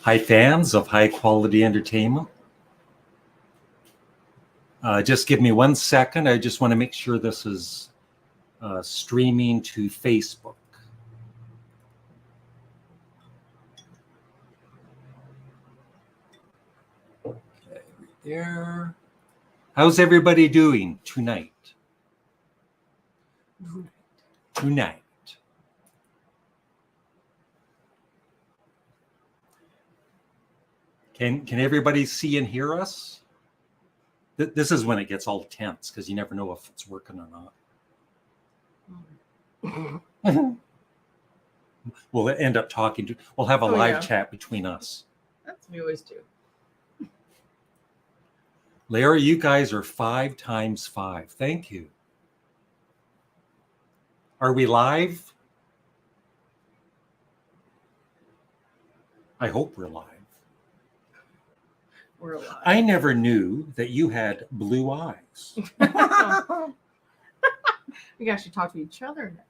Hi, fans of high quality entertainment. Just give me 1 second. I just want to make sure this is streaming to Facebook. Okay, right there. How's everybody doing tonight? Tonight. Can everybody see and hear us? This is when it gets all tense because you never know if it's working or not. We'll end up talking we'll have a live chat between us. That's what we always do. Larry, you guys are 5 times 5. Thank you. Are we live? I hope we're live. We're alive. I never knew that you had blue eyes. We can actually talk to each other now,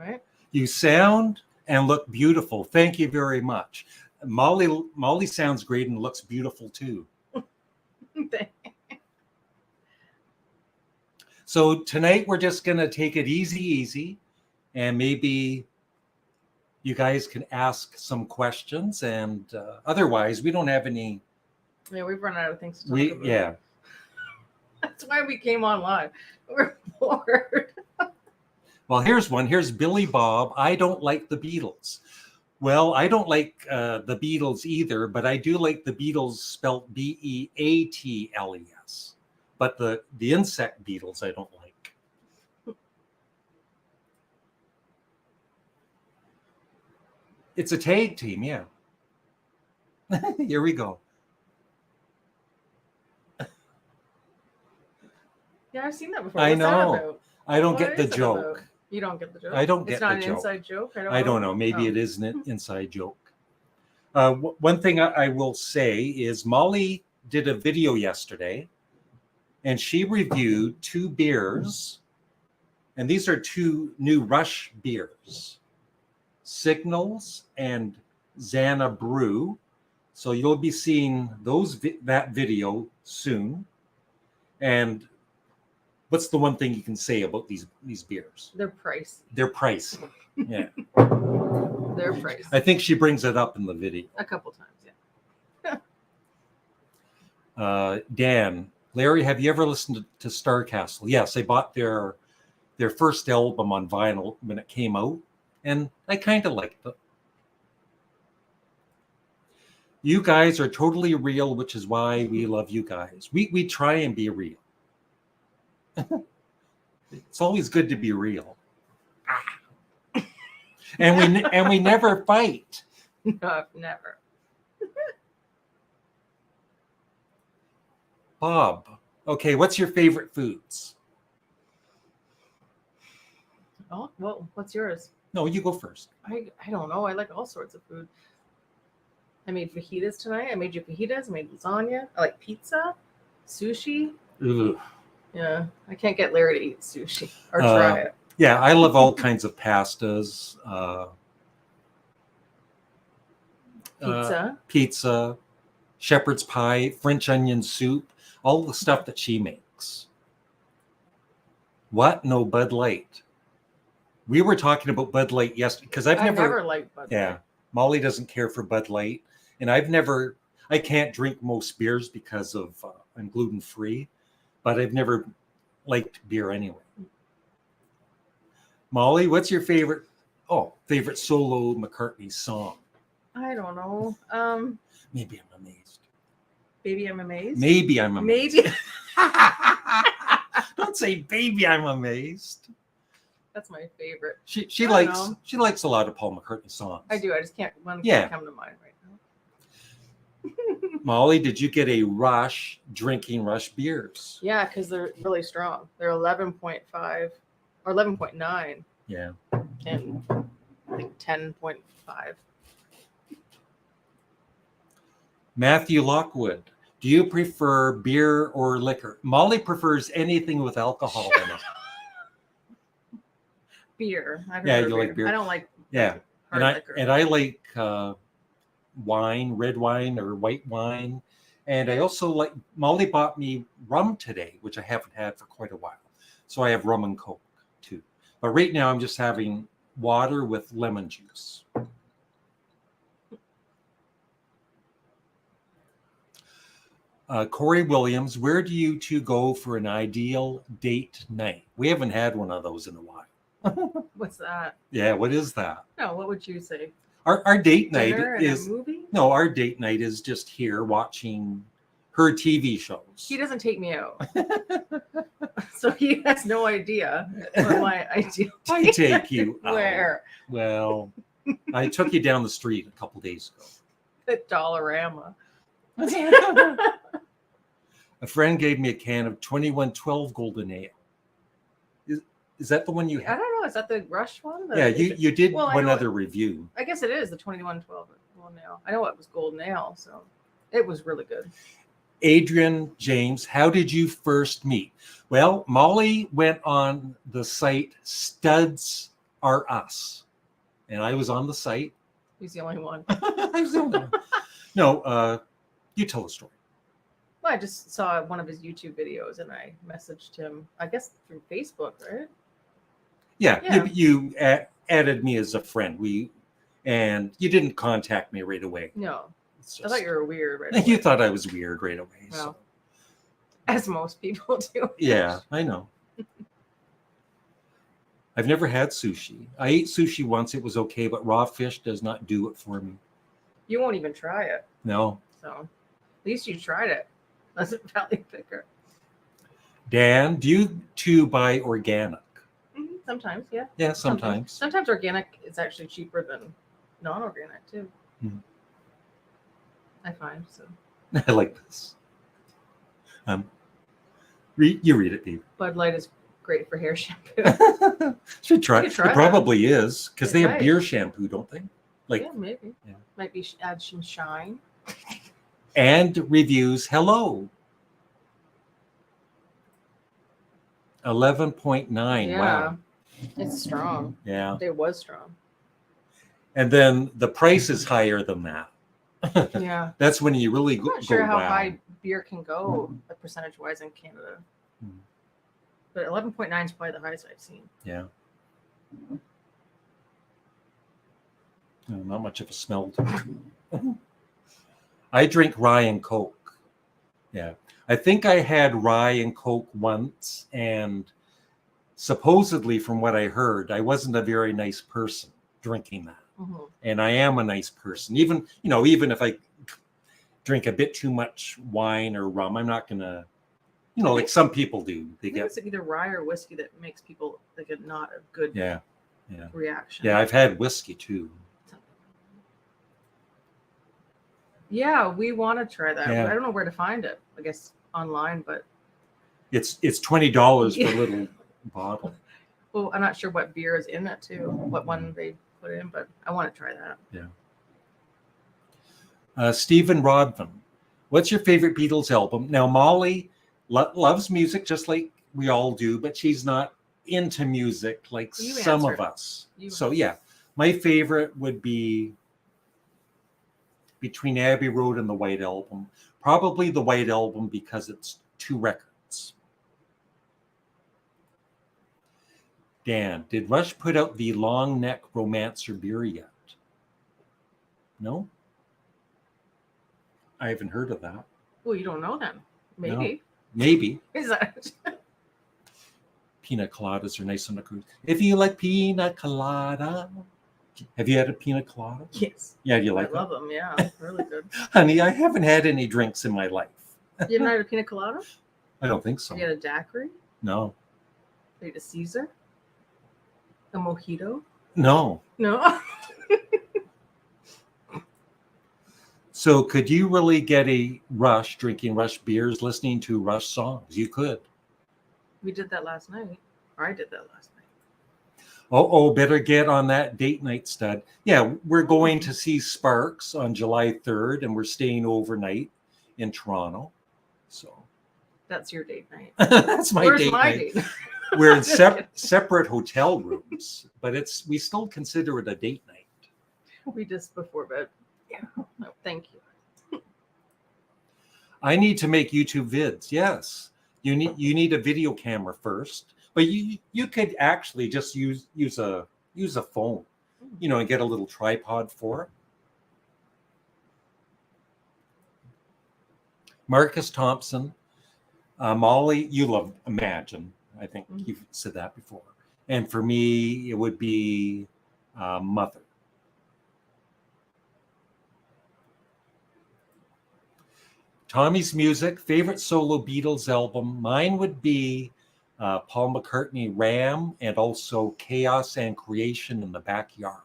right? You sound and look beautiful. Thank you very much. Mollie sounds great and looks beautiful too. So tonight we're just going to take it easy, and maybe you guys can ask some questions, and otherwise we don't have any. Yeah, we've run out of things to talk about. Yeah. That's why we came on live. We're bored. Well, here's one. Here's Billy Bob. I don't like the Beatles. Well, I don't like the Beatles either, but I do like the Beatles spelled Beatles. But the insect beetles I don't like. It's a tag team, yeah. Here we go. Yeah, I've seen that before. I What's know. that about? I don't What get the is it joke. about? You don't get the joke? I don't get It's not the an joke. inside joke? I don't know. Maybe it is an inside joke. One thing I will say is Mollie did a video yesterday, and she reviewed 2 beers, and these are 2 new Rush beers, Signals and Xana Brew. So you'll be seeing that video soon. And what's the one thing you can say about these beers? They're pricey. They're pricey. Yeah. They're pricey. I think she brings it up in the video. A couple times, yeah. Dan, Larry, have you ever listened to Starcastle? Yes, I bought their first album on vinyl when it came out, and I kind of liked it. You guys are totally real, which is why we love you guys. We try and be real. It's always good to be real. And we never fight. No, never. Bob, okay, what's your favorite foods? Oh, well, what's yours? No, you go first. I don't know. I like all sorts of food. I made fajitas tonight. I made you fajitas. I made lasagna. I like pizza, sushi. Ugh. Yeah, I can't get Larry to eat sushi or try it. Yeah, I love all kinds of pastas. Pizza, shepherd's pie, French onion soup, all the stuff that she makes. What? No Bud Light. We were talking about Bud Light yesterday because I've never liked Bud Light. Yeah, Mollie doesn't care for Bud Light, and I can't drink most beers because of I'm gluten free, but I've never liked beer anyway. Mollie, what's your favorite solo McCartney song? I don't know. Maybe I'm amazed. Baby, I'm amazed. Maybe I'm amazed. Maybe. Don't say baby, I'm amazed. That's my favorite. She likes a lot of Paul McCartney songs. I do. I just can't come to mind right now. Mollie, did you get a Rush drinking Rush beers? Yeah, because they're really strong. They're 11.5 or 11.9. Yeah. And I think 10.5. Matthew Lockwood, do you prefer beer or liquor? Mollie prefers anything with alcohol in it. Beer. You like beer. I don't like hard liquor. And I like wine, red wine or white wine. And I also like, Mollie bought me rum today, which I haven't had for quite a while. So I have rum and Coke too. But right now I'm just having water with lemon juice. Corey Williams, where do you two go for an ideal date night? We haven't had one of those in a while. What's that? Yeah, what is that? No, what would you say? Our date night Dinner and is a movie? no, our date night is just here watching her TV shows. He doesn't take me out. So he has no idea what my ideal I date take you out. where Well, I took you down the street a couple days ago. the Dollarama. A friend gave me a can of 2112 Golden Ale. Is that the one you I had? don't know. Is that the Rush one? Yeah, you did Well, I one know other review. I guess it is the 2112 Golden Ale. I know it was Golden Ale, so it was really good. Adrian James, how did you first meet? Well, Mollie went on the site Studs Are Us, and I was on the site. He's the only one. I was the only one. No, you tell the story. Well, I just saw one of his YouTube videos and I messaged him, I guess through Facebook, right? Yeah, Yeah. you added me as a friend. And you didn't contact me right away. No, It's I thought you were weird, right? You away. thought I was weird right away. So. Well, as most people do. Yeah, I know. I've never had sushi. I ate sushi once. It was okay, but raw fish does not do it for me. You won't even try it. No. So at least you tried it. That's a valley picker. Dan, do you two buy organic? Sometimes, yeah. Yeah, sometimes. Sometimes organic is actually cheaper than non-organic too. Mhm. I find so. I like this. You read it, Dave. Bud Light is great for hair shampoo. Should try. You could try It probably is because they have Right. beer shampoo, don't they? Like yeah, maybe. Yeah. Might be add some shine. and reviews. Hello. 11.9. Yeah. Wow. It's strong. Yeah. It was strong. And then the price is higher than that. Yeah. That's when you really I'm go not sure how wow. high beer can go percentage wise in Canada. Mm. But 11.9 is probably the highest I've seen. Yeah. No, not much of a smell to it. I drink rye and Coke. Yeah. I think I had rye and Coke once, and supposedly from what I heard, I wasn't a very nice person drinking that. Mm-hmm. And I am a nice person. Even if I drink a bit too much wine or rum, I'm not gonna, like some people do. They I think get it's either rye or whiskey that makes people like not a good yeah. reaction. Yeah, I've had whiskey too. Yeah, we want to try that. Yeah. I don't know where to find it. I guess online, but It's $20 for a little bottle. well, I'm not sure what beer is in it too. What one they put in, but I want to try that. Stephen Rodman, what's your favorite Beatles album? Now, Mollie loves music just like we all do, but she's not into music like You some of answered. us. You So yeah, my favorite would be Between Abbey Road and the White Album. Probably the White Album because it's 2 records. Dan, did Rush put out the Long Neck Romancer beer yet? No? I haven't heard of that. Well, you don't know then. Maybe. Maybe. Is that Pina coladas are nice on the cruise. If you like pina colada. Have you had a pina colada? yes. Yeah, do you I like love that? them. Yeah, really good. Honey, I haven't had any drinks in my life. You haven't had a pina colada? I don't think so. You had a daiquiri? No. You had a Caesar? A mojito? No. No. So could you really get a rush drinking Rush beers, listening to Rush songs? You could. We did that last night. Or I did that last night. Oh, better get on that date night, stud. Yeah, we're going to see Sparks on July 3rd, and we're staying overnight in Toronto. So That's your date night. that's my Where's date my night. date? We're in separate hotel rooms, but we still consider it a date night. We just before bed. Oh, thank you. I need to make YouTube vids. Yes, you need a video camera first, but you could actually just use a phone, and get a little tripod for it. Marcus Thompson, Mollie, you love Imagine. I think you've said that before. And for me, it would be Mother. Tommy's music, favorite solo Beatles album. Mine would be Paul McCartney, Ram, and also Chaos and Creation in the Backyard.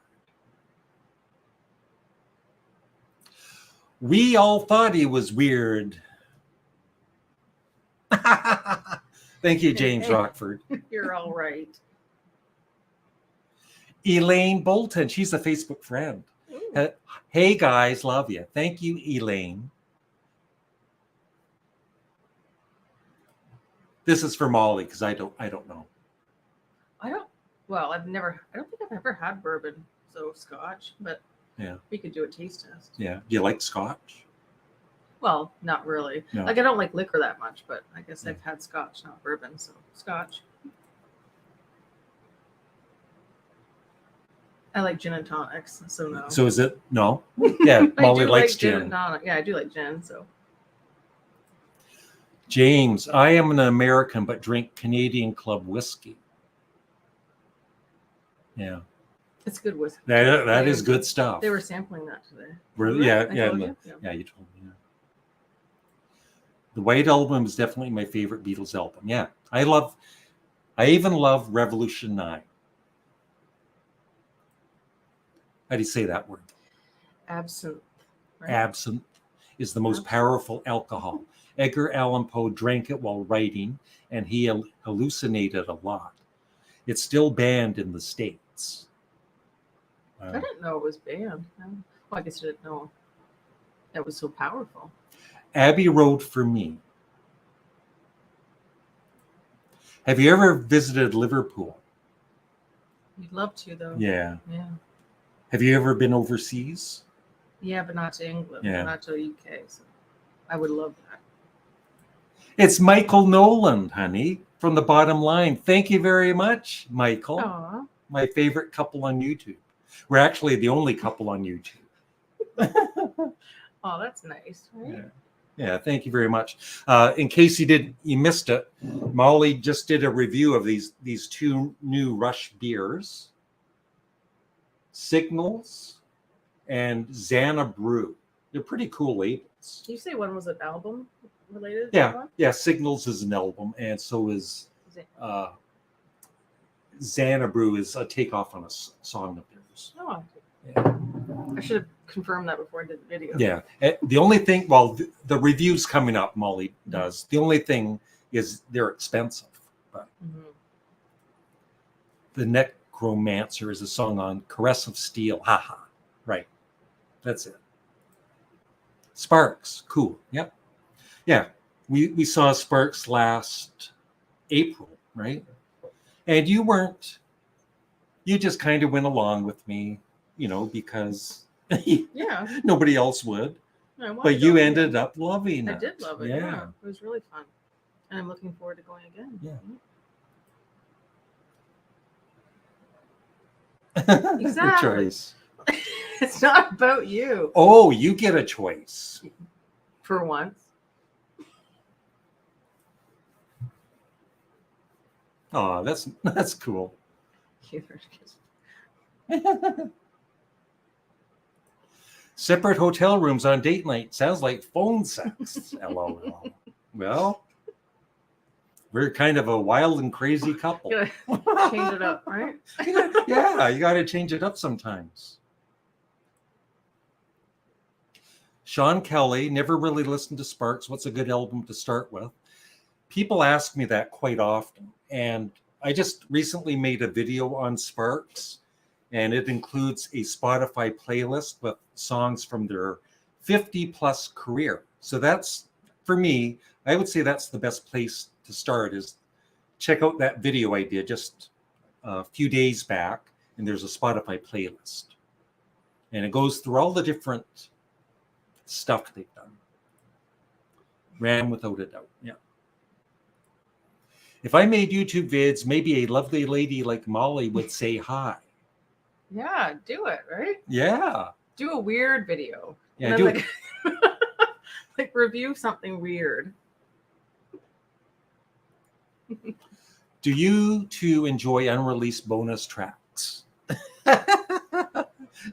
We all thought he was weird. Thank you, James Rockford. You're all right. Elaine Bolton, she's a Facebook friend. Hey guys, love you. Thank you, Elaine. This is for Mollie because I don't know. I don't think I've ever had bourbon, so Scotch, but yeah, we could do a taste test. Yeah. Do you like Scotch? Well, not really. No. Like I don't like liquor that much, but I guess I've had Scotch, not bourbon, so Scotch. I like gin and tonics, so no. So is it no? Yeah, Mollie likes gin. Yeah, I do like gin, so. James, I am an American but drink Canadian Club whiskey. Yeah. It's good whiskey. That is good stuff. They were sampling that today. Yeah, you told me. Yeah. The White Album is definitely my favorite Beatles album. Yeah. I even love Revolution 9. How do you say that word? Absinthe. Right? Absinthe is the most powerful alcohol. Edgar Allan Poe drank it while writing, and he hallucinated a lot. It's still banned in the States. I didn't know it was banned. Well, I guess I didn't know that was so powerful. Abbey Road for me. Have you ever visited Liverpool? You'd love to, though. Yeah. Yeah. Have you ever been overseas? Yeah, but not to England. Yeah. Not to the UK. So I would love that. It's Michael Nolan, honey, from The Bottom Line. Thank you very much, Michael. Aww. My favorite couple on YouTube. We're actually the only couple on YouTube. Oh, that's nice, right? Yeah, thank you very much. In case you missed it, Mollie just did a review of these two new Rush beers, Signals and Xana Brew. They're pretty cool labels. Did you say one was an album related? Yeah. Signals is an album, and so is Xana Brew is a takeoff on a song of theirs. Oh, yeah. I should have confirmed that before I did the video. Yeah. The only thing, well, the review's coming up, Mollie does. The only thing is they're expensive. But The Necromancer is a song on Caress of Steel. Haha. Right. That's it. Sparks. Cool. Yep. Yeah. We saw Sparks last April, right? And you just kind of went along with me, because nobody else would. But you ended up loving it. I did love it. Yeah. It was really fun. And I'm looking forward to going again. Yeah. Exactly. Choice. It's not about you. Oh, you get a choice. For once. Oh, that's cool. Separate hotel rooms on date night sounds like phone sex. LOL. Well, we're kind of a wild and crazy couple. Change it up, right? Yeah, you got to change it up sometimes. Sean Kelly, never really listened to Sparks. What's a good album to start with? People ask me that quite often. And I just recently made a video on Sparks, and it includes a Spotify playlist with songs from their 50-plus career. So that's, for me, I would say that's the best place to start, is check out that video I did just a few days back, and there's a Spotify playlist. And it goes through all the different stuff they've done. Ram without a doubt. Yeah. If I made YouTube vids, maybe a lovely lady like Mollie would say hi. Yeah, do it, right? Yeah. Do a weird video. Yeah, And do then, it. like review something weird. Do you two enjoy unreleased bonus tracks?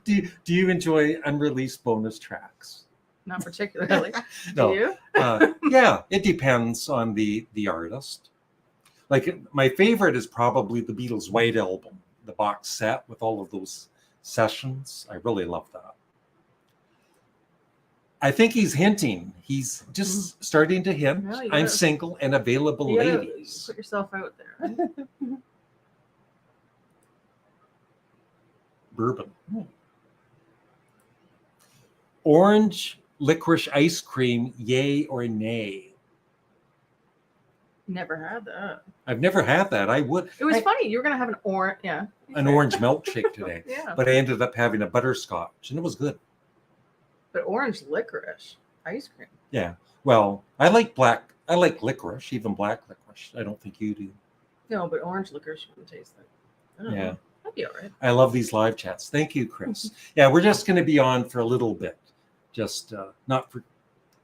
do you enjoy unreleased bonus tracks? Not particularly. No. Do you? Yeah, it depends on the artist. Like my favorite is probably the Beatles' White Album, the box set with all of those sessions. I really love that. I think he's hinting. He's just starting to hint. Well, you I'm gotta- single and available, You gotta ladies. put yourself out there. Right? Bourbon. Orange licorice ice cream, yay or nay? Never had that. I've never had that. I would. It was funny. You were gonna have an orange, yeah. An orange milkshake today, Yeah. but I ended up having a butterscotch, and it was good. But orange licorice ice cream. Yeah. Well, I like licorice, even black licorice. I don't think you do. No, but orange licorice wouldn't taste like. I don't Yeah. know. That'd be all right. I love these live chats. Thank you, Chris. Yeah, we're just going to be on for a little bit, just not for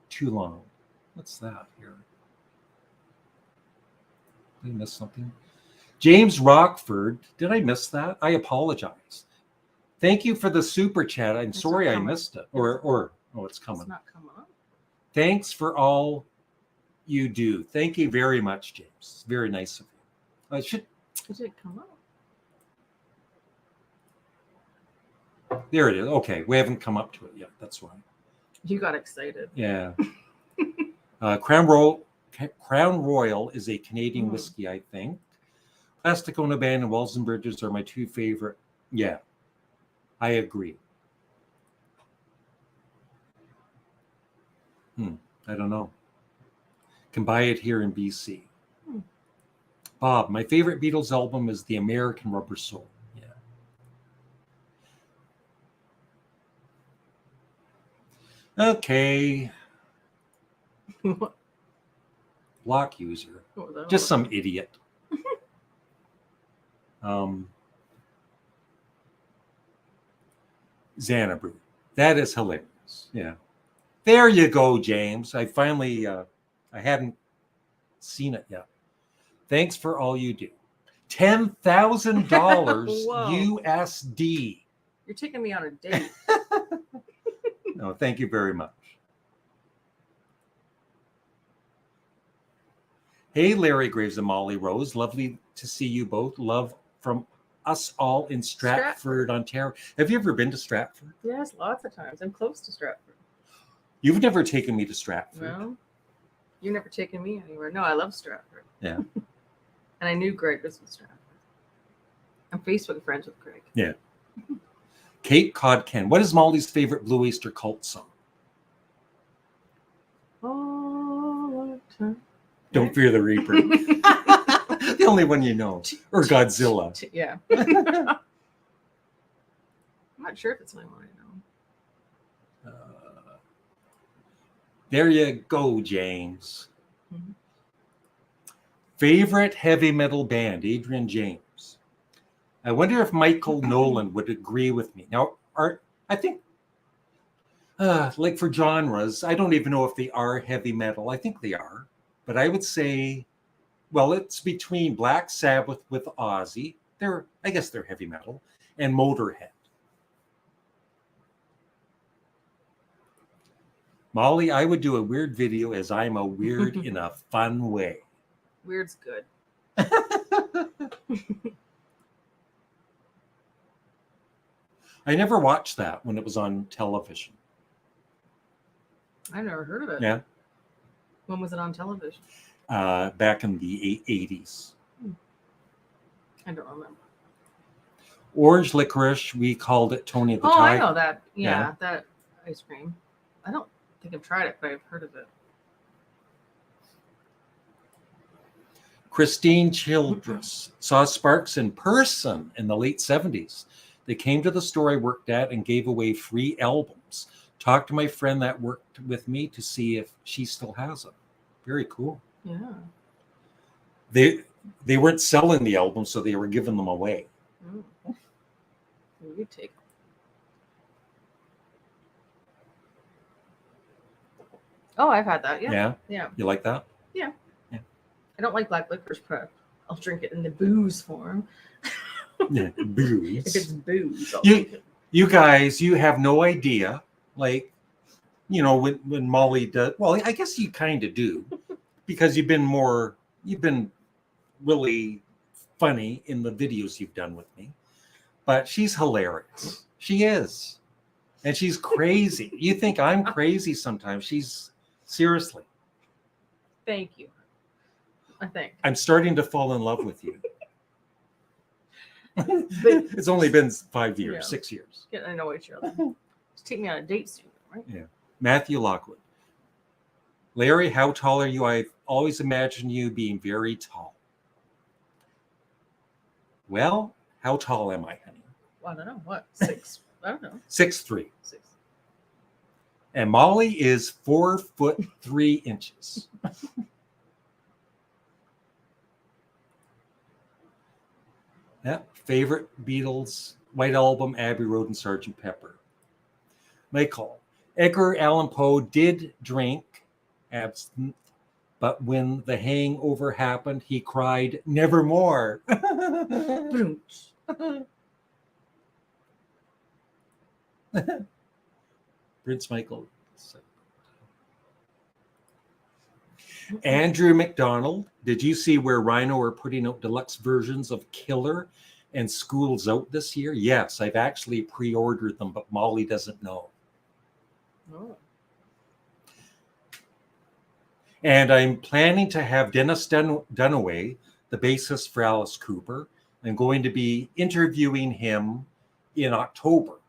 too long. What's that here? Did I miss something? James Rockford. Did I miss that? I apologize. Thank you for the super chat. I'm It's sorry not I coming. missed it. Or it's coming. It's not coming up. Thanks for all you do. Thank you very much, James. Very nice of you. It did come up. There it is. Okay, we haven't come up to it yet. That's why. You got excited. Yeah. Crown Royal is a Canadian whiskey, I think. Plastic Ono Band and Walsenburgers are my two favorite. Yeah, I agree. I don't know. Can buy it here in BC. Bob, my favorite Beatles album is The American Rubber Soul. Yeah. Okay. What Block user. was that? Just some idiot. Xanabrew. That is hilarious. Yeah. There you go, James. I finally, I hadn't seen it yet. Thanks for all you do. $10,000 Whoa. USD. You're taking me on a date. No, thank you very much. Hey, Larry Graves and Mollie Rose. Lovely to see you both. Love from us all in Stratford, Ontario. Have you ever been to Stratford? Yes, lots of times. I'm close to Stratford. You've never taken me to Stratford. No, you've never taken me anywhere. No, I love Stratford. Yeah. And I knew Greg was from Stratford. I'm Facebook friends with Greg. Yeah. Kate Codken. What is Mollie's favorite Blue Oyster Cult song? All the time. Don't Fear the Reaper. The only one you know. Or Godzilla. Yeah. I'm not sure if it's my one I know. There you go, James. Mhm. Favorite heavy metal band, Adrian James. I wonder if Michael Nolan would agree with me. Now, I think, like for genres, I don't even know if they are heavy metal. I think they are. But I would say, well, it's between Black Sabbath with Ozzy. I guess they're heavy metal. And Motorhead. Mollie, I would do a weird video as I'm a weird in a fun way. Weird's good. I never watched that when it was on television. I've never heard of it. Yeah. When was it on television? Back in the 80s. I don't remember. Orange licorice, we called it Tony the Oh, I Tiger. know that. Yeah, Yeah. that ice cream. I don't think I've tried it, but I've heard of it. Christine Childress saw Sparks in person in the late 70s. They came to the store I worked at and gave away free albums. Talked to my friend that worked with me to see if she still has them. Very cool. Yeah. They weren't selling the album, so they were giving them away. Mm. You take. Oh, I've had that. Yeah. Yeah. You like that? Yeah. Yeah. I don't like black licorice, but I'll drink it in the booze form. Yeah, booze. If it's booze, I'll drink it. You guys, you have no idea. Like, when Mollie does, well, I guess you kind of do, because you've been really funny in the videos you've done with me. But she's hilarious. She is. And she's crazy. You think I'm crazy sometimes. She's seriously. Thank you. I think. I'm starting to fall in love with you. But, It's only been 5 years, Yeah. 6 years. getting to know each other. Just take me on a date soon, right? Yeah. Matthew Lockwood. Larry, how tall are you? I've always imagined you being very tall. Well, how tall am I, honey? Well, I don't know. What? 6? I don't know. 6'3". 6. And Mollie is 4'3". Yeah. Favorite Beatles, White Album, Abbey Road, and Sgt. Pepper. Michael. Edgar Allan Poe did drink absinthe, but when the hangover happened, he cried, "Nevermore." Prince Michael. Andrew McDonald, did you see where Rhino are putting out deluxe versions of Killer and School's Out this year? Yes, I've actually pre-ordered them, but Mollie doesn't know. Oh. And I'm planning to have Dennis Dunaway, the bassist for Alice Cooper. I'm going to be interviewing him in October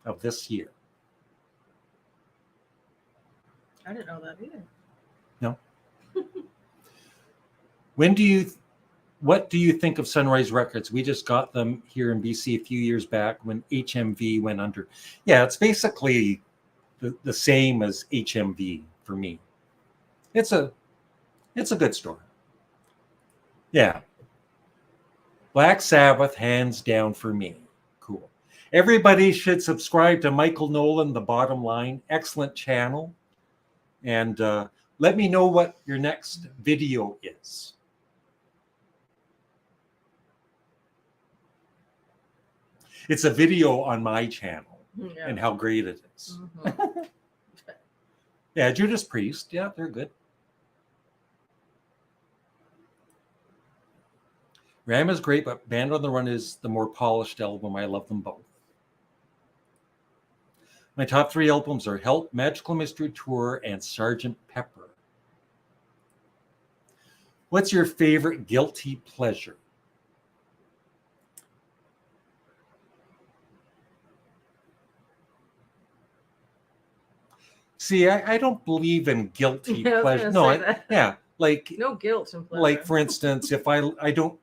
of this year. I didn't know that either. No. What do you think of Sunrise Records? We just got them here in BC a few years back when HMV went under. Yeah, it's basically the same as HMV for me. It's a good store. Yeah. Black Sabbath, hands down for me. Cool. Everybody should subscribe to Michael Nolan, The Bottom Line. Excellent channel. And let me know what your next video is. It's a video on my channel and how great it is. Mm-hmm. Yeah, Judas Priest. Yeah, they're good. Ram is great, but Band on the Run is the more polished album. I love them both. My top 3 albums are Help, Magical Mystery Tour, and Sgt. Pepper. What's your favorite guilty pleasure? See, I don't believe in guilty Yeah, I was pleasure. gonna No, say that. yeah, like No guilt and pleasure. like for instance, if I don't,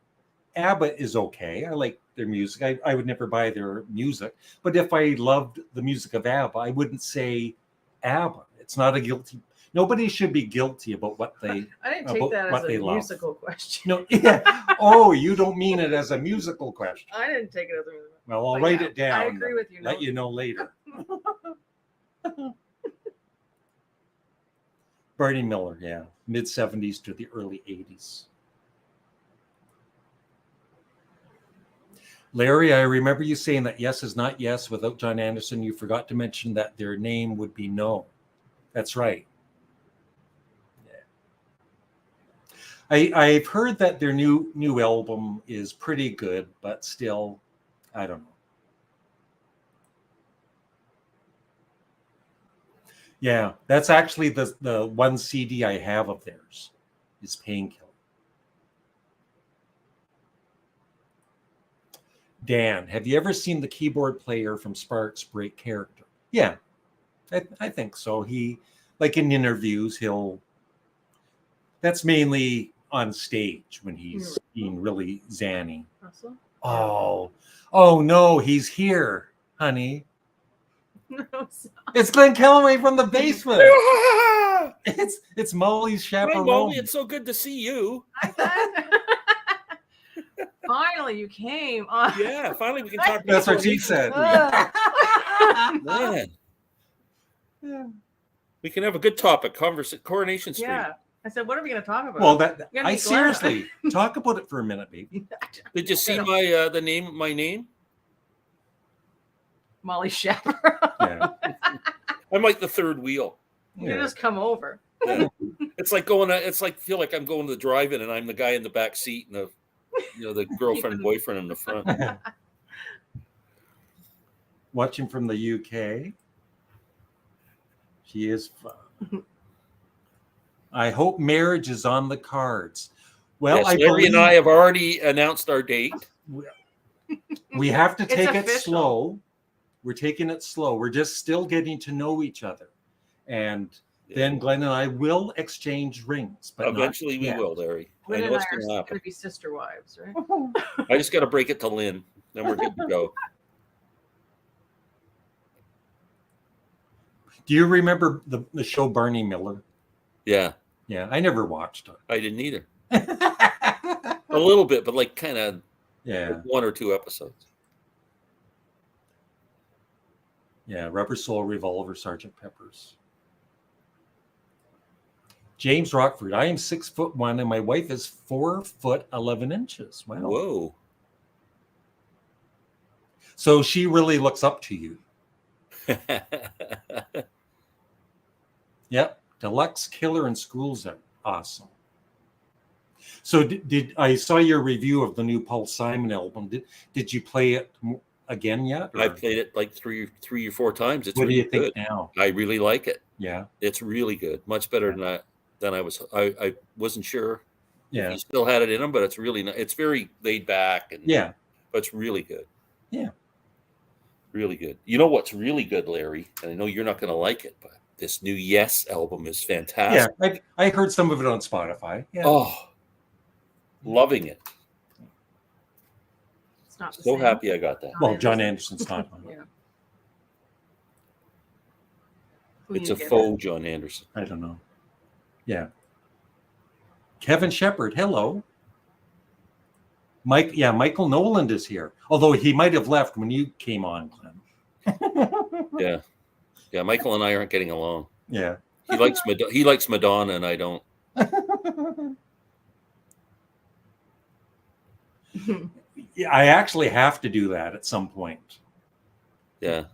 ABBA is okay. I like their music. I would never buy their music, but if I loved the music of ABBA, I wouldn't say ABBA. It's not a guilty. Nobody should be guilty about what they. I didn't take that as a musical question. No, yeah. Oh, you don't mean it as a musical question. I didn't take it as a musical. Well, I'll But write yeah, it down. I agree with you. Let you know later. Barney Miller, yeah, mid-70s to the early 80s. Larry, I remember you saying that yes is not yes. Without John Anderson, you forgot to mention that their name would be no. That's right. Yeah. I've heard that their new album is pretty good, but still, I don't know. Yeah, that's actually the one CD I have of theirs is Painkiller. Dan, have you ever seen the keyboard player from Sparks break character? Yeah, I think so. He, like in interviews, that's mainly on stage when he's being really zany. Russell? Oh no, he's here, honey. No, so- It's Glen Kellaway from the basement. It's Mollie's chaperone. Hi, Mollie. It's so good to see you. Finally, you came. Oh. Yeah, finally we can talk. That's what she said. Man. We can have a good topic. Coronation Street. Yeah. I said, what are we going to talk about? Well, You're gonna I be glad. seriously talk about it for a minute, baby. Did you see my my name? Mollie Chaperone. Yeah. I'm like the third wheel. You just come over. Yeah. It's like feel like I'm going to the drive-in and I'm the guy in the back seat and the girlfriend boyfriend in the front. Watching from the UK. She is fun. I hope marriage is on the cards. Well, Yes, Larry and I have already announced our date. We have to It's take it official. slow. We're taking it slow. We're just still getting to know each other. And then Glenn and I will exchange rings. But Eventually we will, Larry. I Lynn know and what's I going to are happen. going to be sister wives, right? I just got to break it to Lynn. Then we're good to go. Do you remember the show Barney Miller? Yeah, Yeah, I never watched I didn't either. it. A little bit, but like kind of Yeah, one or two episodes. yeah. Rubber Soul Revolver, Sergeant Pepper's. James Rockford. I am 6'1" and my wife is 4'11". Wow. Whoa. So she really looks up to you. Yep. Deluxe Killer and Schools are awesome. So did I saw your review of the new Paul Simon album? Did you play it again yet? I played it like three or four times. It's What do really you think good. now? I really like it. Yeah. It's really good. Much better than I was. I wasn't sure. Yeah. He still had it in him, but it's really it's very laid back and Yeah. but it's really good. Yeah. Really good. You know what's really good, Larry? And I know you're not going to like it, but this new Yes album is Yeah. fantastic. I heard some of it on Spotify. Yeah. Oh, loving it. It's not the So same. happy I got that. Well, John Anderson's not on it. Yeah. Who It's you a get faux John Anderson. I don't know. Yeah. Kevin Shepard, hello. Michael Noland is here. Although he might have left when you came on, Glenn. Yeah. Yeah, Michael and I aren't getting along. Yeah. He likes Madonna and I don't. Yeah, I actually have to do that at some point. Yeah.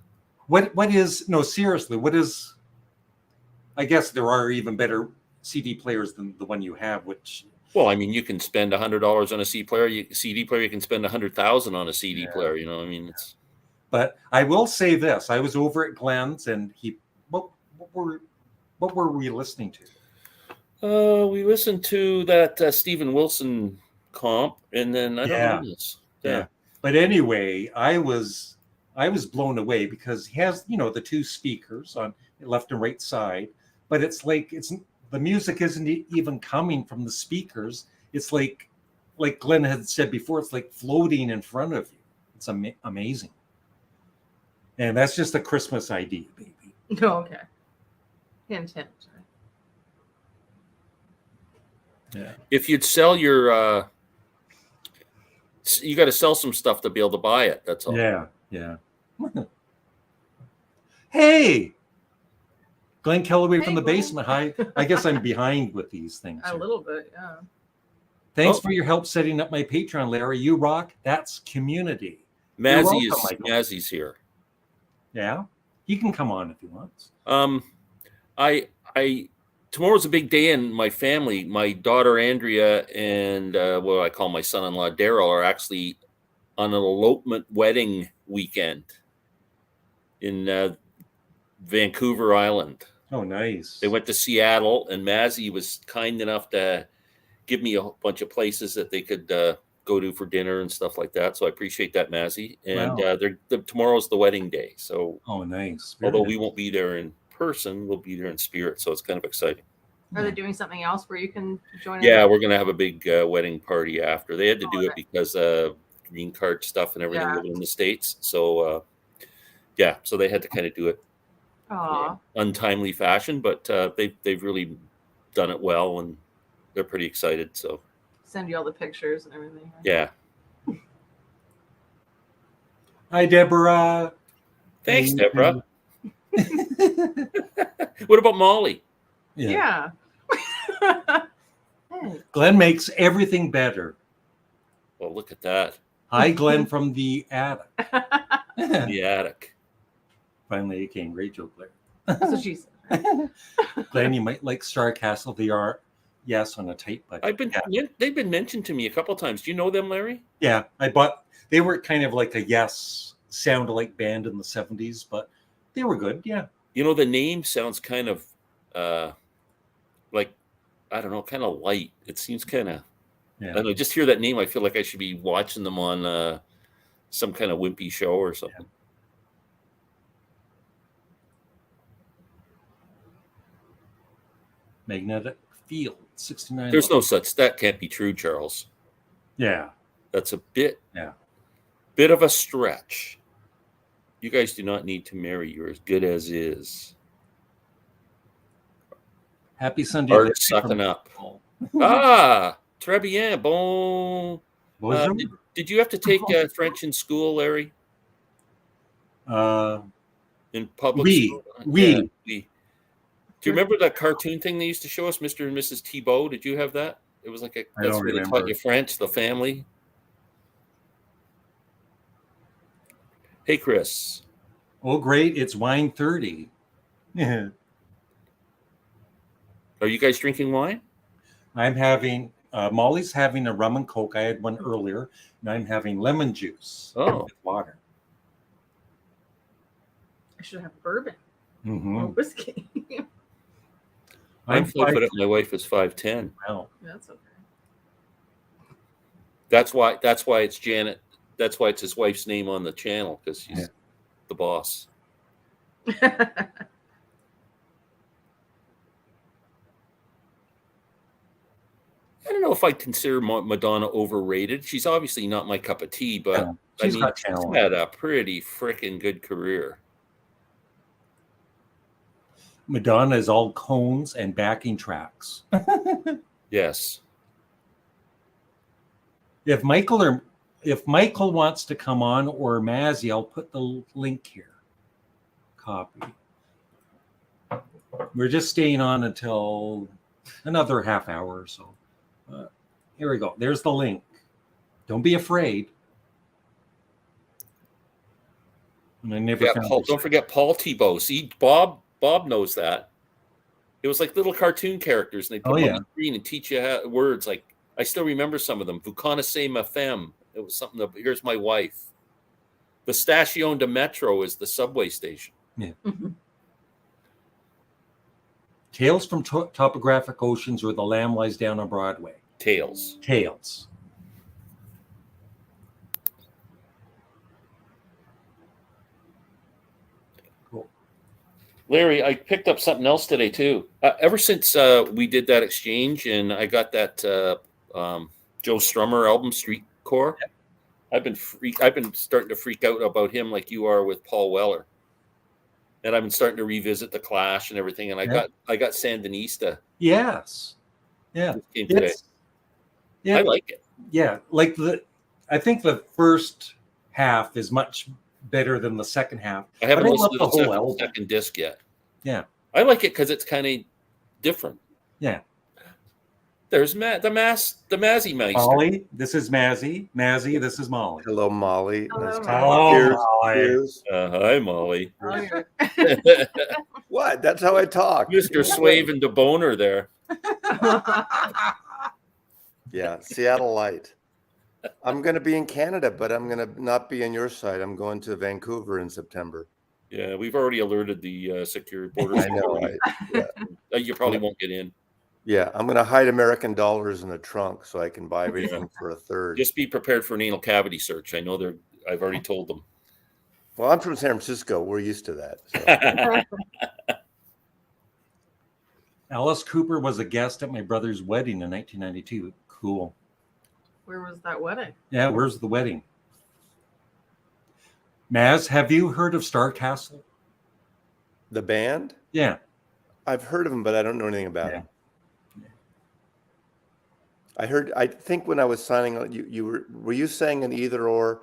Seriously, what is, I guess there are even better CD players than the one you have, which, Well, I mean, you can spend $100 on a CD player. You can spend $100,000 on a CD player. You know, I mean, it's. but I will say this: I was over at Glenn's, and what were we listening to? We listened to that Steven Wilson comp, and then I don't know this. Yeah. But anyway, I was blown away because he has, the two speakers on left and right side, but it's like the music isn't even coming from the speakers. It's like Glenn had said before, it's like floating in front of you. It's amazing. And that's just a Christmas idea, baby. Oh, okay. Hint, hint. Yeah. If you'd sell your, you got to sell some stuff to be able to buy it. That's all. Yeah. Yeah. Hey, Glen Kellaway from the Glenn. basement. Hi. I guess I'm behind with these things. A here. little bit, yeah. Thanks Oh. for your help setting up my Patreon, Larry. You rock. That's community. Mazzy's here. Yeah. He can come on if he wants. I tomorrow's a big day in my family. My daughter Andrea and what I call my son-in-law Daryl are actually on an elopement wedding weekend in Vancouver Island. Oh, nice. They went to Seattle, and Mazzy was kind enough to give me a bunch of places that they could go to for dinner and stuff like that. So I appreciate that, Mazzy. And Wow. tomorrow's the wedding day. So Oh, nice. Very although nice. we won't be there in person, we'll be there in spirit. So it's kind of exciting. Are they doing something else where you can join? Yeah, in? we're going to have a big wedding party after. They had to do it because green card stuff and everything Yeah. living in the States. So, so they had to kind of do it Aw. untimely fashion, but they've really done it well, and they're pretty excited. So Send you all the pictures and everything. yeah, Hi, Deborah. thanks, Hey. Deborah. What about Molly? Yeah. Hey. Glenn makes everything better. Well, look at that. Hi, Glenn from the attic. The attic. Finally, it came. Great joke, Blair. That's what she said. Glenn, you might like Star Castle VR. Yes, on a tight budget. They've been mentioned to me a couple times. Do you know them, Larry? Yeah, I bought. They were kind of like a Yes sound alike band in the 70s, but they were good. Yeah. You know, the name sounds kind of like, I don't know, kind of light. It seems kind of, Yeah. I don't know, just hear that name. I feel like I should be watching them on some kind of wimpy show or something. Magnetic Field, 69. There's no such, that can't be true, Charles. Yeah. That's a bit Yeah. of a stretch. You guys do not need to marry. You're as good as is. Happy Sunday. Art sucking up. Très bien. Bon. Bonjour. Did you have to take French in school, Larry? In public school? Oui. Do you remember that cartoon thing they used to show us, Mr. and Mrs. Thibault? Did you have that? It was like that's where they taught you French, the family. Hey, Chris. Oh, great. It's wine 30. Are you guys drinking wine? I'm having, Mollie's having a rum and Coke. I had one earlier, and I'm having lemon juice with water. I should have bourbon Mm-hmm. or whiskey. I'm 5 foot. My wife is 5'10". Wow. That's okay. That's why it's Janet. That's why it's his wife's name on the channel, because she's the boss. I don't know if I consider Madonna overrated. She's obviously not my cup of tea, but she's had a pretty freaking good career. Madonna is all cones and backing tracks. Yes. If Michael wants to come on, or Mazzy, I'll put the link here. Copy. We're just staying on until another half hour or so. Here we go. There's the link. Don't be afraid. And I never don't forget Paul Thibault. See, Bob knows that. It was like little cartoon characters, and they put them on the screen and teach you words. Like, I still remember some of them. Vous connaissez ma femme. It was something that, here's my wife. The Station de Metro is the subway station. Yeah. Mm-hmm. Tales from Topographic Oceans, or The Lamb Lies Down on Broadway. Tales. Cool. Larry, I picked up something else today too. Ever since we did that exchange and I got that Joe Strummer album, Street Core, I've been starting to freak out about him like you are with Paul Weller. And I've been starting to revisit the Clash and everything. And I got Sandinista. Yes. Yeah. Came today. I like it. Yeah. I think the first half is much better than the second half. I haven't listened to the second disc yet. Yeah. I like it because it's kind of different. Yeah. There's the Mazzy Meister. Mollie, this is Mazzy. Mazzy, this is Mollie. Hello, Mollie. Hello, Mollie. Hi, Mollie. What? That's how I talk. Mr. Swaven de Boner there. Yeah, Seattle Light. I'm going to be in Canada, but I'm going to not be on your side. I'm going to Vancouver in September. Yeah, we've already alerted the security border. I know. You probably won't get in. Yeah, I'm going to hide American dollars in the trunk so I can buy everything for a third. Just be prepared for an anal cavity search. I know I've already told them. Well, I'm from San Francisco. We're used to that. So. Alice Cooper was a guest at my brother's wedding in 1992. Cool. Where was that wedding? Yeah, where's the wedding? Maz, have you heard of Star Castle? The band? Yeah. I've heard of them, but I don't know anything about Yeah. them. I think when I was signing on, were you saying an either or,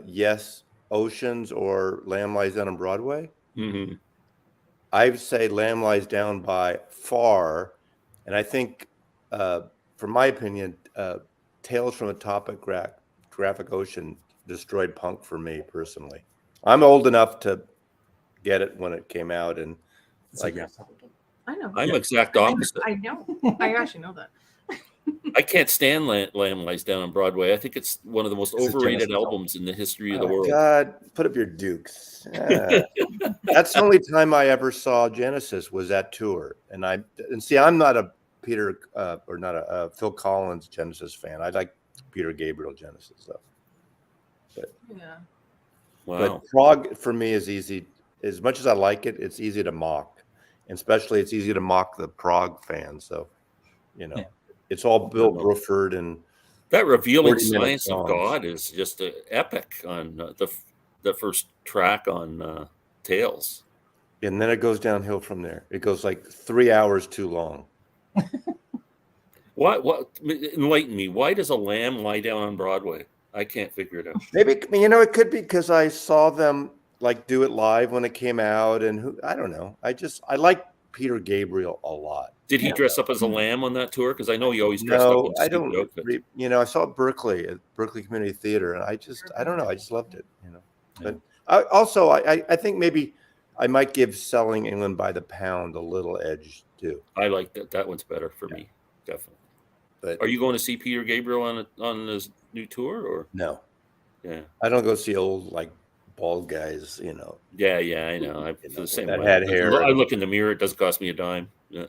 yes, Oceans or Lamb Lies Down on Broadway? Mm-hmm. I'd say Lamb Lies Down by far, and I think, from my opinion, Tales from a Graphic Ocean destroyed punk for me personally. I'm old enough to get it when it came out, and So yes. I know. I'm exact I opposite. know. I actually know that. I can't stand Lamb Lies Down on Broadway. I think it's one of the most It's a overrated Genesis albums in the history of the oh world. God, put up your dukes. That's the only time I ever saw Genesis was that tour, and see, I'm not a Peter or not a Phil Collins Genesis fan. I like Peter Gabriel Genesis though. Yeah. Wow. But prog for me is easy. As much as I like it, it's easy to mock, and especially it's easy to mock the prog fans. So, Yeah. it's all Bill Bruford and That revealing 40-minute science of songs. God is just epic on the first track on Tales. And then it goes downhill from there. It goes like 3 hours too long. What enlighten me? Why does a lamb lie down on Broadway? I can't figure it out. Maybe it could be because I saw them like do it live when it came out, and I don't know. I like Peter Gabriel a lot. Did he dress up as a lamb on that tour? Because I know he always dressed up No, in I stupid don't. outfits. I saw it at Berkeley Community Theater, and I don't know. I just loved it. But I think maybe I might give Selling England by the Pound a little edge too. I like that. That one's better for me, definitely. But are you going to see Peter Gabriel on his new tour or no? Yeah, I don't go see old like bald guys. Yeah, I know. I feel the same that way. had hair. I look in the mirror. It doesn't cost me a dime. Yeah.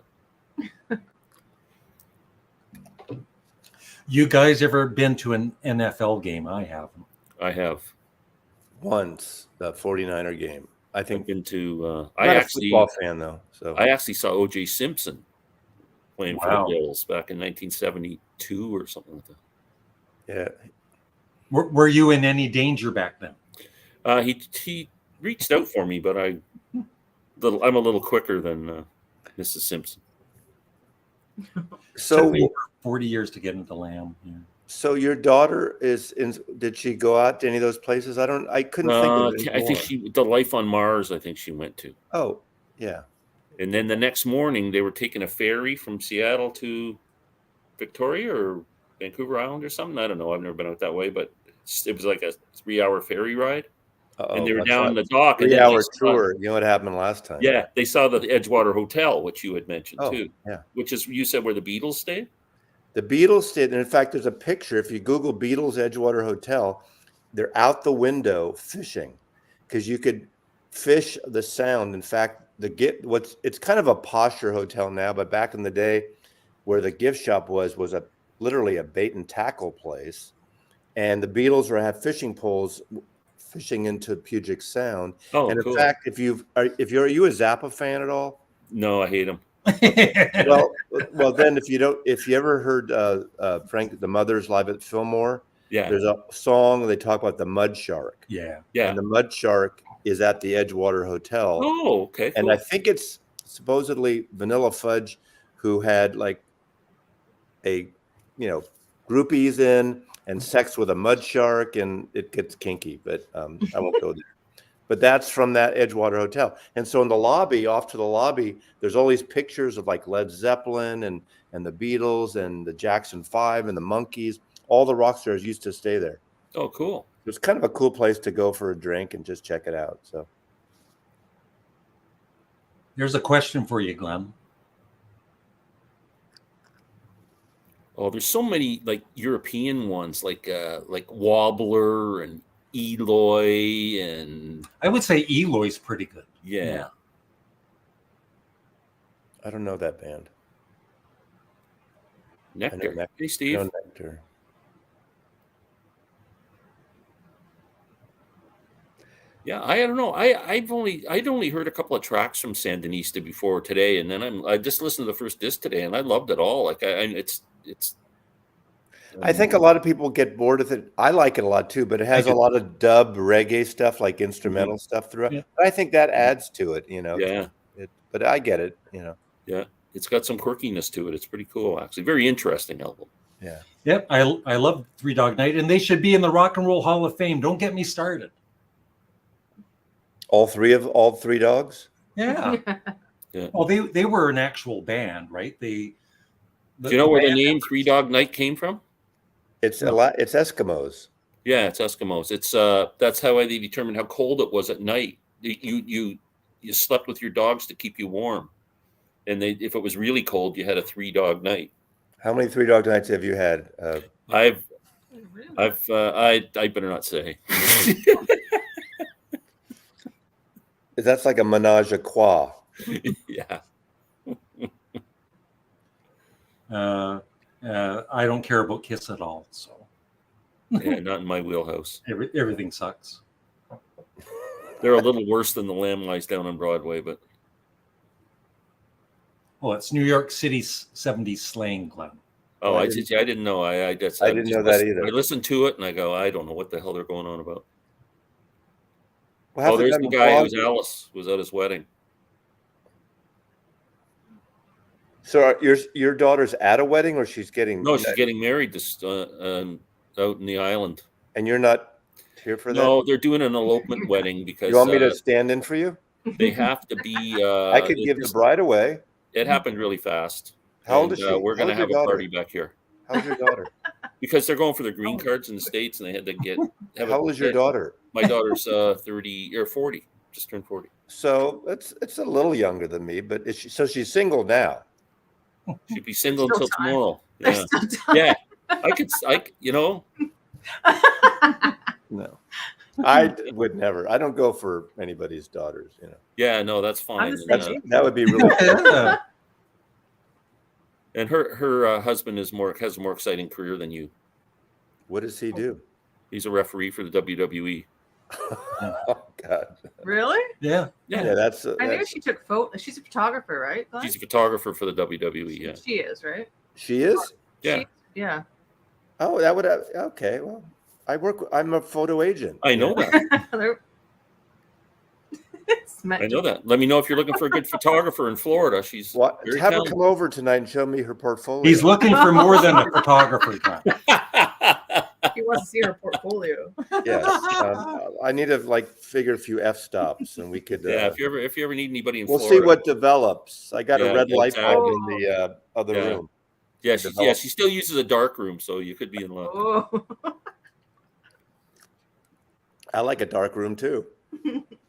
You guys ever been to an NFL game? I haven't. I have Once the 49er game. I think I've been to. I'm not a football fan though. So I actually saw O.J. Simpson playing for the Wow. Bills back in 1972 or something like that. yeah. Were you in any danger back then? He reached out for me, but I'm a little quicker than Mrs. Simpson. Took me So over 40 years to get into Lamb. Yeah. so your daughter is in? Did she go out to any of those places? I couldn't think of it I think anymore. the Life on Mars. I think she went to. Oh yeah. And then the next morning, they were taking a ferry from Seattle to Victoria or Vancouver Island or something. I don't know. I've never been out that way, but it was like a 3-hour ferry ride. And they were down the dock. 3-hour tour. You know what happened last time? Yeah, they saw the Edgewater Hotel, which you had mentioned too. Yeah. Which is, you said, where the Beatles stayed? The Beatles stayed, and in fact, there's a picture. If you Google Beatles Edgewater Hotel, they're out the window fishing because you could fish the sound. In fact, it's kind of a posher hotel now, but back in the day, where the gift shop was literally a bait and tackle place, and the Beatles had fishing poles fishing into Puget Sound. Oh, and in cool. fact, are you a Zappa fan at all? No, I hate them. Well, then if you ever heard Frank the Mothers live at Fillmore, Yeah. there's a song they talk about the mud shark. Yeah. And the mud shark is at the Edgewater Hotel. Oh, okay. And cool. I think it's supposedly Vanilla Fudge who had like groupies in and sex with a mud shark, and it gets kinky, but I won't go there. But that's from that Edgewater Hotel. And so in the lobby, off to the lobby, there's all these pictures of like Led Zeppelin and the Beatles and the Jackson 5 and the Monkees. All the rock stars used to stay there. Oh, cool. It was kind of a cool place to go for a drink and just check it out. So Here's a question for you, Glenn. Oh, there's so many like European ones, like Wobbler and Eloy, and I would say Eloy's pretty good. yeah. I don't know that band. Nectar. Nectar. Hey, Steve. No Nectar. Yeah, I don't know. I'd only heard a couple of tracks from Sandinista before today, and then I just listened to the first disc today, and I loved it all. Like it's I think a lot of people get bored with it. I like it a lot too, but it has a lot of dub reggae stuff, like instrumental stuff throughout. Yeah. But I think that adds to it, you know. Yeah. But I get it, you know. Yeah. It's got some quirkiness to it. It's pretty cool, actually. Very interesting album. Yeah. Yep, I love Three Dog Night, and they should be in the Rock and Roll Hall of Fame. Don't get me started. All three dogs? Yeah. Yeah. Well, they were an actual band, right? Do you know where the name Three Dog Night came from? It's a lot. It's Eskimos. Yeah, it's Eskimos. It's that's how they determined how cold it was at night. You slept with your dogs to keep you warm, and if it was really cold, you had a 3-dog night. How many 3-dog nights have you had? I better not say. That's like a menage a trois. Yeah. I don't care about Kiss at all, so Yeah, not in my wheelhouse. everything sucks. They're a little worse than the Lamb Lies Down on Broadway, but Well, it's New York City's 70s slang, Glenn. I didn't know. I didn't know that either. I listened to it and I go, I don't know what the hell they're going on about. Well, Oh, there's the guy who's Alice was at his wedding. So your daughter's at a wedding, or she's getting? No, she's getting married this out in the island. And you're not here for that? No, they're doing an elopement wedding because You want me to stand in for you? they have to be. I could give the bride away. It happened really fast. How old is she? We're going to have a party back here. How's your daughter? Because they're going for their green cards in the States, and they had to How old is your daughter? My daughter's 30 or 40, just turned 40. So it's a little younger than me, but she's single now. She'd be single Still until time. tomorrow. There's Yeah, still time. yeah. No, I would never. I don't go for anybody's daughters. You know. Yeah, no, that's fine. That would be really. Yeah. And her husband has a more exciting career than you. What does he do? He's a referee for the WWE. Oh God. Really? Yeah. Yeah, that's. I knew she took photos. She's a photographer, right? Glenn? She's a photographer for the WWE. Yeah. She is, right? She is. Yeah. Yeah. Oh, that would. Okay. Well, I'm a photo agent. I know that. I know that. Let me know if you're looking for a good photographer in Florida. She's What? very Have her talented. come over tonight and show me her portfolio. He's looking for more than a photographer, Glenn. He wants to see her portfolio. Yes. I need to figure a few f-stops, and we could. Yeah, if you ever need anybody in We'll Florida, see what develops. I got Yeah, a red light bulb exactly. in the other Yeah. room. Yeah, she still uses a dark room, so you could be in love. Oh. I like a dark room too.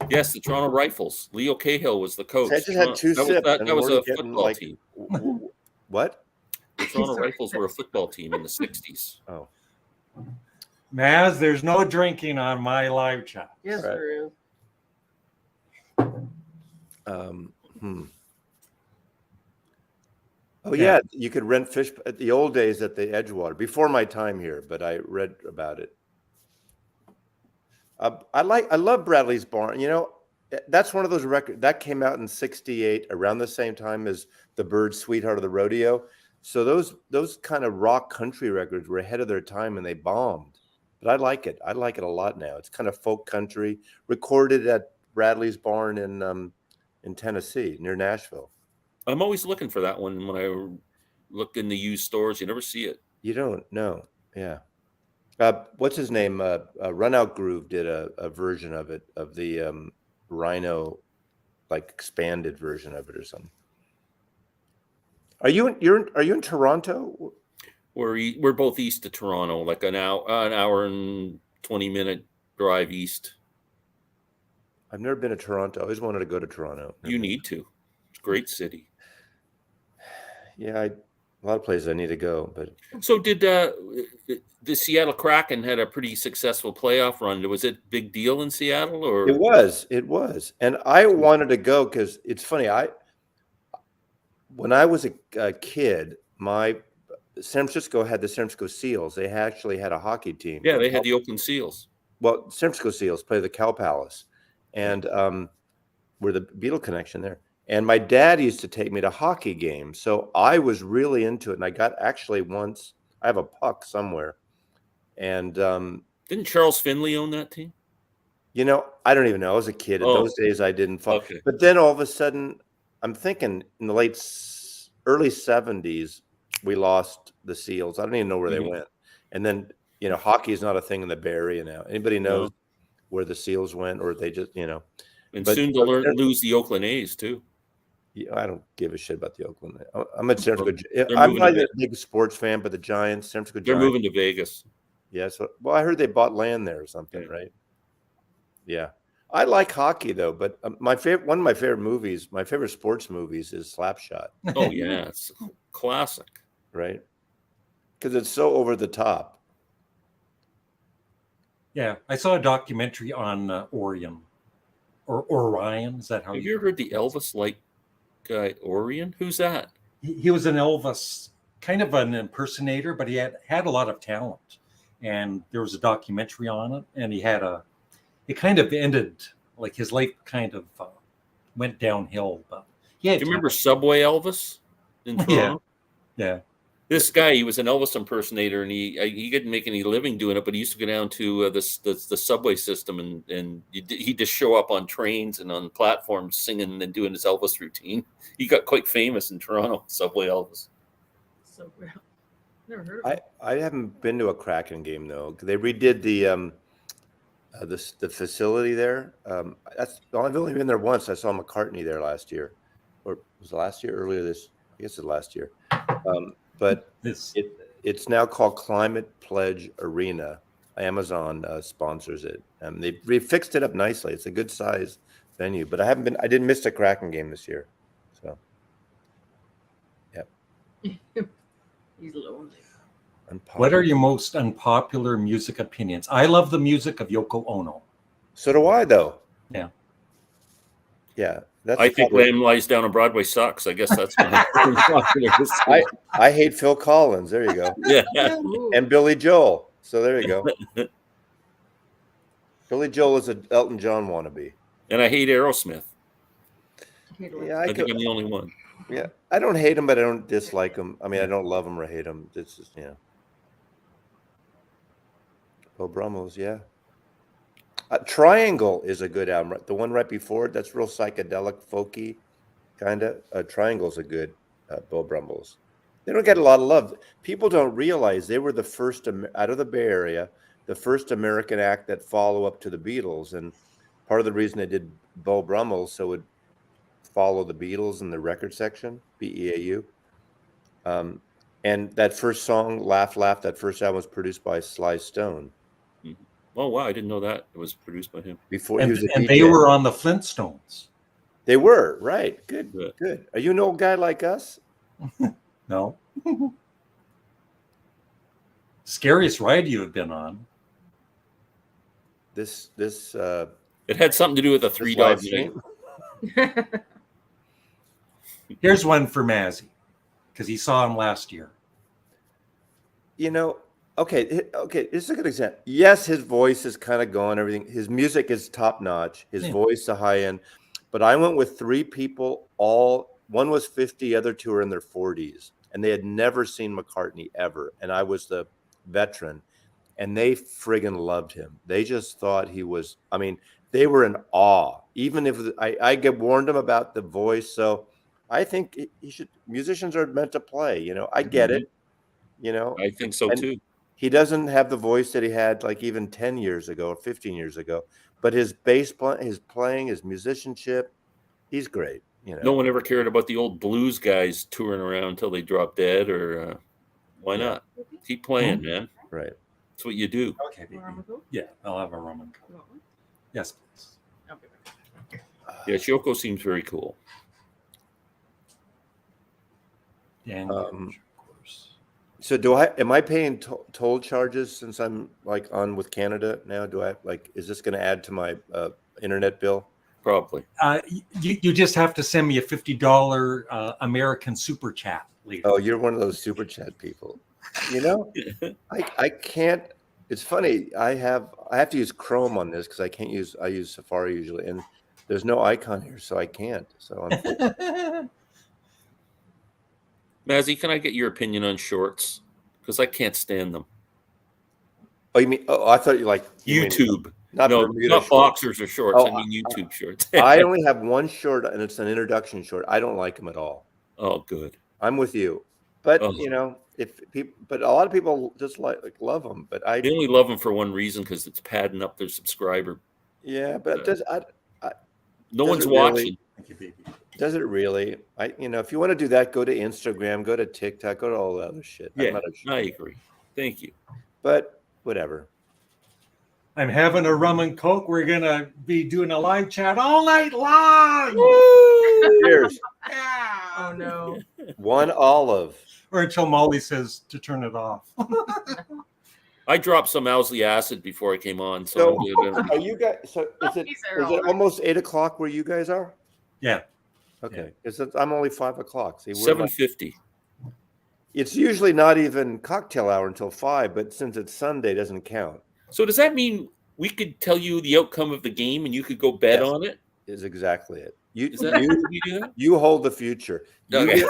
Yes, the Toronto Rifles. Leo Cahill was the coach. I just had two That was- sips. That and was we're a getting, football team. What? The Toronto Sorry. Rifles were a football team in the 60s. Oh, Maz, there's no drinking on my live chat. Yes, Right. there is. Oh yeah, you could rent fish at the old days at the Edgewater. Before my time here, but I read about it. I love Bradley's Barn. You know, that's one of those records that came out in '68, around the same time as the Byrds' Sweetheart of the Rodeo. So those kind of rock country records were ahead of their time, and they bombed. But I like it. I like it a lot now. It's kind of folk country, recorded at Bradley's Barn in Tennessee, near Nashville. I'm always looking for that one when I look in the used stores. You never see it. You don't know, yeah. What's his name? Run Out Groove did a version of it, of the Rhino, expanded version of it or something. Are you in Toronto? We're both east of Toronto, like an hour and 20-minute drive east. I've never been to Toronto. I always wanted to go to Toronto. You need to. It's a great city. Yeah, a lot of places I need to go, but So did the Seattle Kraken had a pretty successful playoff run? Was it a big deal in Seattle, or it was, and I wanted to go because it's funny. When I was a kid, my San Francisco had the San Francisco Seals. They actually had a hockey team. Yeah, they had the Oakland Seals. Well, San Francisco Seals play the Cow Palace, and we're the Beatle connection there. And my dad used to take me to hockey games, so I was really into it. And I got actually once I have a puck somewhere. And Didn't Charles Finley own that team? I don't even know. I was a kid. In those days, I didn't follow. Okay. But then all of a sudden, I'm thinking in the early 70s, we lost the Seals. I don't even know where they went. And then, hockey is not a thing in the Bay Area now. Anybody knows where the Seals went, or they just, And but- soon to lose the Oakland A's too. I don't give a shit about the Oakland. I'm a San Francisco. They're I'm moving not to a big sports fan, but the Giants, San Francisco They're Giants. moving to Vegas. Yeah. So, I heard they bought land there or something, Yeah. right? Yeah. I like hockey though, but one of my favorite movies, my favorite sports movies, is Slapshot. Oh yeah, it's a classic. Right? Because it's so over the top. Yeah, I saw a documentary on Orion, or Orion. Is that how Have you ever heard the Elvis-like guy Orion? Who's that? He was an Elvis, kind of an impersonator, but he had a lot of talent. And there was a documentary on it, and it kind of ended, like his life kind of went downhill. But Do you remember Subway Elvis in Toronto? Yeah. This guy, he was an Elvis impersonator, and he didn't make any living doing it, but he used to go down to the subway system, and he'd just show up on trains and on platforms singing and doing his Elvis routine. He got quite famous in Toronto, Subway Elvis. So real. Never heard of it. I haven't been to a Kraken game though. They redid the facility there. I've only been there once. I saw McCartney there last year, or was it last year? Earlier this, I guess it's last year. But it's now called Climate Pledge Arena. Amazon sponsors it, and they fixed it up nicely. It's a good size venue. But I didn't miss a Kraken game this year. So, yeah. He's lonely. What are your most unpopular music opinions? I love the music of Yoko Ono. So do I, though. Yeah. Yeah. I think Lamb Lies Down on Broadway sucks. I guess that's my I hate Phil Collins. There you go. Yeah. Ooh. And Billy Joel. So there you go. Billy Joel is an Elton John wannabe. And I hate Aerosmith. Yeah, I think I'm the only one. Yeah, I don't hate him, but I don't dislike him. I mean, I don't love him or hate him. It's just, Bo Brummels, yeah. Triangle is a good album. The one right before it, that's real psychedelic, folky, kind of. Triangle's a good Bo Brummels. They don't get a lot of love. People don't realize they were the first out of the Bay Area, the first American act that follow up to the Beatles. And part of the reason they did Bo Brummels so it would follow the Beatles in the record section, BEAU. And that first song, Laugh, Laugh, that first album was produced by Sly Stone. Oh, wow. I didn't know that. It was produced by him. Before And, he was a and DJ. they were on the Flintstones. They were, right. Good, Yeah. good. Are you an old guy like us? No. Scariest ride you have been on? This It had something to do with a this $3 live night. stream? Here's one for Mazzy, because he saw him last year. Okay, this is a good example. Yes, his voice is kind of gone, everything. His music is top notch. His voice is high end. But I went with three people, one was 50, other two are in their 40s, and they had never seen McCartney ever. And I was the veteran, and they friggin' loved him. They just thought he was, they were in awe. Even if I get warned them about the voice. So I think musicians are meant to play, I get it, I think so And too. he doesn't have the voice that he had like even 10 years ago or 15 years ago, but his bass his playing, his musicianship, he's great. No one ever cared about the old blues guys touring around until they dropped dead, or why not? Keep playing, man. Right. That's what you do. Okay, baby. Yeah, I'll have a rum and coke. Yes, please. I'll be back. Yeah, Shoko seems very cool. And Um, of course. So am I paying toll charges since I'm like on with Canada now? Is this going to add to my internet bill? Probably. You just have to send me a $50 American super chat later. Oh, you're one of those super chat people. I can't. It's funny. I have to use Chrome on this because I use Safari usually, and there's no icon here, so I can't. So Mazzy, can I get your opinion on shorts? because I can't stand them. Oh, you mean? Oh, I thought you mean YouTube. not No, Bermuda not shorts. boxers or shorts. Oh, I mean YouTube shorts. I only have one short, and it's an introduction short. I don't like them at all. Oh, good. I'm with you, but Oh. if people, but a lot of people just love them. But They only love them for one reason, because it's padding up their subscriber. yeah, but does No does one's it really? watching. Thank you, baby. Does it really? If you want to do that, go to Instagram, go to TikTok, go to all the other shit. I'm Yeah, not I agree. Thank you. but whatever. I'm having a rum and coke. We're gonna be doing a live chat all night long. Cheers. Oh no. One olive. Or until Mollie says to turn it off. I dropped some Owsley acid before I came on, so So I'm good. are you guys? So He's there is it already. almost 8:00 where you guys are? Yeah. Okay, because I'm only 5:00. See, 7:50. it's usually not even cocktail hour until 5, but since it's Sunday, it doesn't count. So does that mean we could tell you the outcome of the game and you could go bet Yes. on it? Is exactly it. You Is that you, what we do that? you hold the future. You Okay.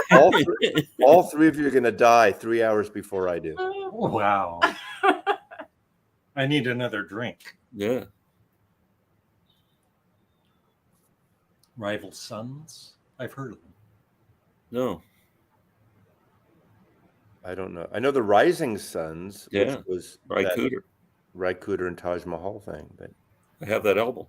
get all three of you are going to die 3 hours before I do. Oh, wow. I need another drink. Yeah. Rival Sons. I've heard of them. No. I don't know. I know the Rising Suns, Yeah. which was Right, that Cooter. Ry Cooder and Taj Mahal thing, but I have that album.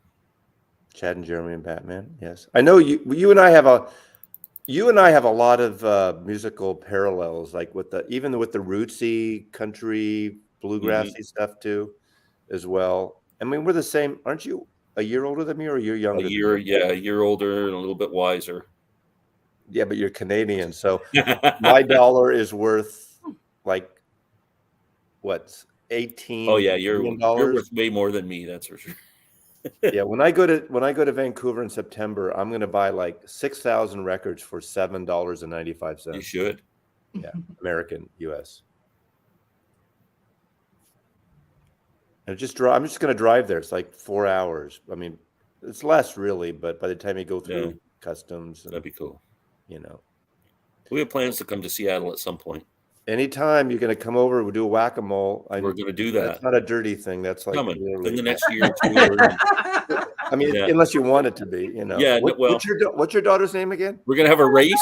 Chad and Jeremy and Batman. Yes, I know you and I have a lot of musical parallels, like even with the rootsy country bluegrassy stuff too, as well. I mean, we're the same. Aren't you a year older than me, or you're younger? A year older and a little bit wiser. Yeah, but you're Canadian, so my dollar is worth like what, 18? Oh yeah, you're dollars. worth way more than me, that's for sure. Yeah, when I go to Vancouver in September, I'm going to buy like 6,000 records for $7.95. You should. Yeah, American, U.S. And I'm just going to drive there. It's like 4 hours. I mean, it's less really, but by the time you go through customs, That'd be cool. We have plans to come to Seattle at some point. anytime you're going to come over, we'll do a whack-a-mole. We're going to do that. That's not a dirty thing. That's like Coming in literally. the next year or two. I mean, Yeah. unless you want it to be, Yeah, What's your daughter's name again? We're going to have a race.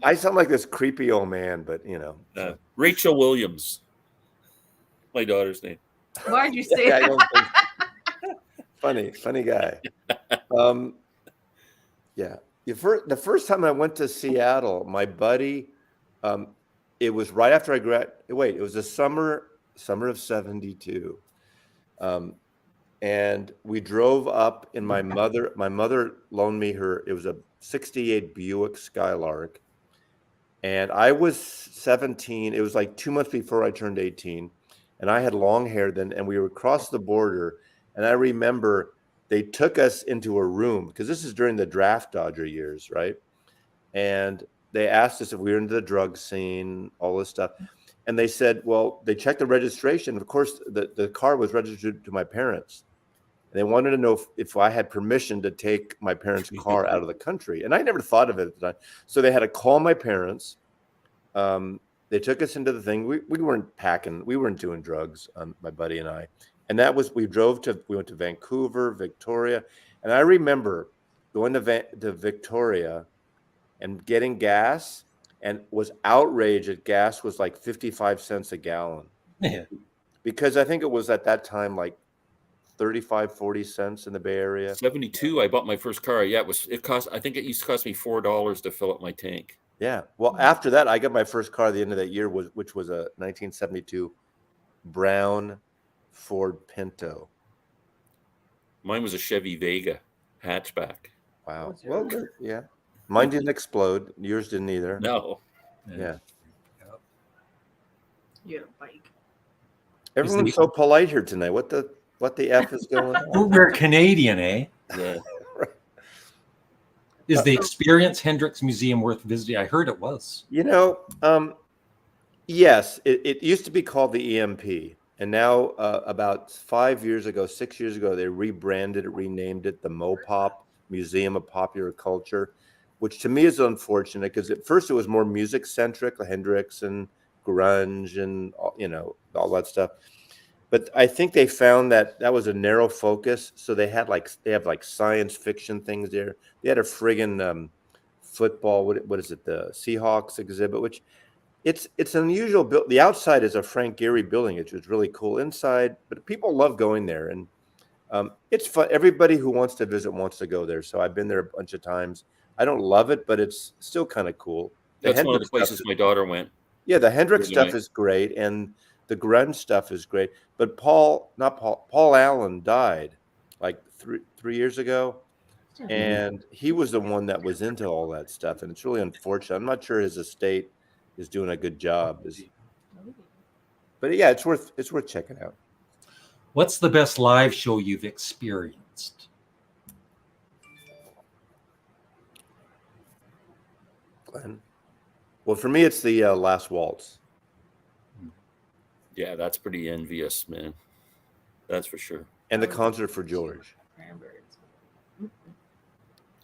I sound like this creepy old man, but Rachel Williams, my daughter's name. Why'd you say I that? don't think- funny guy. Yeah. The first time I went to Seattle, my buddy, it was right after I it was the summer of 72. And we drove up in my mother loaned me it was a 68 Buick Skylark. And I was 17. It was like 2 months before I turned 18. And I had long hair then, and we were across the border. And I remember they took us into a room, because this is during the draft Dodger years, right? And they asked us if we were into the drug scene, all this stuff. And they said, well, they checked the registration. Of course, the car was registered to my parents. And they wanted to know if I had permission to take my parents' car out of the country. And I never thought of it at the time. So they had to call my parents. They took us into the thing. We weren't packing. We weren't doing drugs, my buddy and I. And we went to Vancouver, Victoria. And I remember going to Victoria and getting gas, and was outraged that gas was like 55 cents a gallon. Yeah. Because I think it was at that time like 35, 40 cents in the Bay Area. 72, I bought my first car. Yeah, I think it used to cost me $4 to fill up my tank. Yeah. Well, after that, I got my first car at the end of that year, which was a 1972 brown Ford Pinto. Mine was a Chevy Vega hatchback. Wow. Well, yeah. Mine didn't explode. Yours didn't either. No. Yeah. You had a bike. Everyone's so polite here tonight. What the F is going on? We're Canadian, eh? Yeah. Is the Experience Hendricks Museum worth visiting? I heard it was. Yes. It used to be called the EMP. And now about 6 years ago, they rebranded it, renamed it the MOPOP, Museum of Popular Culture. which to me is unfortunate because at first it was more music centric, like Hendrix and grunge and all that stuff. But I think they found that was a narrow focus. So they have like science fiction things there. They had a friggin' football. What is it? The Seahawks exhibit, which it's an unusual build. The outside is a Frank Gehry building, which was really cool. Inside, but people love going there, and it's fun. Everybody who wants to visit wants to go there. So I've been there a bunch of times. I don't love it, but it's still kind of cool. That's one of the places my daughter went. Yeah, the Hendrix stuff is great, and the grunge stuff is great. But Paul Allen died like three years ago, and he was the one that was into all that stuff, and it's really unfortunate. I'm not sure his estate is doing a good job. But yeah, it's worth checking out. What's the best live show you've experienced? Glenn? Well, for me, it's the Last Waltz. Yeah, that's pretty envious, man. That's for sure. And the concert for George.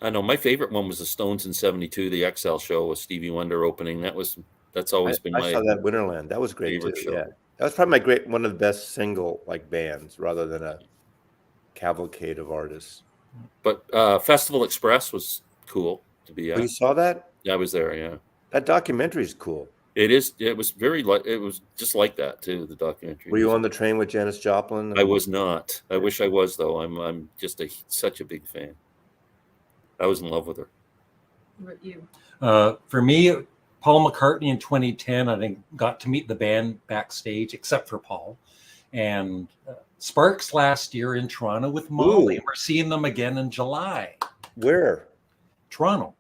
I know my favorite one was the Stones in '72, the XL show with Stevie Wonder opening. That's always been my. I saw that Winterland. That was great too. Show. Yeah, that was probably one of the best single bands rather than a cavalcade of artists. But Festival Express was cool to be at. Oh, you saw that? Yeah, I was there. Yeah, that documentary is cool. It is. It was it was just like that too. The documentary. Were you on the train with Janis Joplin? I was not. I wish I was though. I'm just such a big fan. I was in love with her. What about you? For me, Paul McCartney in 2010. I think got to meet the band backstage, except for Paul, and Sparks last year in Toronto with Mollie. We're seeing them again in July. Where? Toronto.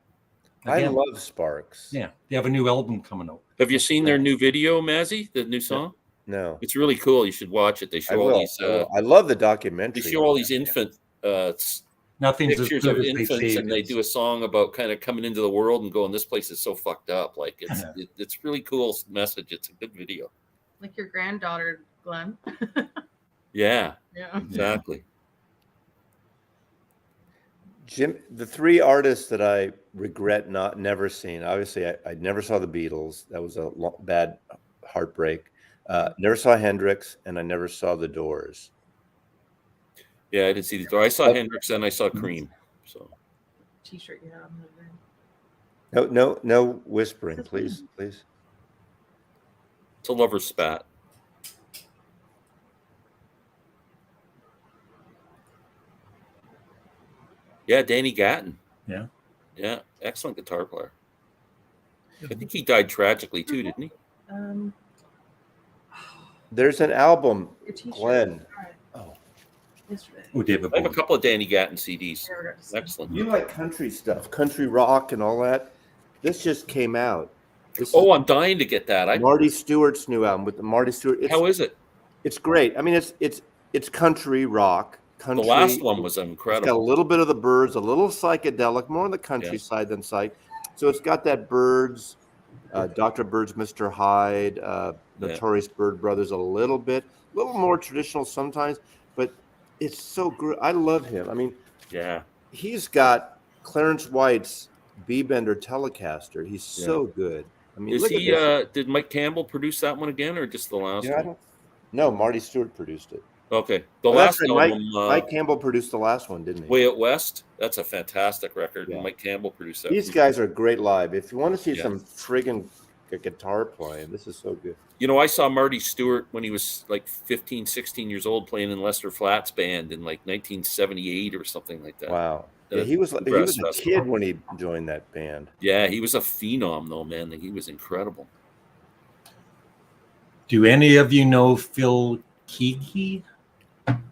Again. I love Sparks. Yeah, they have a new album coming out. Have you seen their new video, Mazzy? The new song? No. It's really cool. You should watch it. They show all these. I love the documentary. They show all these infant Nothing's pictures of infants, and they do a song about kind of coming into the world and going, "This place is so fucked up." Like it's really cool message. It's a good video. Like your granddaughter, Glenn. Yeah. Yeah. Exactly. Jim, the three artists that I regret never seeing. Obviously, I never saw the Beatles. That was a bad heartbreak. Never saw Hendrix, and I never saw the Doors. Yeah, I didn't see the Doors. I saw Hendrix and I saw Cream. So. T-shirt you have. No whispering, please. It's a lover's spat. Yeah, Danny Gatton. Yeah, excellent guitar player. I think he died tragically too, didn't he? There's an album, Glenn. Oh, David. I have a couple of Danny Gatton CDs. Excellent. You like country stuff, country rock, and all that. This just came out. I'm dying to get that. Marty Stewart's new album with Marty Stewart. How is it? It's great. I mean, it's country rock. Country. The last one was incredible. It's got a little bit of the Byrds, a little psychedelic, more on the countryside than psych. So it's got that Byrds, Dr. Bird's Mr. Hyde, Notorious Byrd Brothers, a little more traditional sometimes, but it's so good. I love him. I mean, he's got Clarence White's B-Bender Telecaster. He's so good. I mean, did Mike Campbell produce that one again, or just the last one? No, Marty Stewart produced it. Okay, the last album. Mike Campbell produced the last one, didn't he? Way Out West. That's a fantastic record. Yeah. Mike Campbell produced that. These guys are great live. If you want to see some friggin' guitar playing, this is so good. You know, I saw Marty Stewart when he was like 15, 16 years old playing in Lester Flatt's band in like 1978 or something like that. Wow. Yeah, he was a kid when he joined that band. Yeah, he was a phenom though, man. He was incredible. Do any of you know Phil Keaggy?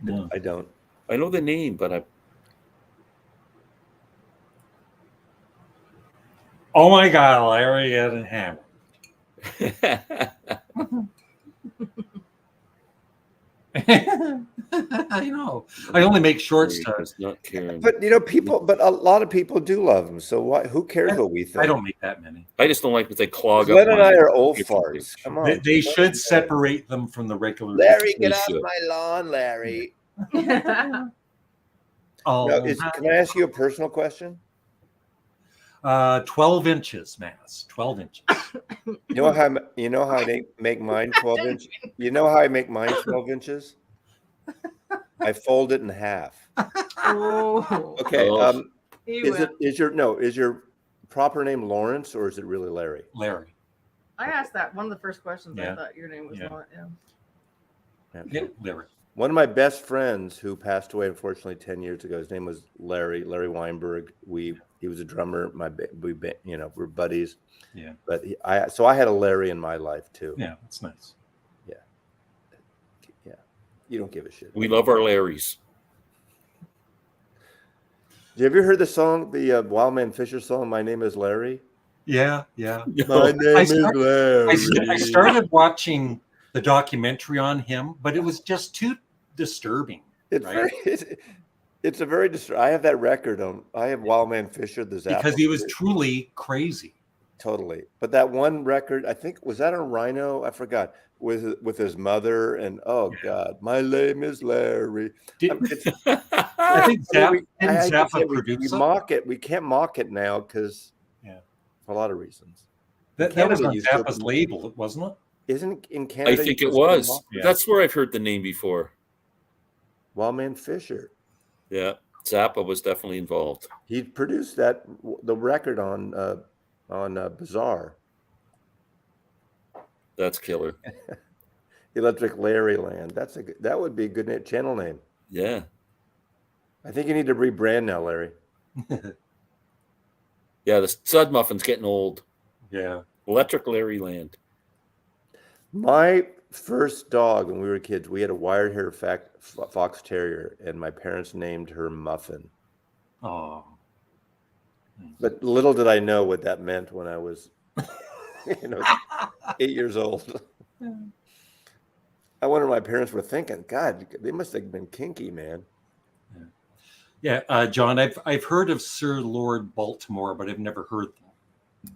No, I don't. I know the name, but Oh my God, Larry and Hammond. I know. I only make short stuff. But a lot of people do love him. So who cares what we think? I don't make that many. I just don't like that they clog Glenn up. and I are old farts. Come on. They should separate them from the regular. Larry, get off my lawn, Larry. Can I ask you a personal question? 12 inches, Mass. 12 inches. You know how I make mine 12 inches? You know how I make mine 12 inches? I fold it in half. Oh, Okay. Oh. Is your proper name Lawrence or is it really Larry? Larry. I asked that one of the first questions. Yeah. I thought your name was Yeah. not. Yeah. Yeah, Larry. One of my best friends who passed away, unfortunately, 10 years ago, his name was Larry Weinberg. He was a drummer. We're buddies. Yeah. But I had a Larry in my life too. Yeah, that's nice. Yeah. You don't give a shit. We love our Larrys. Have you heard the song, the Wildman Fisher song, My Name is Larry? Yeah, yeah. My name is Larry. I started watching the documentary on him, but it was just too disturbing. It's right? it's a very I have that record on. I have Wildman Fisher, the Zappa. Because he was truly crazy. Totally. But that one record, I think, was that on Rhino? I forgot. With his mother and God, my name is Larry. I think Zappa produced we it. mock it. We can't mock it now because for a lot of reasons. That was on Zappa's label, wasn't it? Isn't in Canada? I think it was. Yeah. That's where I've heard the name before. Wildman Fisher. Yeah, Zappa was definitely involved. He produced the record on Bizarre. That's killer. Electric Larry Land. That would be a good channel name. Yeah. I think you need to rebrand now, Larry. Yeah, the Studmuffin's getting old. Yeah. Electric Larry Land. My first dog when we were kids, we had a wire hair fox terrier, and my parents named her Muffin. Oh. But little did I know what that meant when I was 8 years old. I wonder what my parents were thinking. God, they must have been kinky, man. Yeah, John, I've heard of Sir Lord Baltimore, but I've never heard them.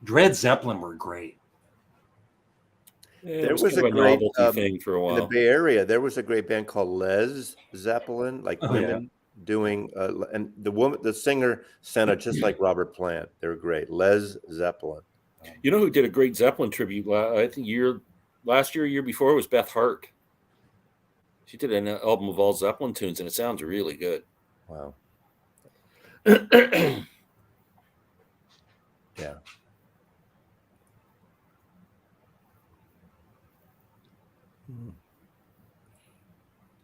Dred Zeppelin were great. Yeah, there was a great thing for a while. In the Bay Area. There was a great band called Les Zeppelin, like women doing, and the singer sounded just like Robert Plant. They were great. Les Zeppelin. You know who did a great Zeppelin tribute? I think last year before, was Beth Hart. She did an album of all Zeppelin tunes, and it sounds really good. Wow. Yeah.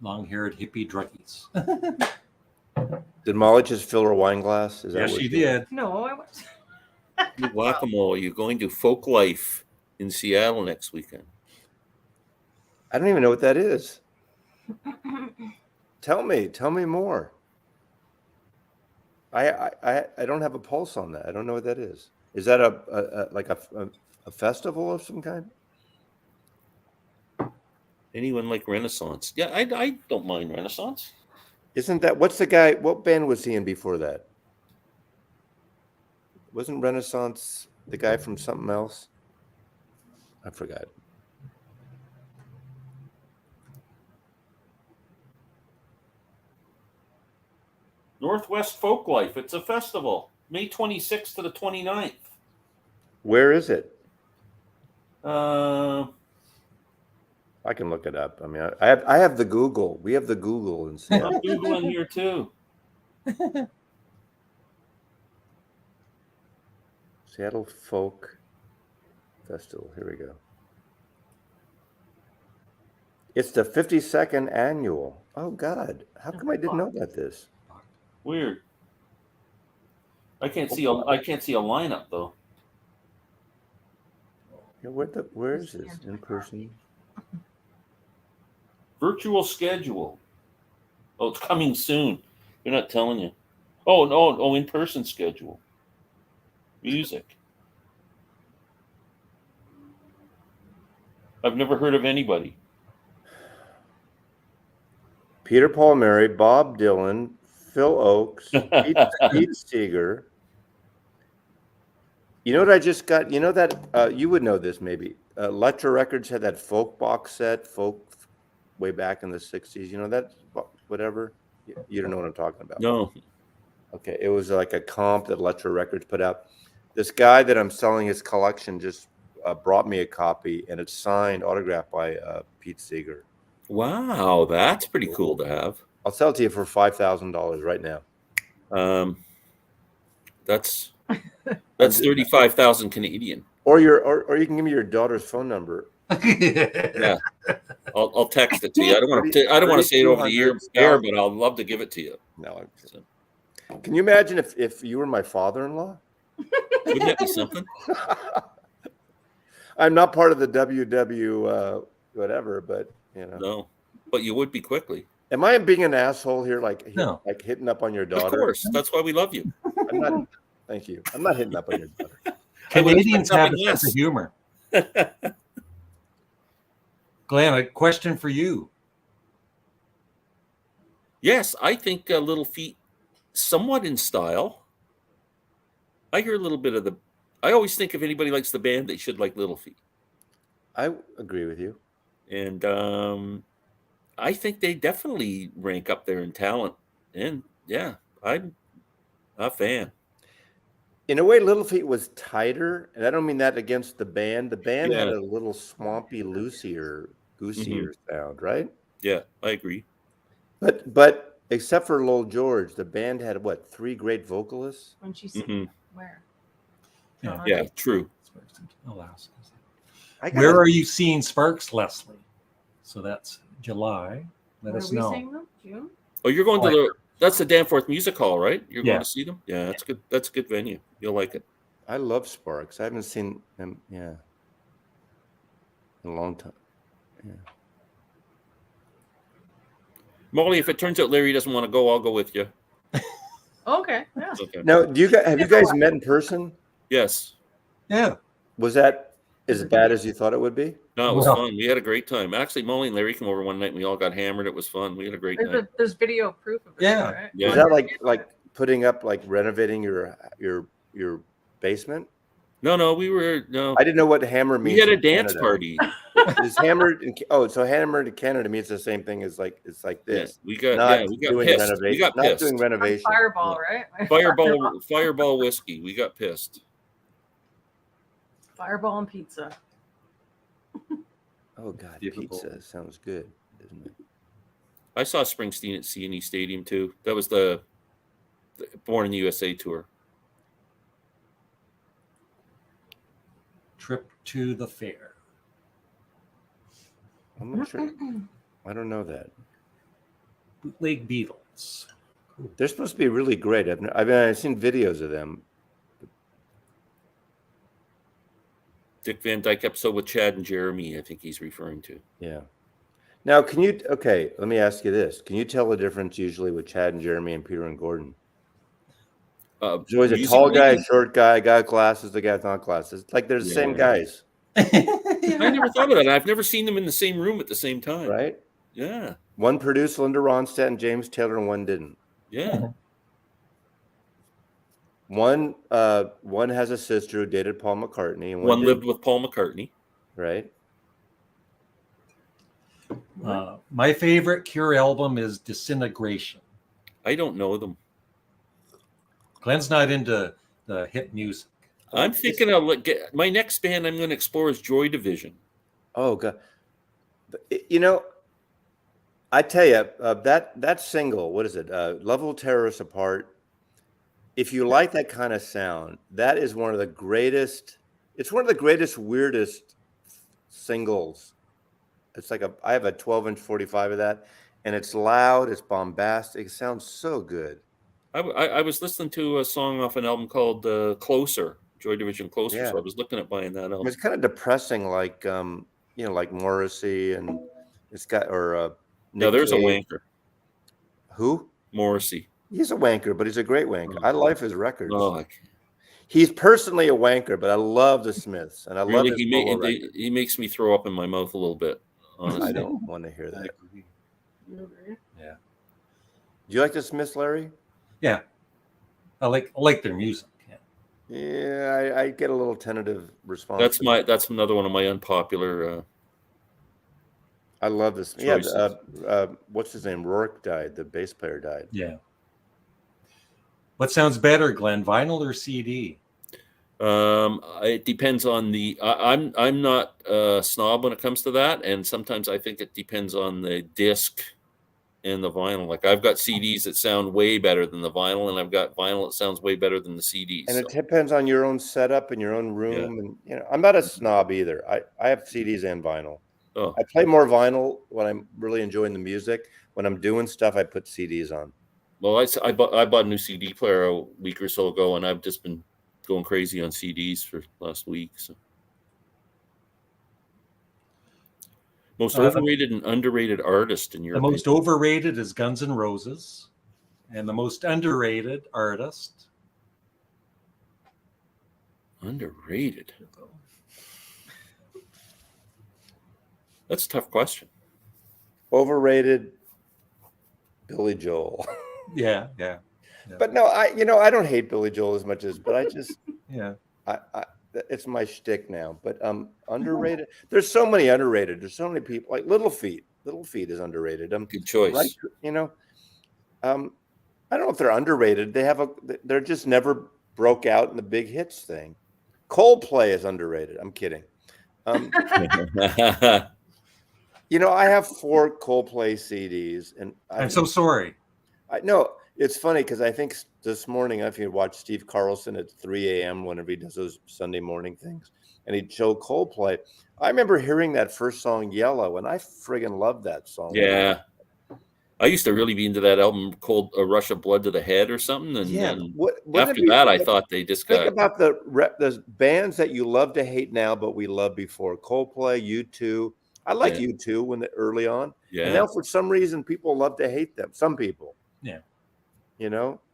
Long-haired hippie druggies. Did Mollie just fill her wine glass? Is that Yeah, what she did. No, I was. Whack-a-mole, you're going to Folk Life in Seattle next weekend. I don't even know what that is. Tell me more. I don't have a pulse on that. I don't know what that is. Is that a festival of some kind? Anyone like Renaissance? Yeah, I don't mind Renaissance. Isn't that what's the guy? What band was he in before that? Wasn't Renaissance the guy from something else? I forgot. Northwest Folk Life. It's a festival, May 26th to the 29th. Where is it? Uh, I can look it up. I mean, I have the Google. We have the Google and I'm Googling here too. Seattle Folk Festival. Here we go. It's the 52nd annual. Oh God, how come I didn't know about this? Weird. I can't see a lineup though. Yeah, where is this in person? Virtual schedule. Oh, it's coming soon. They're not telling you. Oh no! Oh, in person schedule. Music. I've never heard of anybody. Peter Paul Mary, Bob Dylan, Phil Oakes, Pete Seeger. You know what I just got? You know that you would know this maybe. Elektra Records had that folk box set, folk way back in the 60s. You know that whatever. You don't know what I'm talking about. No. Okay, it was like a comp that Electro Records put out. This guy that I'm selling his collection just brought me a copy, and it's signed, autographed by Pete Seeger. Wow, that's pretty cool to have. I'll sell it to you for $5,000 right now. That's 35,000 Canadian. Or you can give me your daughter's phone number. Yeah, I'll text it to you. I don't want to say it over the air, but I'll love to give it to you. No, can you imagine if you were my father-in-law? Wouldn't that be something? I'm not part of the WW whatever, but No, but you would be quickly. Am I being an asshole here, like No. like hitting up on your daughter? Of course, that's why we love you. I'm not. Thank you. I'm not hitting up on your daughter. Canadians have a sense of humor. Glenn, a question for you. Yes, I think Little Feat, somewhat in style. I hear a little bit of the. I always think if anybody likes the band, they should like Little Feat. I agree with you. And I think they definitely rank up there in talent. And yeah, I'm a fan. In a way, Little Feat was tighter, and I don't mean that against the band. The band had a little swampy, goosier sound, right? Yeah, I agree. But except for Lowell George, the band had what, 3 great vocalists? When she said where? Yeah, true. Alaska. Where Where are you seeing Sparks, Leslie? So that's July. Let us know. Seeing them? June? Oh, you're going to that's the Danforth Music Hall, right? You're going Yeah. to see them? Yeah, that's good. That's a good venue. You'll like it. I love Sparks. I haven't seen them, in a long time. Yeah. Mollie, if it turns out Larry doesn't want to go, I'll go with you. Okay. Yeah. Okay. Now, have you guys met in person? Yes. Yeah. Was that as bad as you thought it would be? No, it was Well- fun. We had a great time. Actually, Mollie and Larry came over one night and we all got hammered. It was fun. We had a great night. There's video proof of it. Yeah. Right? Yeah. Is that like putting up, like renovating your basement? No, we were no. I didn't know what hammer means. We had a in dance Canada. party. Is hammered? So hammered in Canada means the same thing as like it's like this. We got doing pissed. renovation. We got not pissed. doing renovation. Fireball, right? Fireball whiskey. We got pissed. Fireball and pizza. Oh God, Difficult. pizza sounds good, doesn't it? I saw Springsteen at CNE Stadium too. That was the Born in the USA tour. Trip to the fair. I'm not sure. I don't know that. Bootleg Beatles. They're supposed to be really great. I've seen videos of them. Dick Van Dyke episode with Chad and Jeremy, I think he's referring to. Yeah. Now, let me ask you this. Can you tell the difference usually with Chad and Jeremy and Peter and Gordon? There's always a tall guy, a short guy, guy with glasses, the guy without glasses. Like they're the same guys. I never thought of that. I've never seen them in the same room at the same time. Right? Yeah. One produced Linda Ronstadt and James Taylor, and one didn't. Yeah. One has a sister who dated Paul McCartney, and One lived with Paul McCartney. Right? My favorite Cure album is Disintegration. I don't know them. Glenn's not into the hip music. I'm thinking of my next band I'm going to explore is Joy Division. Oh God! I tell you that single. What is it? Love Will Tear Us Apart. If you like that kind of sound, that is one of the greatest. It's one of the greatest, weirdest singles. It's like I have a 12-inch 45 of that, and it's loud. It's bombastic. It sounds so good. I was listening to a song off an album called Closer, Joy Division Closer. Yeah. So I was looking at buying that album. It's kind of depressing, like like Morrissey, and it's got No, Nick there's a Cave. wanker. Who? Morrissey. He's a wanker, but he's a great wanker. I love his records. Oh, He's personally a wanker, but I love the Smiths, and I love really? his solo records. He makes me throw up in my mouth a little bit. Honestly. I don't want to hear that. Yeah. Do you like the Smiths, Larry? Yeah. I like their music. Yeah. Yeah, I get a little tentative response. That's another one of my unpopular. I love this. choices. Yeah, what's his name? Rourke died. The bass player died. Yeah. What sounds better, Glenn, vinyl or CD? It depends on I'm not a snob when it comes to that, and sometimes I think it depends on the disc and the vinyl. Like I've got CDs that sound way better than the vinyl, and I've got vinyl that sounds way better than the CDs. And it depends on your own setup and your own room. Yeah. And I'm not a snob either. I have CDs and vinyl. Oh, I play more vinyl when I'm really enjoying the music. When I'm doing stuff, I put CDs on. well, I bought a new CD player a week or so ago, and I've just been going crazy on CDs for last week. So. Most overrated and underrated artist in your The opinion? most overrated is Guns N' Roses, and the most underrated artist. Underrated. That's a tough question. Overrated, Billy Joel. Yeah. But no, I don't hate Billy Joel as much as, but I just, Yeah. it's my shtick now. But underrated. There's so many underrated. There's so many people like Little Feat. Little Feat is underrated. Good choice. Right, I don't know if they're underrated. They're just never broke out in the big hits thing. Coldplay is underrated. I'm kidding. I have 4 Coldplay CDs, and I'm so sorry. I know it's funny because I think this morning, if you watch Steve Carlson at 3 a.m. whenever he does those Sunday morning things, and he'd show Coldplay, I remember hearing that first song, Yellow, and I friggin' loved that song. Yeah. I used to really be into that album called A Rush of Blood to the Head or something. And then after that, I thought they just think about the bands that you love to hate now, but we loved before. Coldplay, U2. I like U2 when early on. Yeah. And now for some reason, people love to hate them. Some people. Yeah.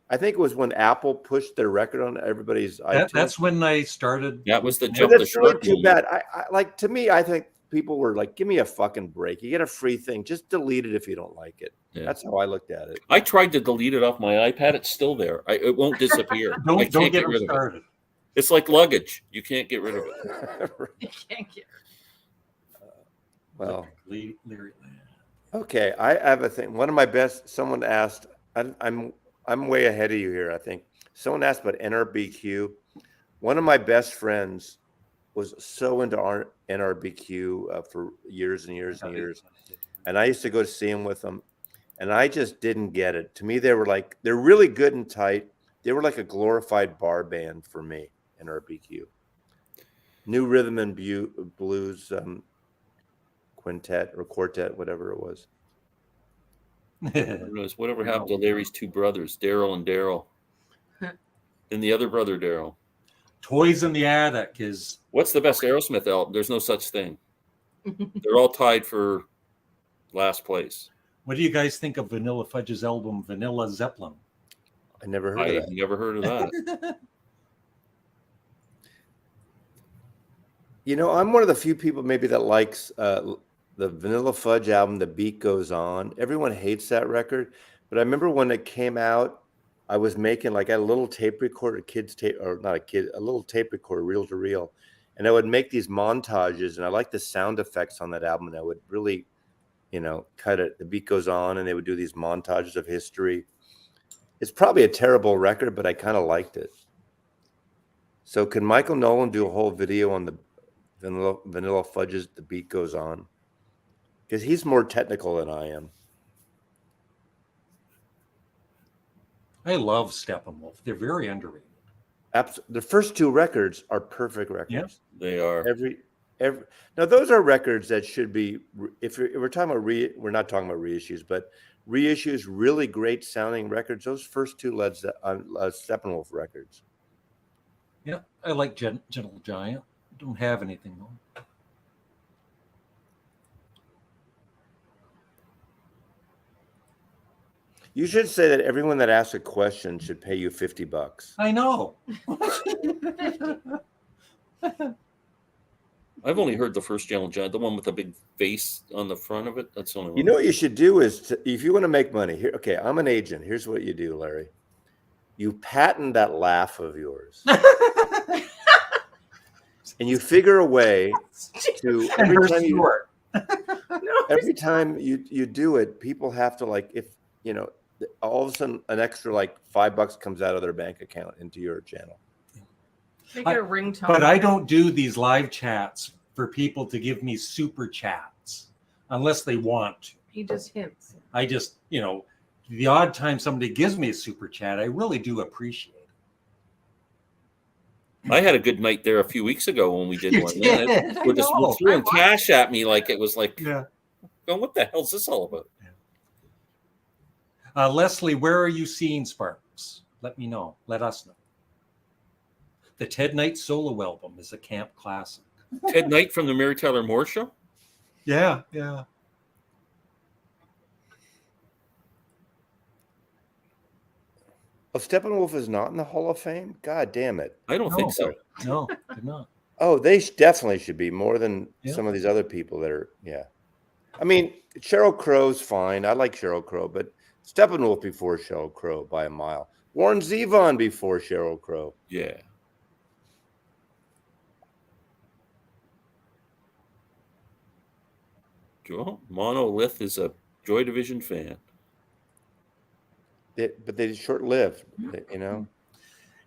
I think it was when Apple pushed their record on everybody's iTunes. That's when I started. That was the But jump the that's really shark too movement. bad. To me, I think people were like, give me a fucking break. You get a free thing. Just delete it if you don't like it. Yeah. That's how I looked at it. I tried to delete it off my iPad. It's still there. It won't disappear. I Don't can't get rid them of it. started. It's like luggage. You can't get rid of it. You can't get. Well, Leary. okay. I have a thing. One of my best. Someone asked. I'm way ahead of you here. I think someone asked about NRBQ. One of my best friends was so into NRBQ for years and years and years, and I used to go to see him with them, and I just didn't get it. To me, they're really good and tight. They were like a glorified bar band for me. NRBQ, New Rhythm and Blues quintet or quartet, whatever it was. Who knows? Whatever happened to Larry's 2 brothers, Daryl and Daryl, and the other brother Daryl? Toys in the Attic is. What's the best Aerosmith album? There's no such thing. They're all tied for last place. What do you guys think of Vanilla Fudge's album, Vanilla Zeppelin? I never heard of that. Never heard of that. I'm one of the few people maybe that likes the Vanilla Fudge album, The Beat Goes On. Everyone hates that record, but I remember when it came out, I was making a little tape recorder, a little tape recorder, reel to reel, and I would make these montages, and I like the sound effects on that album, and I would really, cut it. The Beat Goes On, and they would do these montages of history. It's probably a terrible record, but I kind of liked it. So can Michael Nolan do a whole video on the Vanilla Fudge's The Beat Goes On? Because he's more technical than I am. I love Steppenwolf. They're very underrated. The first 2 records are perfect records. Yeah. They are. Now those are records that should be. If we're talking about we're not talking about reissues, but reissues, really great sounding records. Those first 2 Steppenwolf records. Yeah, I like Gentle Giant. Don't have anything though. You should say that everyone that asks a question should pay you $50. I know. I've only heard the first Gentle Giant, the one with the big face on the front of it. That's the only one. You know what you should do is, if you want to make money, here. Okay, I'm an agent. Here's what you do, Larry. You patent that laugh of yours, and you figure a way to every time you do it, people have to all of a sudden an extra like $5 comes out of their bank account into your channel. Make it a ringtone. But I don't do these live chats for people to give me super chats unless they want to. He just hints. I just, the odd time somebody gives me a super chat, I really do appreciate it. I had a good night there a few weeks ago when we did You one. did? Man, I we're just know. throwing cash at me like it was like, Yeah. going, what the hell's this all about? Leslie, where are you seeing Sparks? Let me know. Let us know. The Ted Knight solo album is a camp classic. Ted Knight from the Mary Tyler Moore Show? Yeah. Well, Steppenwolf is not in the Hall of Fame? God damn it. I don't think so. No, they're not. Oh, they definitely should be more than Yeah. some of these other people that are, yeah. I mean, Sheryl Crow's fine. I like Sheryl Crow, but Steppenwolf before Sheryl Crow by a mile. Warren Zevon before Sheryl Crow. Yeah. Monolith is a Joy Division fan. But they short-lived,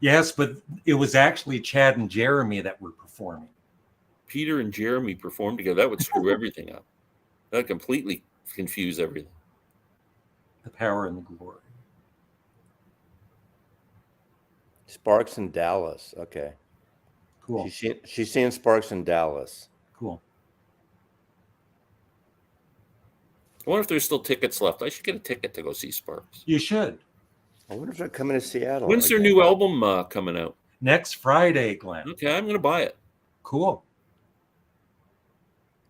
Yes, but it was actually Chad and Jeremy that were performing. Peter and Jeremy performed together. That would screw everything up. That would completely confuse everything. The power and the glory. Sparks in Dallas. Okay. Cool. She's seeing Sparks in Dallas. Cool. I wonder if there's still tickets left. I should get a ticket to go see Sparks. You should. I wonder if they're coming to Seattle. When's their new album coming out? Next Friday, Glenn. Okay, I'm going to buy it. Cool.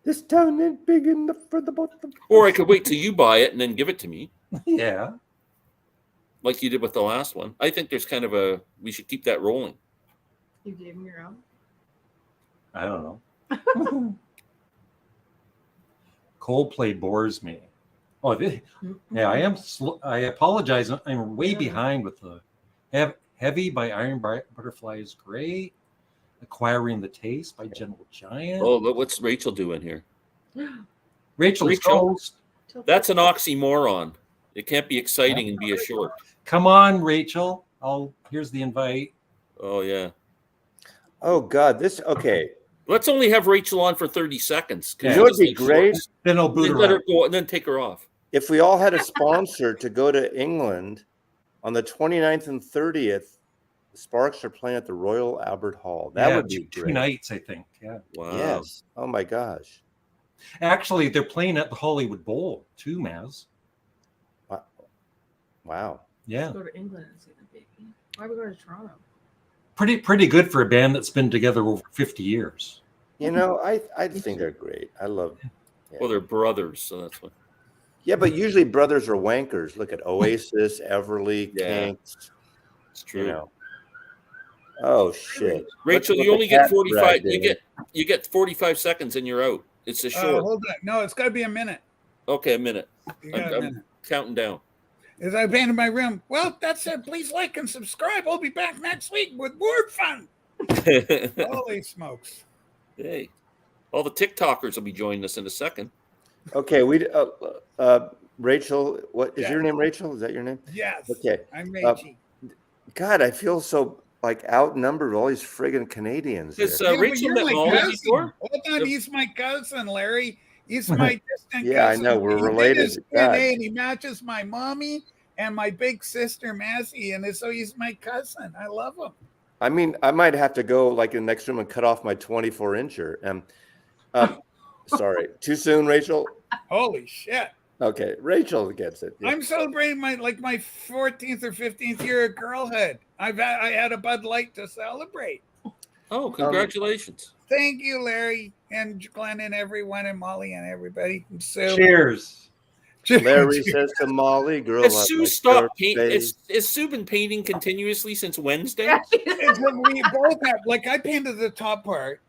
This town ain't big enough for the both of them. Or I could wait till you buy it and then give it to me, Yeah. like you did with the last one. I think there's kind of we should keep that rolling. You gave him your own? I don't know. Coldplay bores me. Oh, yeah, I am. I apologize. I'm way behind with the Heavy by Iron Butterfly is great. Acquiring the Taste by Gentle Giant. Oh, but what's Rachel doing here? Rachel. That's an oxymoron. It can't be exciting and be a short. Come on, Rachel. Here's the invite. Oh, yeah. Oh, God. Okay. Let's only have Rachel on for 30 seconds. Yeah. You know what'd be great? Then I'll boot Then her let her out. go and then take her off. If we all had a sponsor to go to England on the 29th and 30th, the Sparks are playing at the Royal Albert Hall. That would be two great. nights, I think. Yeah. Wow. Yes. Oh, my gosh. Actually, they're playing at the Hollywood Bowl too, Maz. Wow. Yeah. Let's go to England and see the baby. Why are we going to Toronto? Pretty good for a band that's been together over 50 years. I think they're great. I love them. Yeah. Well, they're brothers, so that's what. Yeah, but usually brothers are wankers. Look at Oasis, Everly, Yeah. Kinks. It's true. Oh shit. Rachel, Look you what only the get cat 45. dragged You in. get 45 seconds and you're out. It's a short. Hold on. No, it's got to be a minute. Okay, a minute. You got a I'm minute. counting down. As I painted my room. Well, that's it. Please like and subscribe. I'll be back next week with more fun. Holy smokes. Hey, all the TikTokers will be joining us in a second. Okay, Rachel, what is your name? Rachel? Is that your name? Yes. Okay. I'm Rachie. God, I feel so like outnumbered with all these friggin' Canadians. Has here. Yeah, but Rachel you're met my Mollie cousin. before? Hold on, he's my cousin, Larry. He's my distant Yeah, I cousin. know, we're He did related. his God. DNA, and he matches my mommy and my big sister, Massey, and so he's my cousin. I love him. I mean, I might have to go like in the next room and cut off my 24-incher. Sorry, too soon, Rachel. Holy shit. Okay, Rachel gets it. Yeah. I'm celebrating my 14th or 15th year of girlhood. I had a Bud Light to celebrate. Oh, congratulations. Thank you, Larry and Glenn and everyone and Molly and everybody. So Cheers. Larry says to Molly, "Girl, Has I Sue like stopped your painting? face." Has Sue been painting continuously since Wednesday? Yeah, It's when we both have, I painted the top part,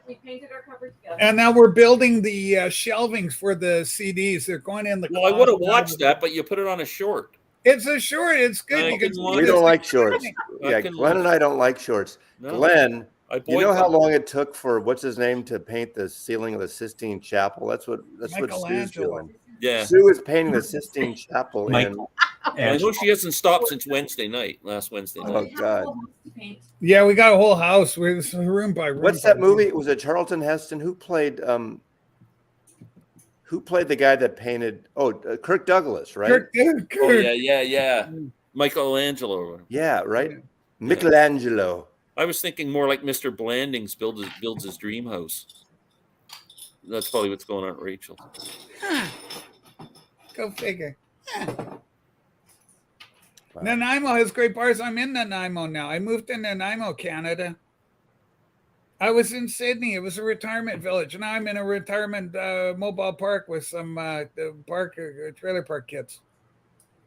we painted our cover together. and now we're building the shelvings for the CDs. They're going in the. Well, I would have closet. watched that, but you put it on a short. It's a short. It's good. I You can didn't see want We it. this don't like exciting. shorts. I Yeah, couldn't Glenn watch and I don't like shorts. No. Glenn, I you know how boycott. long it took for what's his name to paint the ceiling of the Sistine Chapel? That's what Sue's Michelangelo. doing. Yeah. Sue is painting the Sistine Chapel Mike- in I And know she hasn't stopped since last Wednesday Oh night. God. Yeah, we got a whole house with room by room. What's by that room. movie? Was it Charlton Heston who played the guy that painted? Oh, Kirk Douglas, right? Kirk. Oh yeah. Michelangelo. Yeah, right. Yeah. Michelangelo. I was thinking more like Mr. Blandings builds his dream house. That's probably what's going on at Rachel. Huh. Go figure. Huh. Wow. Nanaimo has great bars. I'm in Nanaimo now. I moved to Nanaimo, Canada. I was in Sydney. It was a retirement village. Now I'm in a retirement mobile park with some trailer park kids.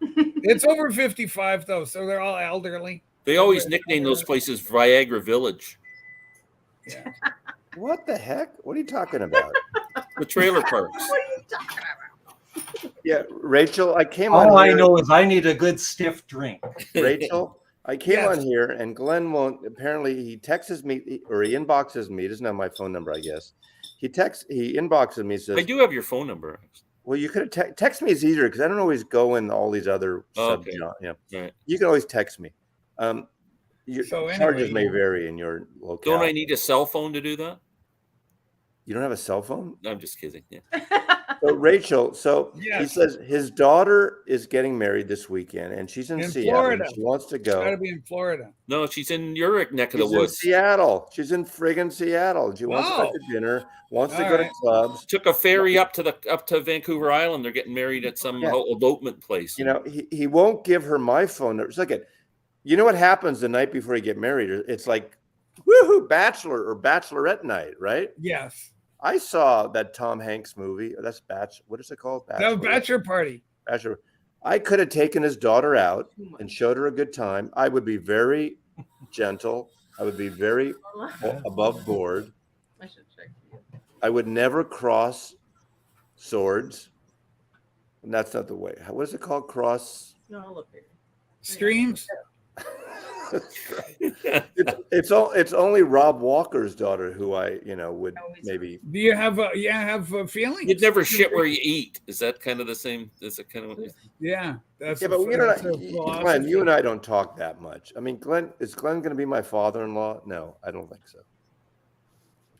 It's over 55 though, so they're all elderly. They always nickname those places Viagra Village, Yeah. What the heck? What are you talking about? the trailer parks. What are you talking about? Yeah, Rachel, I came on all I here. know is I need a good stiff drink. Rachel, I came Yes. on here and Glenn won't. Apparently, he texts me or he inboxes me. He doesn't have my phone number, I guess. He inboxes me. Says, I do have your phone number. "Well, you could have text me is easier because I don't always go in all these other Okay. Yeah, Right. you can always text me. Your So charges anyway, may vary in your locale. Don't I need a cell phone to do that? You don't have a cell phone? No, I'm just kidding. Yeah. So Rachel, he Yes. says his daughter is getting married this weekend, and she's in In Seattle. Florida. And she wants to It's got go. to be in Florida. No, she's in your neck of the She's in woods. Seattle. She's in friggin' Seattle. She wants to go Oh. to dinner. Wants to All go to right. clubs. Took a ferry up to Vancouver Island. They're getting married at some Yeah. elopement place. You know, he won't give her my phone number. It's like you know what happens the night before you get married? It's like woohoo, bachelor or bachelorette night, right? Yes. I saw that Tom Hanks movie. That's What is it called? No, bachelor party. Bachelor. I could have taken his daughter out Too much. and showed her a good time. I would be very gentle. I would be very above board. I should check you. I would never cross swords. And that's not the way. What is it called? Cross. No, I'll look here. Streams. It's only Rob Walker's daughter who I would maybe. Do you have feelings? You'd never shit where you eat. Is that kind of the same? Is it kind of what you Yeah, that's Yeah, but that's a Glenn, philosophy. you and I don't talk that much. I mean, is Glenn going to be my father-in-law? No, I don't think so.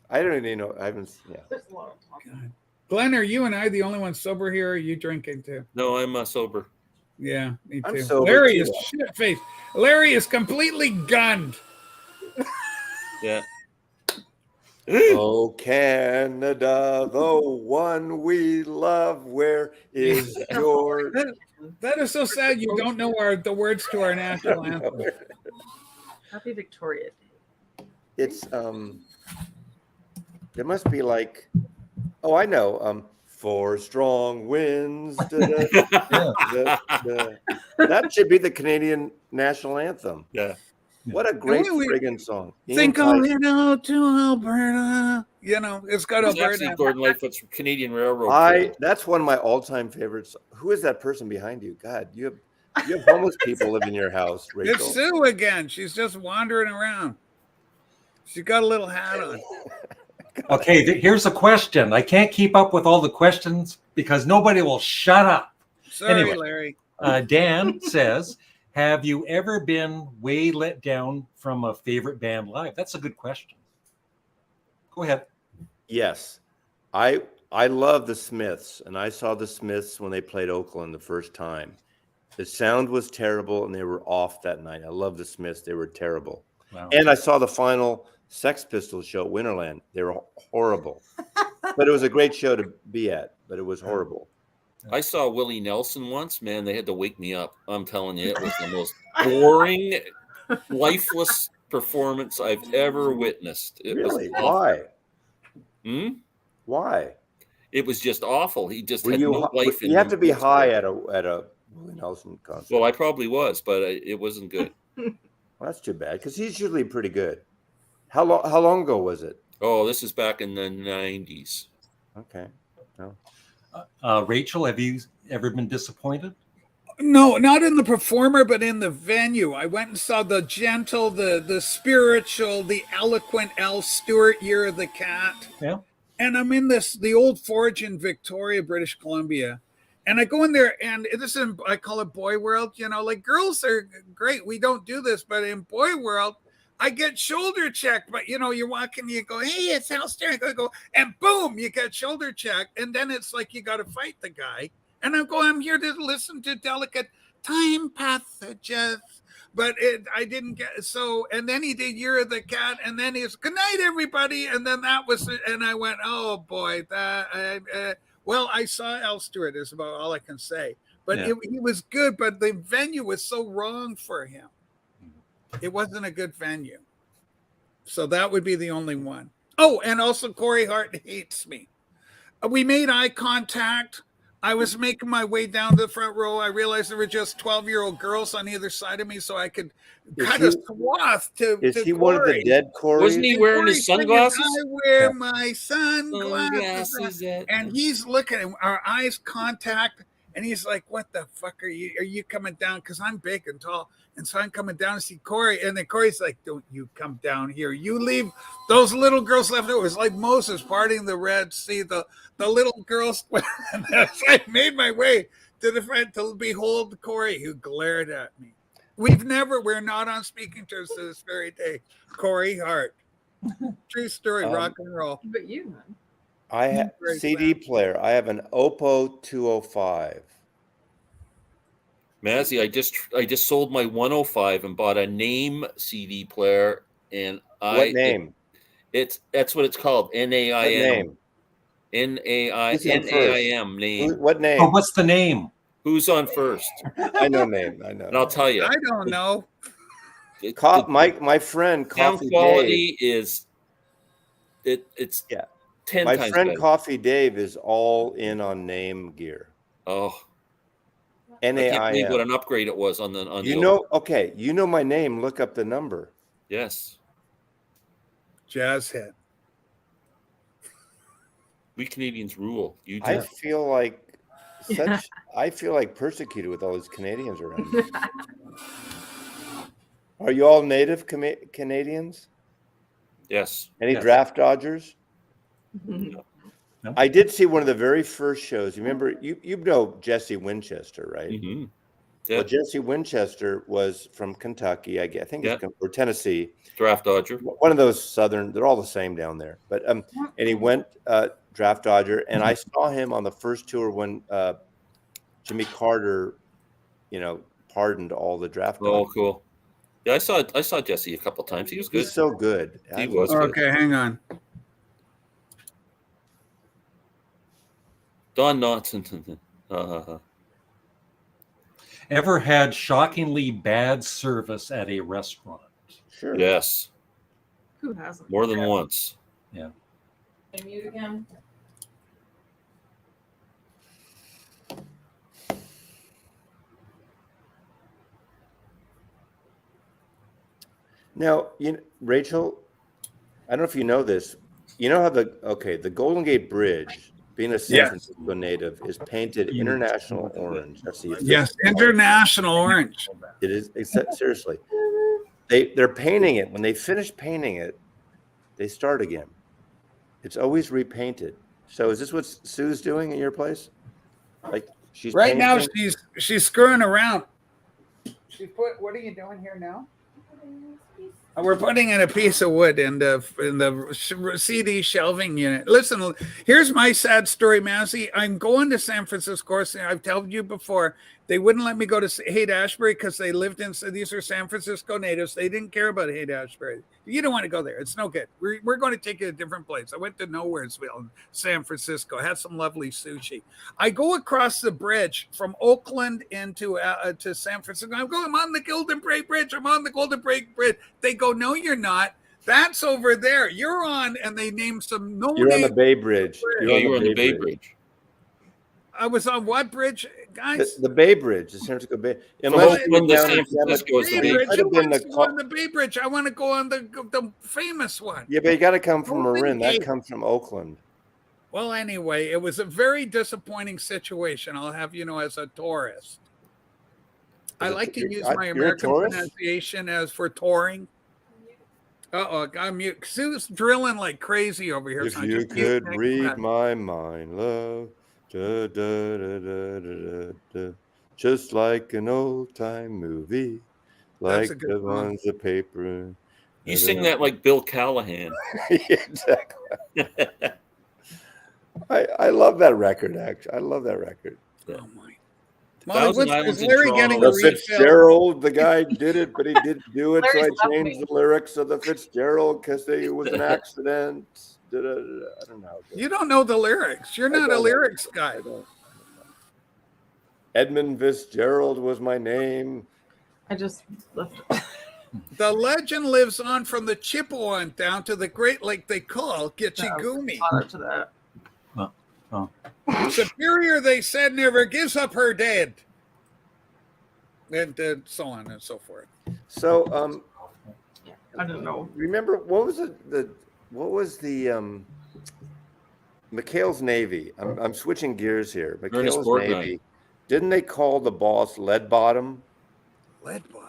I don't even know. I haven't. Yeah. There's a lot of talking. God. Glenn, are you and I the only ones sober here? Or are you drinking too? No, I'm sober. Yeah, me I'm too. sober Larry too. is shit faced. Larry is completely gunned. Yeah. Oh, Canada, the one we love, where is your? That is so sad. You don't know the words to our national anthem. Happy Victoria Day. It's It must be like, oh, I know. Four strong winds. That should be the Canadian national anthem. Yeah. What a great Don't we- friggin' song. Think Ian I'll Price. head out to Alberta. You know, it's got It's Alberta. actually Gordon Lightfoot's Canadian Railroad. That's one of my all-time favorites. Who is that person behind you? God, you have homeless people live in your house, Rachel. It's Sue again. She's just wandering around. She got a little hat on. Okay, here's a question. I can't keep up with all the questions because nobody will shut up. Sorry, Anyway. Larry. Dan says, have you ever been way let down from a favorite band live? That's a good question. Go ahead. Yes, I love the Smiths, and I saw the Smiths when they played Oakland the first time. The sound was terrible, and they were off that night. I love the Smiths; they were terrible. Wow. And I saw the final Sex Pistols show at Winterland. They were horrible, but it was a great show to be at. But it was horrible. I saw Willie Nelson once. Man, they had to wake me up. I'm telling you, it was the most boring, lifeless performance I've ever witnessed. It Really? was awful. Why? Hmm? Why? It was just awful. He just Were had you? no life in You have him to be high whatsoever. at a Willie Nelson concert. Well, I probably was, but it wasn't good. Well, that's too bad because he's usually pretty good. How long ago was it? Oh, this is back in the 90s. Okay. Rachel, have you ever been disappointed? No, not in the performer, but in the venue. I went and saw the gentle, the spiritual, the eloquent Al Stewart Year of the Cat. Yeah. And I'm in the old Forge in Victoria, British Columbia. And I go in there, and this is, I call it boy world. Like girls are great. We don't do this, but in boy world, I get shoulder checked. But you're walking, you go, hey, it's Hal Stern. I go, and boom, you get shoulder checked. And then it's like you got to fight the guy. And I'm here to listen to delicate time passages. But I didn't get so. And then he did Year of the Cat, and then he's good night, everybody. And then that was it. And I went, oh boy, well, I saw Al Stewart is about all I can say. But he was good, but the venue was so wrong for him. It wasn't a good venue. So that would be the only one. Oh, and also Corey Hart hates me. We made eye contact. I was making my way down to the front row. I realized there were just 12-year-old girls on either side of me, so I could cut a swath to Is he Corey. one of the dead Corey? Wasn't he wearing his sunglasses? I wear my sunglasses. And he's looking at our eyes contact, and he's like, what the fuck are you coming down? Because I'm big and tall. And so I'm coming down to see Corey. And then Corey's like, don't you come down here. You leave those little girls left over. It's like Moses parting the Red Sea. The little girls. And I made my way to the front to behold Corey, who glared at me. We're not on speaking terms to this very day. Corey Hart. True story, rock and roll. But you, man. I have CD player. I have an Oppo 205. Mazzy, I just sold my 105 and bought a name CD player, and What name? That's what it's called. NAIM. NAIM name. What name? Oh, what's the name? Who's on first? I know name. I know. And I'll tell you. I don't know. My friend sound Coffee quality Dave, is it's Yeah. 10 my times friend better. Coffee Dave is all in on name gear. Oh, I can't believe what NAIM. an upgrade it was on the Okay, you know my name. Look up the number. Yes. Jazz head. We Canadians rule. You do. I feel like I feel like persecuted with all these Canadians around me. Are you all native Canadians? Yes. Any Yes. draft dodgers? No. I did see one of the very first shows. You remember, you know Jesse Winchester, right? Mm-hmm. Yeah. Well, Jesse Winchester was from Kentucky, I think, or Tennessee. Draft dodger. One of those southern. They're all the same down there. But and he went draft dodger, and I saw him on the first tour when Jimmy Carter, pardoned all the draft Oh, dodgers. cool. Yeah, I saw Jesse a couple times. He was good. He's so good. He was good. Okay, hang on. Don Knotson. Ever had shockingly bad service at a restaurant? Sure. Yes, Who hasn't? more than once. Can I mute again? Now, Rachel, I don't know if you know this. You know how the Golden Gate Bridge, being a San Francisco native, is painted international orange. That's the Yes, international orange. It is. Seriously, they're painting it. When they finish painting it, they start again. It's always repainted. So is this what Sue's doing at your place? Like she's Right now painting? she's screwing around. What are you doing here now? We're putting in a piece of wood in the CD shelving unit. Listen, here's my sad story, Massey. I'm going to San Francisco. I've told you before, they wouldn't let me go to Haight-Ashbury because they lived in. These are San Francisco natives. They didn't care about Haight-Ashbury. You don't want to go there. It's no good. We're going to take you to a different place. I went to Nowheresville in San Francisco. Had some lovely sushi. I go across the bridge from Oakland into to San Francisco. I'm on the Golden Gate Bridge. I'm on the Golden Gate Bridge. They go, no, you're not. That's over there. You're on, and they named some. You're on the Bay Bridge. Yeah, you were on the Bay Bridge. I was on what bridge, guys? The Bay Bridge, the San Francisco Bay. Oakland to San Francisco is the Bay Bridge. Bridge. Who wants to go on the Bay Bridge? I want to go on the famous one. Yeah, but you got to come from Golden Marin. That Gate. comes from Oakland. Well, anyway, it was a very disappointing situation. I'll have you know, as a tourist. I like to use my you're a American tourist? pronunciation as for touring. I'm mute. Sue's drilling like crazy over here. If so I you just mute could next read breath. my mind, love, Da, da, da, da, da, da. Just like an old time movie, That's like a good the song. ones of paper. You sing that like Bill Callahan. Exactly. I love that record. Actually, I love that record. Oh my. Molly, Thousand is Islands in Larry getting a Toronto. The refill? Fitzgerald, the guy did it, but he didn't do it, so I Larry's left changed me. the lyrics of the Fitzgerald because it was an accident. I don't know. You don't know the lyrics. You're not a don't. lyrics guy. I don't. Edmund Fitzgerald was my name. I just left. The legend lives on from the Chippewa down to the Great Lake they call Gitchigumi. Bother to that. Superior, they said, never gives up her dead. And so on and so forth. So, I don't know. remember what was the McHale's Navy? I'm switching gears here. Ernest McHale's Borgnine. Navy. Didn't they call the boss Lead Bottom? Lead bottom.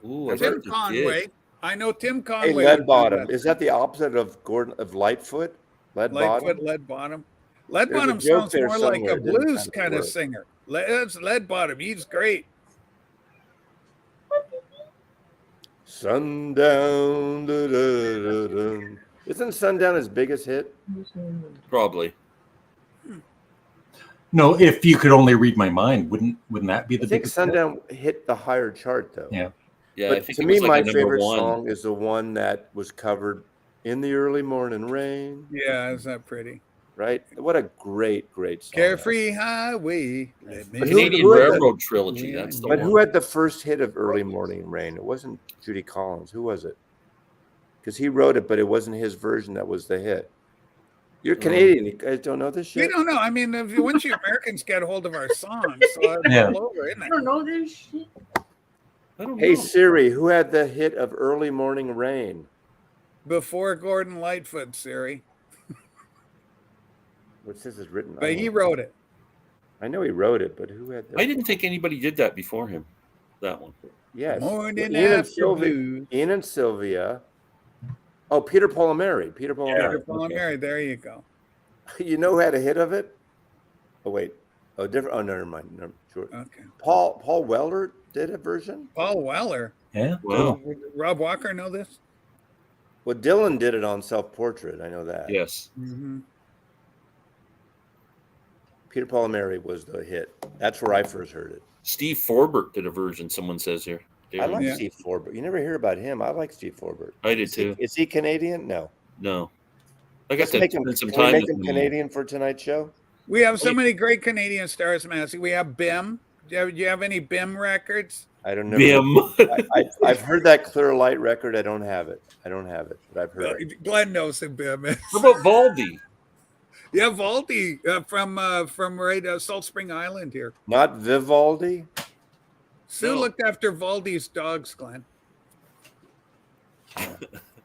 Ooh, I Tim bet you Conway. did. I know Tim Hey, Conway. would Lead do Bottom. that. Is that the opposite of Lightfoot? Lead Bottom. Lightfoot, Lead Bottom. Lead There's a Bottom joke sounds there more like somewhere. a It didn't blues kinda kind of work. singer. That's Lead Bottom. He's great. Sundown. Da, da, da, da. Isn't Sundown his biggest hit? Probably. No, if you could only read my mind, wouldn't that be the I think biggest hit? Sundown hit the higher chart though. Yeah. Yeah, I But think to it me, was like my a number favorite one. song is the one that was covered in the early morning rain. Yeah, is that pretty? Right? What a great song. Carefree Highway. Let me But Canadian who had the- Railroad Trilogy. Yeah, That's the But one. who had the first hit of Early Morning Rain? It wasn't Judy Collins. Who was it? Because he wrote it, but it wasn't his version that was the hit. You're Canadian. You guys don't know this We shit? don't know. I mean, once you Americans get a hold of our songs, so it's Yeah. all over, isn't I it? don't know this shit. I don't Hey know. Siri, who had the hit of Early Morning Rain? Before Gordon Lightfoot, Siri. What's this is written? But he wrote it. I know he wrote it, but who had the I didn't think anybody did that before him. That one. Yes. Morning Ian and after Sylvia. blues. Ian and Sylvia. Oh, Peter, Paul, and Mary. Peter, Paul, and Peter, Mary. Paul, and Mary. There you go. You know who had a hit of it? Oh wait. Oh, different. Oh, never mind. No, sure. Okay. Paul Weller did a version. Paul Weller. Yeah. Wow. Would Rob Walker know this? Well, Dylan did it on Self Portrait. I know that. Yes. Mm-hmm. Peter, Paul, and Mary was the hit. That's where I first heard it. Steve Forbert did a version, someone says here. I like Yeah. Steve Forbert. You never hear about him. I like Steve Forbert. I did too. Is he Canadian? No. No. I got Let's to make him, spend some can we time make with him him. Canadian for tonight's show. We have so Wait. many great Canadian stars, Massey. We have Bim. Do you have any Bim records? I don't know. Bim. I've heard that Clear Light record. I don't have it. But I've heard it. Glenn knows who Bim is. What about Valdy? Yeah, Valdi from right Salt Spring Island here. Not Vivaldi. Sue No. looked after Valdi's dogs, Glenn.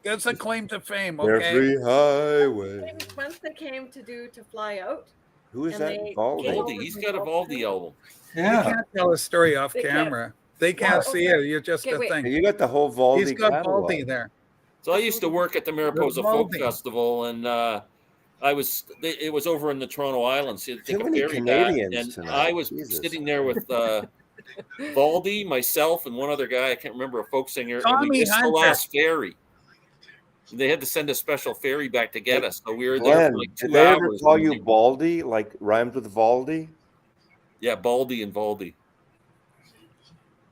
That's a claim to fame, okay? Every highway. Once they came to fly out, Who is And that? they Vivaldi. came Valdy. He's got a Valdy album. You Yeah. can't tell a story off They can't. camera. They can't Oh, see okay. it. You're just Okay, a wait. thing. You got the whole Valdi He's got catalog. Valdi there. So I used to work at the Mariposa Folk Valdy. Festival, and it was over in the Toronto Islands. So you Too take a many ferry back, Canadians and tonight. I was Jesus. sitting there with Valdy, myself, and one other guy. I can't remember, a folk singer. And Tommy we missed the Hunter. last ferry. They had to send a special ferry back to get us. So we were there Glenn, for like 2 did they ever hours. call you Baldy? Like rhymes with Valdi? Yeah, Baldy and Valdy.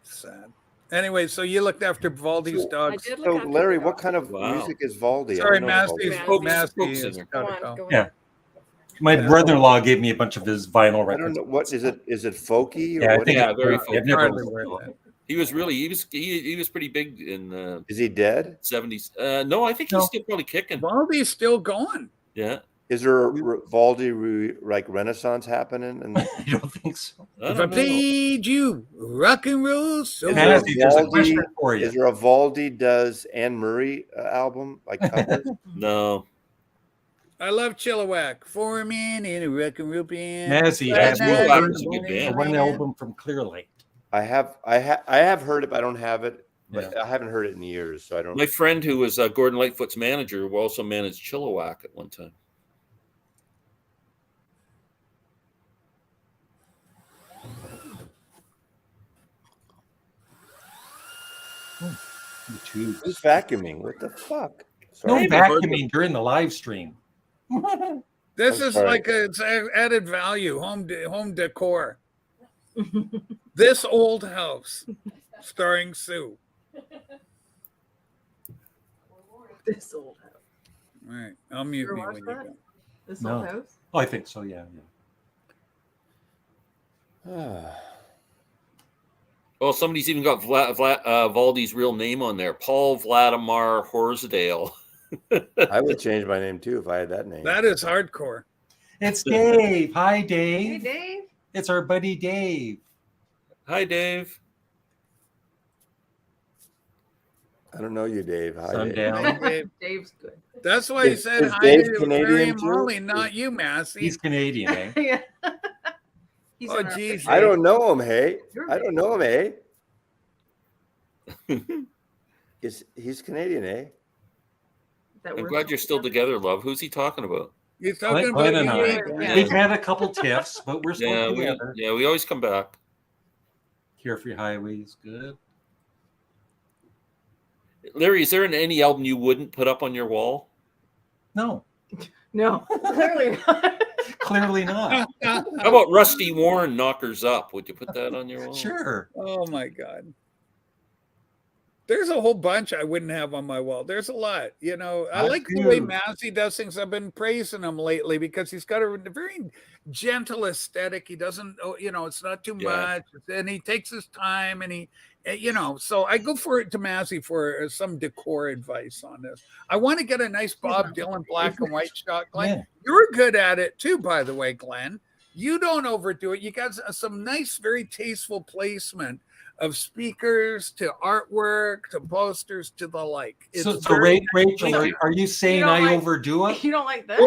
Sad. Anyway, so you looked after Valdi's I dogs. did look So after Larry, the what dog. kind of Wow. music is Valdi? I Sorry, don't know Massey's Valdi. Folk- Massey folk has singer. Go got to on, go. go Yeah. on. My brother-in-law gave me a bunch of his vinyl I don't records. know what is it. Is it folky or Yeah, I what? think Yeah, it's very folk. folk. I've never Hardly listened worth to it. it. He was pretty big in the Is he dead? 70s. No, I think No. he's still probably kicking. Valdi's still going. Yeah. Is there a Valdi like Renaissance happening? And I don't think so. I If I don't know. played you rock and roll, so Is there a Nancy, there's a Valdi- question for you. is there a Valdi does Anne Murray album like covers? No. I love Chilliwack. 4 men in a rock and roll band. Nancy Right has now, Chilliwack one was a good version, band. one album from Clearlight. I have heard it, but I don't have it. But I haven't heard it in years, so I don't. My friend who was Gordon Lightfoot's manager who also managed Chilliwack at one time. The tubes. Who's vacuuming? What the fuck? No Sorry. vacuuming during the live stream. This I'm is sorry. like it's added value, home decor. This old house, starring Sue. This old house. All right, I'll mute Ever me watch when you that? go. This No. old house. Oh, I think so. Yeah. Well, somebody's even got Valdi's real name on there, Paul Vladimir Horsdale. I would change my name too if I had that name. That is hardcore. It's Dave. Hi, Hey, Dave. Dave. It's our buddy Dave. Hi, Dave. I don't know you, Dave. Hi, Sun Dave. down. Dave. Dave's good. That's why he Is- said is hi Dave to Canadian Larry and too? Mollie, not you, Massey. He's Canadian, eh? Yeah. He's Oh, in our geez. picture. I don't know him, hey. You're I don't know him, eh? He's Canadian, eh? That I'm we're glad you're still together, love. Who's he talking about? You're talking Glenn about and you. I. Yeah. We've had a couple tiffs, but we're still Yeah, together. we always come back. Carefree Highway is good. Larry, is there any album you wouldn't put up on your wall? No, No, clearly not. clearly not. How about Rusty Warren, Knockers Up? Would you put that on your wall? Sure. Oh my God. There's a whole bunch I wouldn't have on my wall. There's a lot, you know. I I like the way do. Massey does things. I've been praising him lately because he's got a very gentle aesthetic. He doesn't, you know, it's not too Yeah. much, and he takes his time, and he, you know. So I go for it to Massey for some decor advice on this. I want to get a nice Bob Dylan black and white shot, Glenn. Yeah. You're good at it too, by the way, Glenn. You don't overdo it. You got some nice, very tasteful placement of speakers to artwork to posters to the like. It's So very Rachel, nice. are you saying don't I like- overdo it? You don't like that?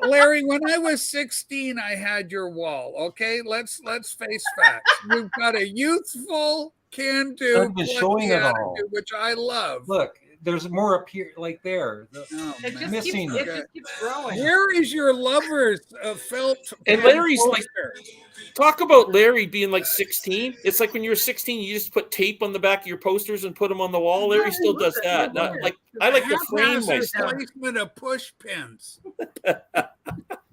Larry, when I was 16, I had your wall. Okay, let's face facts. You've got a youthful can-do, I've been showing it all. attitude, which I love. Look, there's more up here, like there. Oh, It man. just, Missing. keeps, it just keeps growing. Where is your lover's felt? And pen Larry's like- poster? Talk about Larry being like 16. It's like when you're 16, you just put tape on the back of your posters and put them on the wall. Larry still does that. Not like I like to frame my Haphazard stuff. placement of push pins.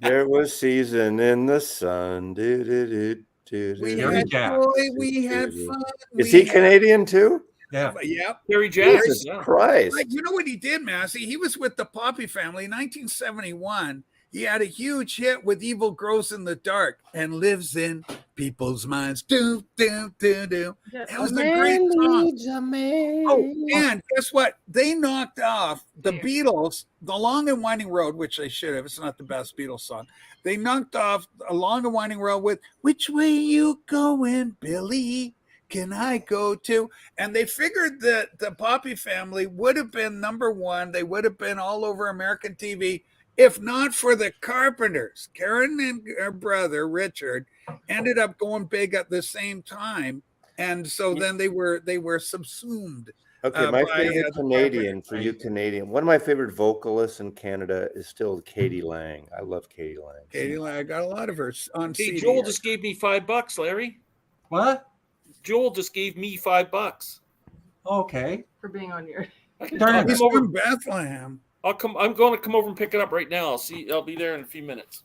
There was season in the sun. Do, do, do, do, do. We Harry had Jack. joy, we had fun. Is he Canadian too? Yeah. Yep. Harry Jacks. Jesus Yeah. Christ. Like, you know what he did, Massey? He was with the Poppy family in 1971. He had a huge hit with Evil Grows in the Dark and lives in people's minds. Do, do, do, do. Yeah. That was a great song. Oh, and guess what? They knocked off the Yeah. Beatles, The Long and Winding Road, which they should have. It's not the best Beatles song. They knocked off A Long and Winding Road with Which Way You Going, Billy? Can I go to? And they figured that the Poppy family would have been number one. They would have been all over American TV if not for the Carpenters. Karen and her brother Richard ended up going big at the same time, and so then they were subsumed. Okay, my by, favorite the Canadian Carpenters. for you, Canadian. One of my favorite vocalists in Canada is still Katie Lang. I love Katie Lang. Katie, I got a lot of her on Hey, CD. Joel just gave me $5, Larry. What? Joel just gave me $5. Okay. For being on your. Darn I'll it. He's come over. from Bethlehem. I'm going to come over and pick it up right now. I'll be there in a few minutes.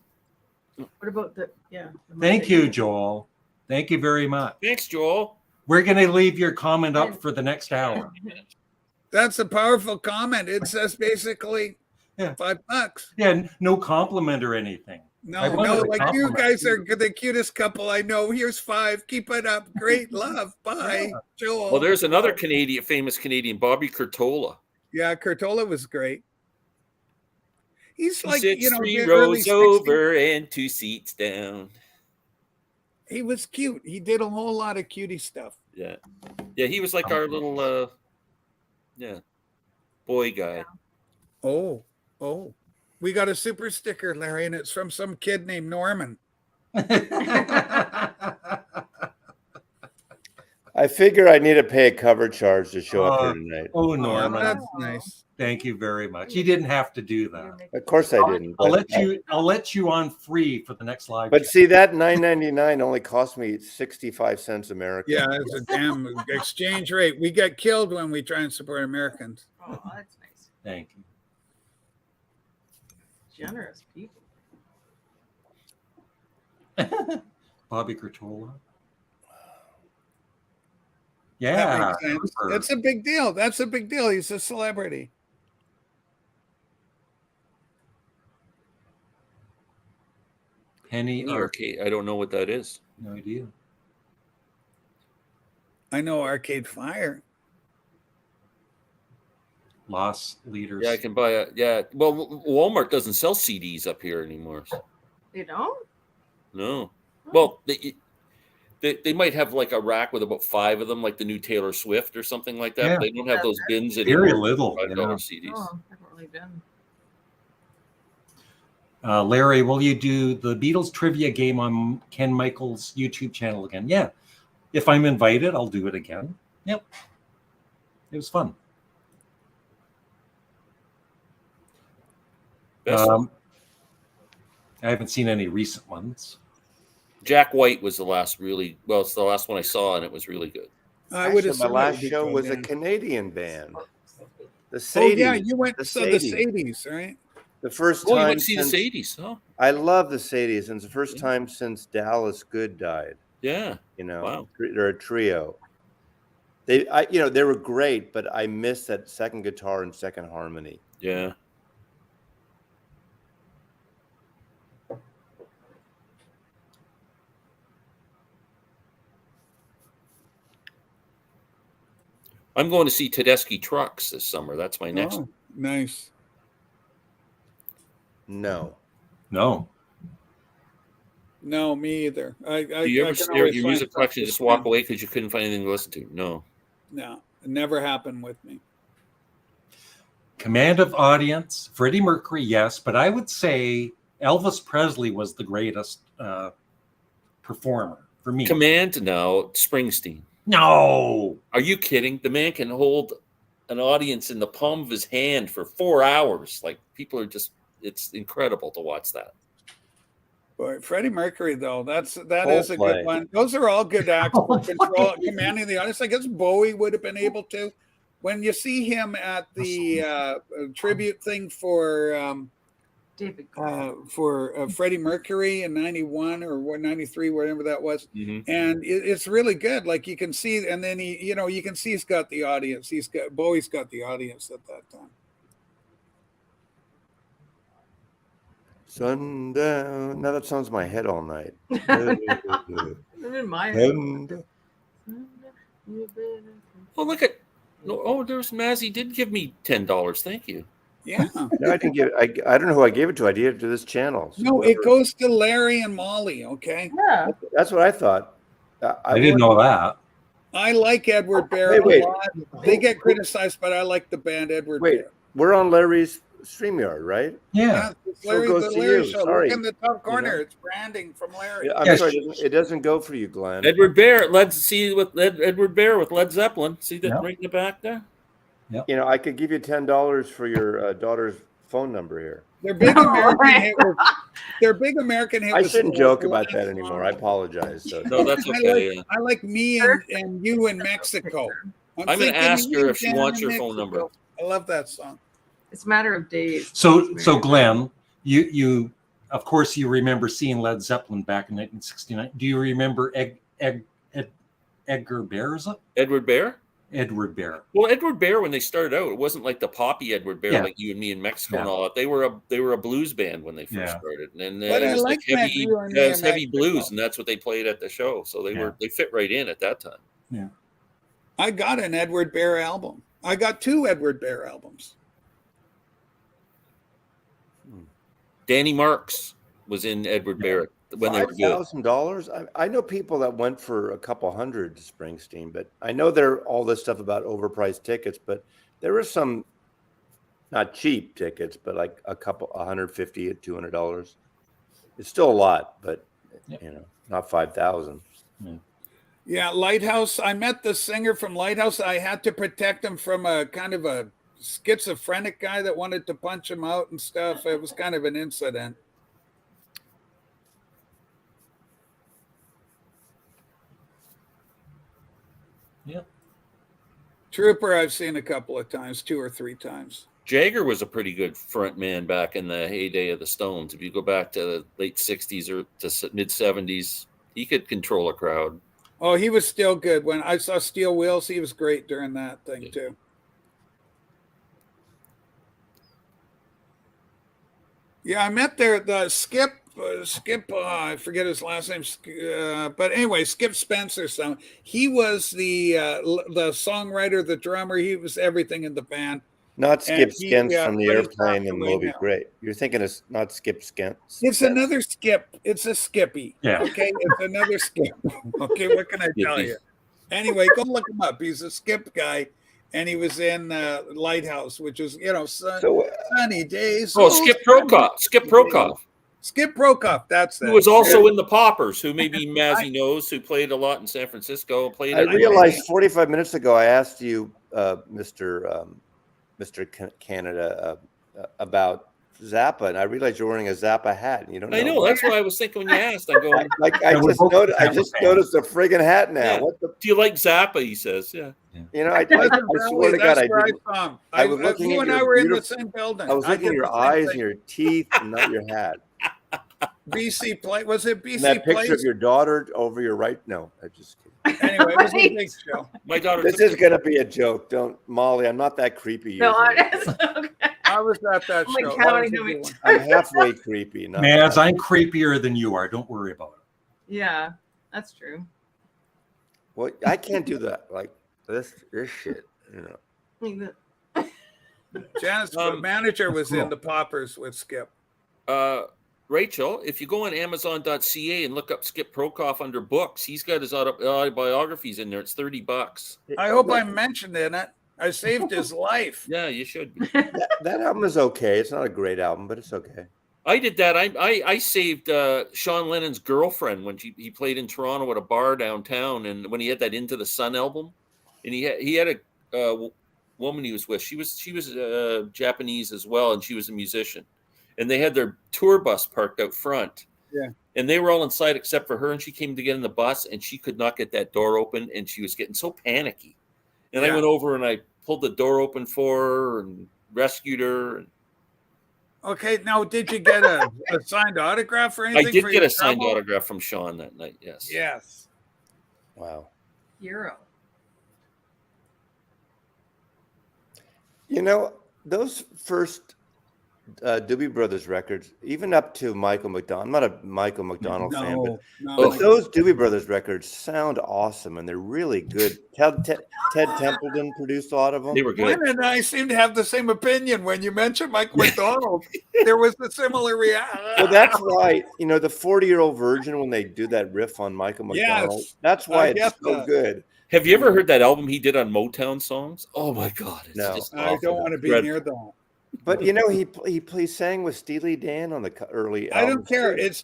What about the? Yeah. the Thank Monday? you, Joel. Thank you very much. Thanks, Joel. We're going to leave your comment up for the next hour. That's a powerful comment. It says basically Yeah. $5. Yeah, no compliment or anything. I No, wanted no, to like you compliment guys you. are the cutest couple I know. Here's $5. Keep it up. Great love. Bye, Yeah. Joel. Well, there's another famous Canadian, Bobby Curtola. Yeah, Curtola was great. He's He like, sits you know, 3 the early rows 60s. over and 2 seats down. He was cute. He did a whole lot of cutie stuff. Yeah, he was like our little, boy guy. Oh. We got a super sticker, Larry, and it's from some kid named Norman. I figure I need to pay a cover charge to show up here tonight. Oh, Oh, Norman, that's nice. thank you very much. You didn't have to do that. Of course I didn't. I'll But, let you on free for the next live. but chat. see, that $9.99 only cost me 65 cents American. Yeah, it's a damn exchange rate. We get killed when we try and support Americans. Oh, that's nice. Thank you. Generous people. Bobby Curtola. That Yeah, makes sense. Cooper. That's a big deal. That's a big deal. He's a celebrity. Penny Arcade. Arcade. I don't know what that is. No idea. I know Arcade Fire. Lost Leaders. Yeah, I can buy a. Yeah, well, Walmart doesn't sell CDs up here anymore. They don't? No. Well, they might have like a rack with about 5 of them, like the new Taylor Swift or something like that. Yeah. But they don't have those bins anymore. Very little. $5 Yeah. CDs. Oh, I haven't really been. Larry, will you do the Beatles trivia game on Ken Michael's YouTube channel again? Yeah. If I'm invited, I'll do it again. Yep. It was fun. Best I haven't seen any recent ones. Jack White was the last really well. It's the last one I saw, and it was really good. I would Actually, assume my it would last be show good, was yeah. a Canadian band. The Oh Sadies. yeah, you went the to the Sadies. Sadies, right? The first Oh, you time went to see the since- Sadies, huh? I love the Sadies, and it's the first Yeah. time since Dallas Good died. Yeah. You know, Wow. they're a trio. They were great, but I missed that second guitar and second harmony. Yeah. I'm going to see Tedeschi Trucks this summer. That's my next. Oh, nice. No. No. No, me either. I Do you I ever can stare at always your find music stuff collection and to just walk spend. away because you couldn't find anything to listen to? No. No, it never happened with me. Command of audience, Freddie Mercury, yes, but I would say Elvis Presley was the greatest performer for me. Command? No. Springsteen. No. Are you kidding? The man can hold an audience in the palm of his hand for 4 hours. Like, people are just, it's incredible to watch that. Boy, Freddie Mercury, though, that is a Coldplay. good one. Those are all good acts for control, commanding the audience. I guess Bowie would have been able to. When you see him at the tribute thing for David. Freddie Mercury in '91 or '93, whatever that was, Mhm. and it's really good. Like you can see, and then you can see he's got the audience. Bowie's got the audience at that time. Sundown. Now that sounds in my head all night. In my head. Sundown. Oh, look at. Oh, there's Mazzy did give me $10. Thank you. Yeah. No, I didn't give. I don't know who I gave it to. I gave it to this channel. So No, it whoever- goes to Larry and Mollie. Okay. Yeah. That's what I thought. I didn't know that. I like Edward Bear Wait. a lot. They get criticized, but I like the band Edward Wait. Bear. We're on Larry's StreamYard, right? Yeah. It's So Larry, it goes the to Larry you. show. Sorry. Look in the top corner. know? It's branding from Larry. Yeah, I'm Yes. sorry. It doesn't go for you, Glenn. Edward Bear. Let's see with Edward Bear with Led Zeppelin. See that Yeah. right in the back there? You know, I could give you $10 for your daughter's phone number here. Their big American hit was. Their big American hit I was shouldn't the joke last about that song. anymore. I apologize. So. No, that's okay. Yeah. I like me and you in Mexico. I'm gonna thinking ask of her you if she down wants in your phone number. Mexico. I love that song. It's a matter of days. So Glenn, you of course you remember seeing Led Zeppelin back in 1969. Do you remember Edgar Bear? Is it Edward Bear? Edward Bear? Well, Edward Bear, when they started out, it wasn't like the poppy Edward Bear, Yeah. like you and me in Mexico and Yeah. all that. They were a blues band when they first Yeah. started, and But it I was like like that heavy, you and me it in was heavy Mexico. blues, and that's what they played at the show. So they fit right in at that time. I got an Edward Bear album. I got 2 Edward Bear albums. Danny Marks was in Edward Bear when they were good. $5,000. I know people that went for a couple hundred to Springsteen, but I know there all this stuff about overpriced tickets. But there were some not cheap tickets, but like $150 $200. It's still a lot, but Yeah. not 5,000. Yeah, Lighthouse. I met the singer from Lighthouse. I had to protect him from a kind of a schizophrenic guy that wanted to punch him out and stuff. It was kind of an incident. Yep. Trooper, I've seen a couple of times, 2 or 3 times. Jagger was a pretty good front man back in the heyday of the Stones. If you go back to the late 60s or to mid 70s, he could control a crowd. Oh, he was still good. When I saw Steel Wheels, he was great during that thing, too. Yeah, I met the Skip, I forget his last name, but anyway, Skip Spencer. He was the songwriter, the drummer. He was everything in the band. Not Skip Skins from the but he's Airplane and passed away Moby now. Grape. You're thinking it's not Skip Skins. It's another Skip. It's a Skippy. Yeah. Okay, it's another Skip. Okay, what can I tell you? Anyway, go look him up. He's a Skip guy, and he was in Lighthouse, which is sunny days. Oh, Skip Prokoff. Skip Prokoff. Skip Prokoff. That's that. Who was also in the Poppers, who maybe Mazzy knows, who played a lot in San Francisco. I realized 45 minutes ago I asked you, Mr. Canada, about Zappa, and I realized you're wearing a Zappa hat, and you don't know. I know. That's why I was thinking when you asked. I'm going. I just noticed the friggin' hat now. Yeah. What the? Do you like Zappa? He says. Yeah. You know, I swear to God, I didn't. I was looking at you and your I were in the beautiful- same building. I was looking at did your the same eyes thing. and your teeth, and not your hat. BC Play. Was it BC And that picture Place? of your daughter over your right. No, I just kidding. Anyway, it was a big show. My daughter. This is gonna be a joke. Don't, Molly. I'm not that creepy. No, usually. okay. I was at that I'm like show. counting That how was a many good one. I'm halfway creepy. Not Maz, that. I'm creepier than you are. Don't worry about it. Yeah, that's true. Well, I can't do that. Like this shit. You know. Janice, manager was in the Poppers with Skip. Rachel, if you go on Amazon.ca and look up Skip Prokoff under books, he's got his autobiographies in there. It's $30. I hope I mentioned it. I saved his life. Yeah, you should be. That album is okay. It's not a great album, but it's okay. I did that. I saved Sean Lennon's girlfriend when he played in Toronto at a bar downtown, and when he had that Into the Sun album, and he had a woman he was with. She was Japanese as well, and she was a musician, and they had their tour bus parked out front. Yeah. And they were all inside except for her, and she came to get in the bus, and she could not get that door open, and she was getting so panicky. And I went over and I pulled the door open for her and rescued her. Okay, now did you get a signed autograph or anything? I did for get your a signed trouble? autograph from Sean that night. Yes. Yes. Wow. Hero. You know, those first Doobie Brothers records, even up to Michael McDonald. I'm not a Michael McDonald fan, but those Doobie Brothers records sound awesome, and they're really good. Ted Templeton produced a lot of them. They were good. Glenn and I seem to have the same opinion. When you mentioned Michael McDonald, there was a similar reaction. Well, that's why, you know, the 40-year-old virgin, when they do that riff on Michael McDonald, that's why it's so good. Have you ever heard that album he did on Motown songs? Oh my God! It's just I don't want to be near that. But you know, he sang with Steely Dan on the early. I don't care. It's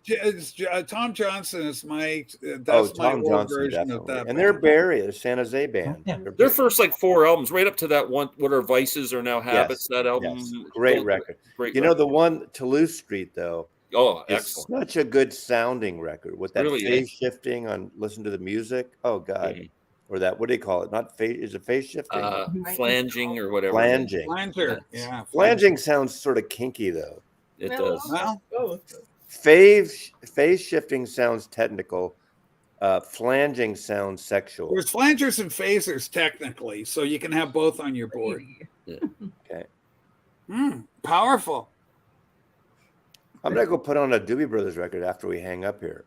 Tom Johnson is my that's my Tom old Johnson, version definitely. of that. And they're Barry, a San Jose band. Yeah. Their first like 4 albums, right up to that one. What Are Vices Are Now Habits? That album, Yes. Great record. Great. You know the one Toulouse Street though. Oh, It's excellent. such a good sounding record with that Really phase is. shifting on Listen to the Music. Oh God. Mhm. Or that, what do they call it? Not phase, is it phase shifting? Flanging or whatever. Flanging. Flanger. Yeah. Flanging sounds sort of kinky though. It No, does. Well, both. Phase shifting sounds technical. Flanging sounds sexual. there's flangers and phasers technically, so you can have both on your board. Okay. Powerful. I'm gonna go put on a Doobie Brothers record after we hang up here.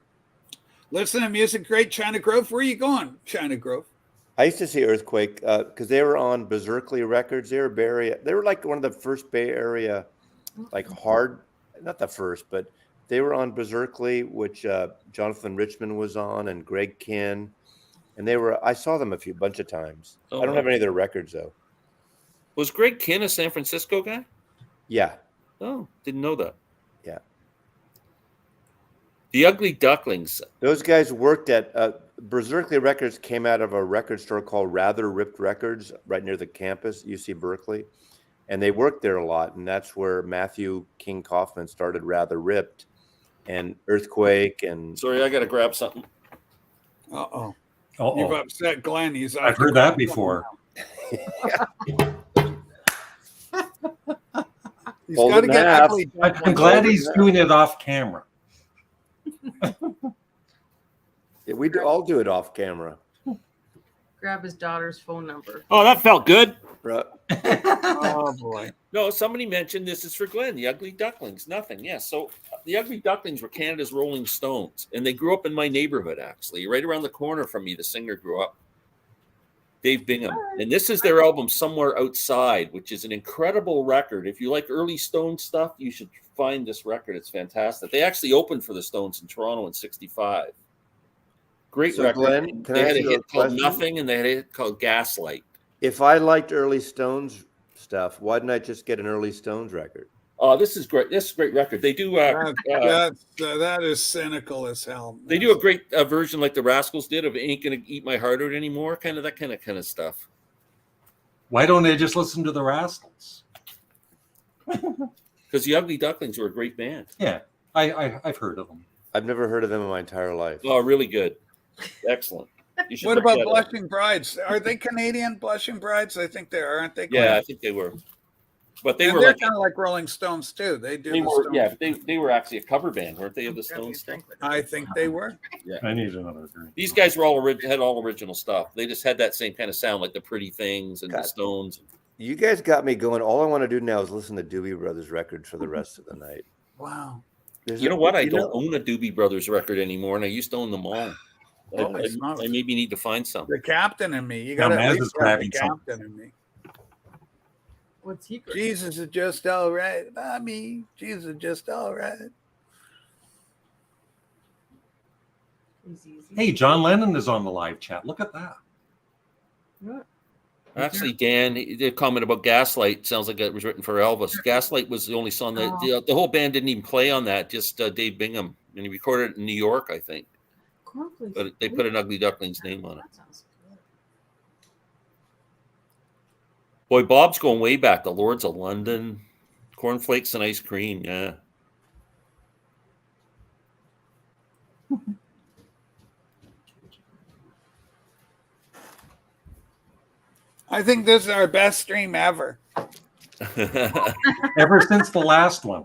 Listen to music, great China Grove. Where are you going, China Grove? I used to see Earthquake because they were on Berserkly Records. They were like one of the first Bay Area, like not the first, but they were on Berserkly, which Jonathan Richman was on, and Greg Kinn, and I saw them a bunch of times. Oh, I don't have any of their records though. Was Greg Kinn a San Francisco guy? Yeah, Oh, didn't know that. yeah. The Ugly Ducklings. Those guys worked at Berserkly Records came out of a record store called Rather Ripped Records right near the campus, UC Berkeley. And they worked there a lot. And that's where Matthew King Kaufman started Rather Ripped and Earthquake. And Sorry, I got to grab something. Uh-oh. Uh-oh. You've upset Glenn. He's I've heard that before. He's Hold got to it get half. ugly. I'm glad he's doing it off camera. Yeah, we all do it off camera. Grab his daughter's phone number. Oh, that felt good. Right. Oh boy. No, somebody mentioned this is for Glenn, the Ugly Ducklings. Nothing. Yes. So the Ugly Ducklings were Canada's Rolling Stones, and they grew up in my neighborhood, actually. Right around the corner from me, the singer grew up. Dave Bingham. And this is their album, Somewhere Outside, which is an incredible record. If you like early Stones stuff, you should find this record. It's fantastic. They actually opened for the Stones in Toronto in 65. Great So, record. Glenn, can They I had a ask you a hit called question? Nothing, and they had a hit called Gaslight. If I liked early Stones stuff, why didn't I just get an early Stones record? Oh, this is great. This is a great record. They do That is cynical as hell. they do a great version like the Rascals did of "Ain't Gonna Eat My Heart Out Anymore," kind of that kind of stuff. Why don't they just listen to the Rascals? Because the Ugly Ducklings were a great band. Yeah, I've heard of them. I've never heard of them in my entire life. Oh, really good, excellent. You should What look about that up. Blushing Brides? Are they Canadian Blushing Brides? I think they are, aren't they? Yeah, Glenn? I think they were, but they And were they're like kind of like Rolling Stones too. They do. they the were Stones. yeah they were actually a cover band, weren't they, of the Stones stuff? I think they were. I need another drink. These guys were had all original stuff. They just had that same kind of sound, like the Pretty Things and the God. Stones. You guys got me going. All I want to do now is listen to Doobie Brothers records for the rest of the night. Wow. You know what? I don't own a Doobie Brothers record anymore, and I used to own them all. Holy smokes. I maybe need to find some. The captain in me. You Now got to Maz at is least have the grabbing some. captain in me. What's he? Jesus is just all right by me. Jesus is just all right. He's easy. Hey, John Lennon is on the live chat. Look at that. What? Actually, Dan, the comment about Gaslight sounds like it was written for Elvis. Gaslight was the only song that the whole band didn't even play on that, just Dave Bingham. And he recorded it in New York, I think. Cornflakes. But they put an Ugly Ducklings name on it. That sounds good. Boy, Bob's going way back. The Lords of London, Cornflakes and Ice Cream. Yeah. I think this is our best stream ever. Ever since the last one.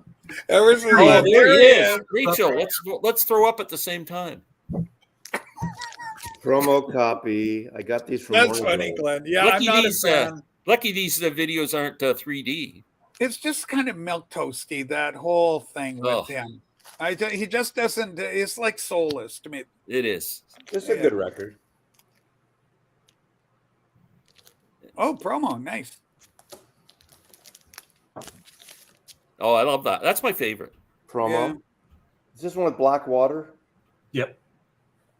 Ever since Oh, that- there he is. is. Rachel, let's throw up at the same time. Promo copy. I got these from That's Warner funny, Bros. Glenn. Yeah, Lucky I'm not a these, fan. Lucky these videos aren't 3D. It's just kind of milk toasty, that whole thing with Oh. him. He just doesn't. It's like soulless to me. It is. This is a good record. Oh, promo, nice. Oh, I love that. That's my favorite. Promo. Yeah. Is this one with Blackwater? Yep.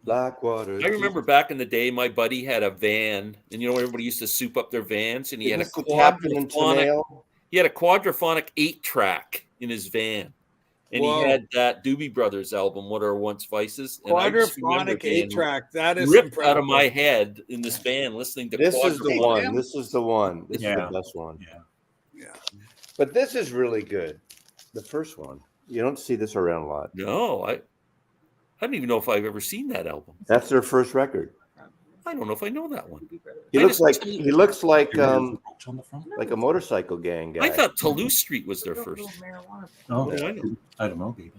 Blackwater. I remember back in the day, my buddy had a van, and you know everybody used to soup up their vans, and he had a Is this the Captain and quadraphonic. Tennille? He had a quadraphonic 8-track in his van, and Whoa. he had that Doobie Brothers album, "What Are Once Vices." And I just remember Quadraphonic being 8-track. That is ripped incredible. out of my head in this van listening to. This is the quadraphonic. one. This is the one. This is Yeah. the best one. Yeah. Yeah. But this is really good. The first one. You don't see this around a lot. No, I don't even know if I've ever seen that album. That's their first record. I don't know if I know that one. He I looks just- like he looks like Here it is, the roach on the front. a motorcycle gang guy. I thought Toulouse Street was their first. Oh, I know. I don't know, baby.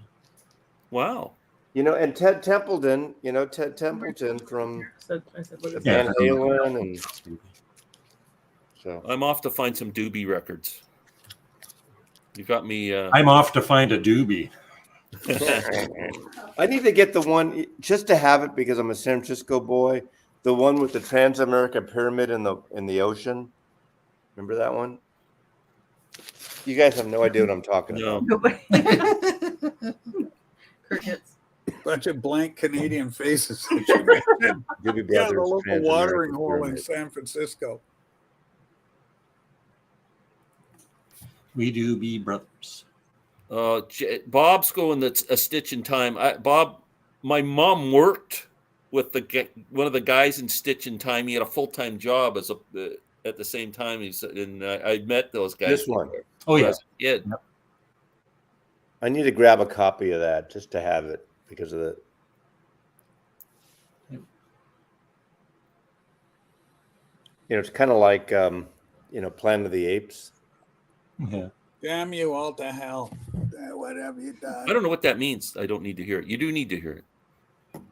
Wow. You know, and Ted Templeton, Ted Templeton from So I said, look at Yeah. Van Halen, and so I'm off to find some Doobie records. You got me. I'm off to find a doobie. I need to get the one just to have it because I'm a San Francisco boy. The one with the Transamerica Pyramid in the ocean. Remember that one? You guys have no idea what I'm talking No. about. Crickets. Bunch of blank Canadian faces. Doobie Yeah, the Brothers, local Transamerica watering hole in Pyramid. San Francisco. We Doobie Brothers. Bob's going. That's a stitch in time. Bob, my mom worked with one of the guys in Stitch in Time. He had a full-time job as at the same time. I met those guys. This one. Oh yeah. Yeah. I need to grab a copy of that just to have it because of the. It's kind of like, Planet of the Apes. Yeah. Damn you all to hell. What have you done? I don't know what that means. I don't need to hear it. You do need to hear it.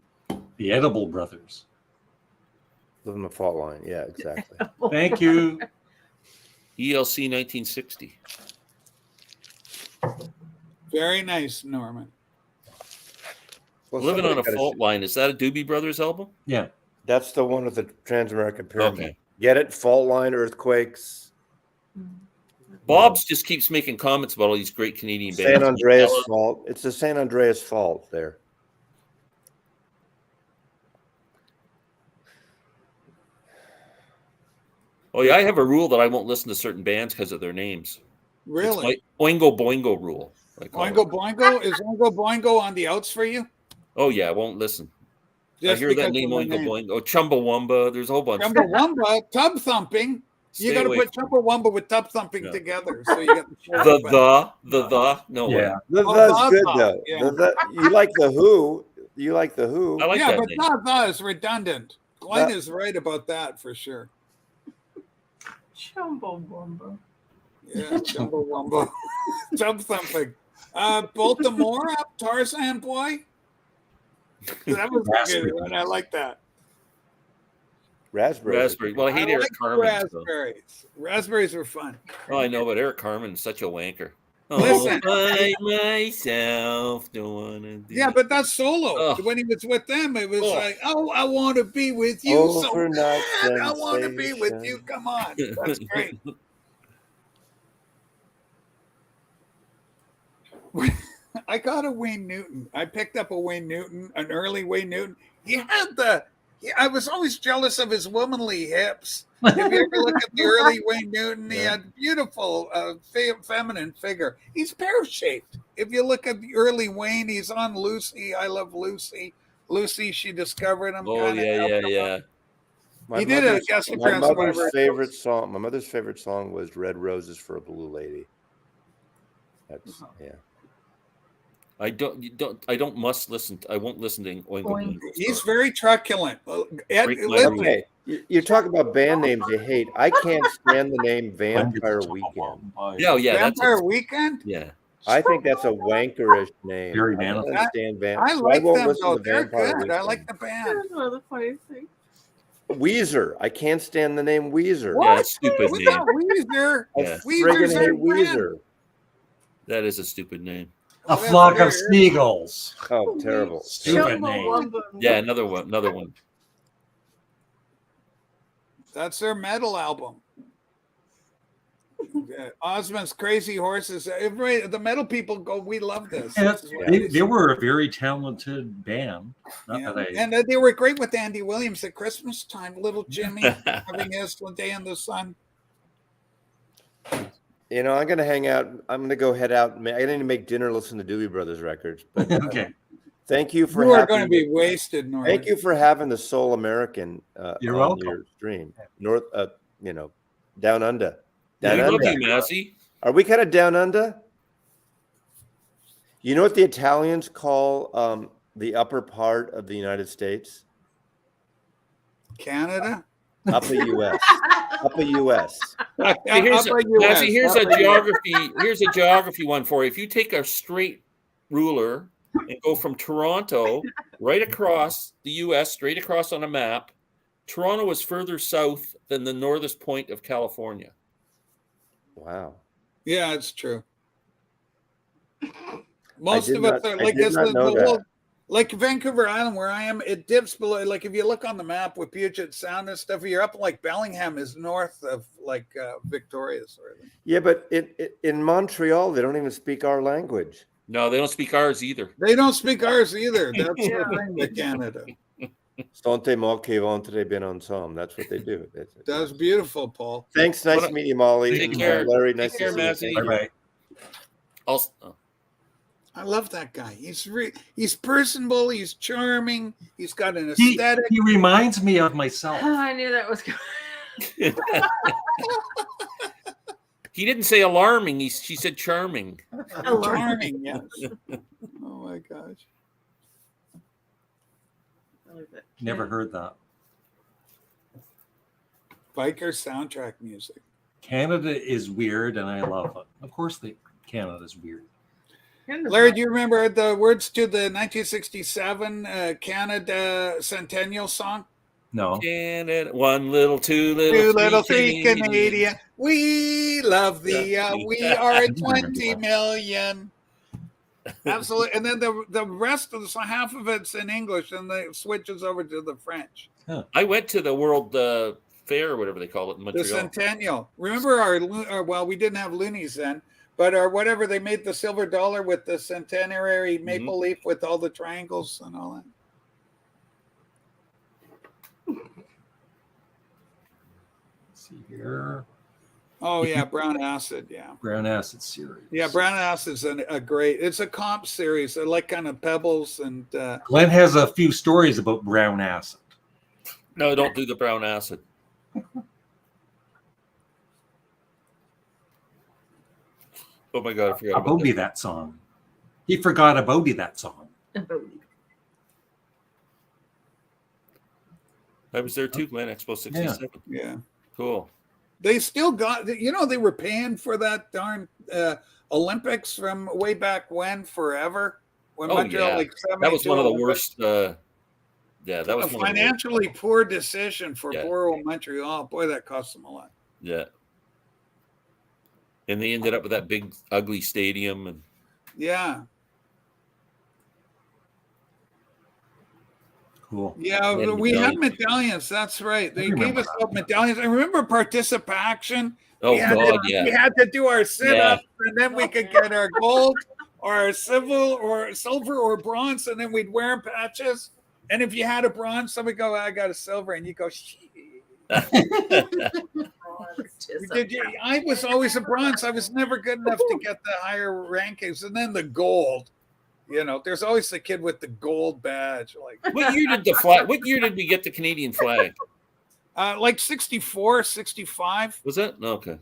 The Edible Brothers. Live in the fault line. Yeah, exactly. Thank you. ELC 1960. Very nice, Norman. Well, Living on a somebody gotta Fault see- Line. Is that a Doobie Brothers album? Yeah. That's the one with the Trans-American Pyramid. Okay. Get it? Fault line, earthquakes. Bob's just keeps making comments about all these great Canadian bands. San Andreas Fault. It's the San Andreas Fault there. Oh yeah, I have a rule that I won't listen to certain bands because of their names. Really? It's my Oingo Boingo rule. I call Boingo it. Boingo? Is Oingo Boingo on the outs for you? Oh yeah, I won't listen. Just I hear because that of name the Oingo name. Boingo. Oh, Chumbawamba. There's a whole bunch. Chumbawamba, tub thumping. You Stay got to away put Chumbawamba with tub thumping Yeah. together. So you got the No Yeah. way. That's Oh, good Zaza, though. yeah. You like the Who? You like the Who? I like yeah, that but name. that is redundant. Glenn That- is right about that for sure. Chumbawamba. Yeah, Chumbawamba. Tub thumping. Baltimore, Tarzan Boy. That was a good Raspberry. one. I like that. Raspberry. Well, I hate Eric like Carmen. So. raspberries. Raspberries were fun. Oh, I know, but Eric Carmen is such a wanker. Listen. I myself don't wanna do. Yeah, but that's solo. Ugh. When he was with them, it was Ugh. like, "Oh, I want to be with you so Overnight bad. I want to be with sensation. you. Come on, that's great." I got a Wayne Newton. I picked up a Wayne Newton, an early Wayne Newton. He had I was always jealous of his womanly hips. If you ever look at the early Wayne Newton, he had beautiful feminine figure. He's pear-shaped. If you look at the early Wayne, he's on Lucy. I Love Lucy. Lucy, she discovered him. Oh yeah. My He did a mother's- guest My appearance on one of mother's our favorite song. My mother's favorite song was "Red Roses for a Blue Lady." That's yeah. I don't must listen. I won't listen to Oingo Boingo. He's very truculent. Ed, Break my listen, rule. Okay, you talk about band names you hate. I can't stand the name Vampire Weekend. Yeah, Vampire Weekend. yeah. I think that's a wankerish name. Very I don't manly. understand I like won't them listen though. to They're Vampire good. I Weekend. like the band. That's one of the funniest things. Weezer. I can't stand the name Weezer. What? Yeah, it's stupid Who's name. that Weezer? I Yeah. Weezer's friggin' our hate friend. Weezer. That is a stupid name. A flock of seagulls. Oh, terrible. Stupid name. Chumbawamba. Yeah, another one. That's their metal album. Osmond's Crazy Horses. Everybody, the metal people go, we love this. Yeah, This is what they were a very talented band. Not Yeah. that I, And they were great with Andy Williams at Christmas time. Little Jimmy having his day in the sun. I'm going to hang out. I'm going to go head out. I need to make dinner, listen to Doobie Brothers records. But okay. thank you for You are having going to be wasted, Norman. Thank you for having the Soul American You're on welcome. your stream. Down under. We Down love under. you, Massey. Are we kind of down under? You know what the Italians call the upper part of the United States? Canada? Upper U.S. Upper U.S. Hey, here's Upper a, US, Massey, here's a upper US. geography. Here's a geography one for you. If you take a straight ruler and go from Toronto right across the U.S., straight across on a map, Toronto is further south than the northest point of California. Wow. Yeah, it's true. Most did of us not- are I like did this. not know that. Like Vancouver Island, where I am, it dips below. Like if you look on the map with Puget Sound and stuff, you're up like Bellingham is north of like Victoria, sort of. Yeah, but in Montreal, they don't even speak our language. No, they don't speak ours either. They don't speak ours either. That's the thing with Canada. Sente mal que vont très bien ensemble. That's what they do. That's beautiful, Paul. Thanks. Nice Well, to meet you, Molly. take And care. Larry, Take nice care, to see you. Massey. Thank you. Bye-bye. Also, I love that guy. He's personable. He's charming. He's got an He, aesthetic. he reminds me of myself. I knew that was going. He didn't say alarming. She said charming. Charming, yes. Oh my gosh. Never heard that. Biker soundtrack music. Canada is weird, and I love it. Of course, Canada's weird. Larry, do you remember the words to the 1967 Canada Centennial song? No. Canada, one little, two little, three Canadian. We love thee. Yeah. We are 20 million. Absolutely. And then the rest of the song, half of it's in English, and then it switches over to the French. I went to the World Fair, or whatever they call it in Montreal. The Centennial. Remember our well, we didn't have loonies then, but our whatever, they made the silver dollar with the centenary maple leaf with all the triangles and all that. Let's see here. Oh yeah, brown acid. Yeah, Brown acid series. yeah, brown acid's a great. It's a comp series. They're like kind of pebbles and. Glenn has a few stories about brown acid. No, don't do the brown acid. Oh my God, I forgot about Bodie that song. He forgot about that song. I was there too, Glen, Expo 67. Yeah. Cool. They still got, they were paying for that darn Olympics from way back when, forever. When Montreal, yeah. like That was one of the Olympics. worst. Yeah, that was a one financially poor decision for Yeah. poor old Montreal. Boy, that cost them a lot. Yeah. And they ended up with that big, ugly stadium. And Yeah. Cool. Yeah, And we had medallions. medallions. That's right. They remember gave us that. all medallions. I remember participation. oh we had God, to, yeah. We had to do our sit-ups, and then we could get our gold or our silver or bronze, and then we'd wear patches. And if you had a bronze, somebody go, I got a silver, and you go, shit. I was always a bronze. I was never good enough to get the higher rankings. And then the gold. There's always the kid with the gold badge. Like What year did we get the Canadian flag? like 64, 65. Was that? No, okay.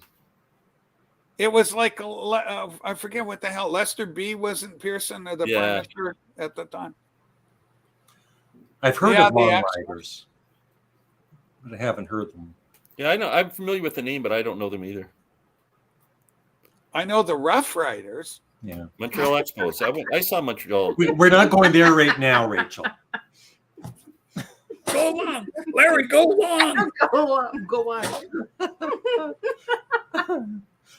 It was like I forget what the hell. Lester B wasn't Pearson or the Yeah. Prime Minister at the time. I've heard Yeah, of the Long actual- Riders, but I haven't heard them. Yeah, I know. I'm familiar with the name, but I don't know them either. I know the Rough Riders. Yeah. Montreal Expos. I saw Montreal. We're not going there right now, Rachel. Go on, Larry. Go on. Go on.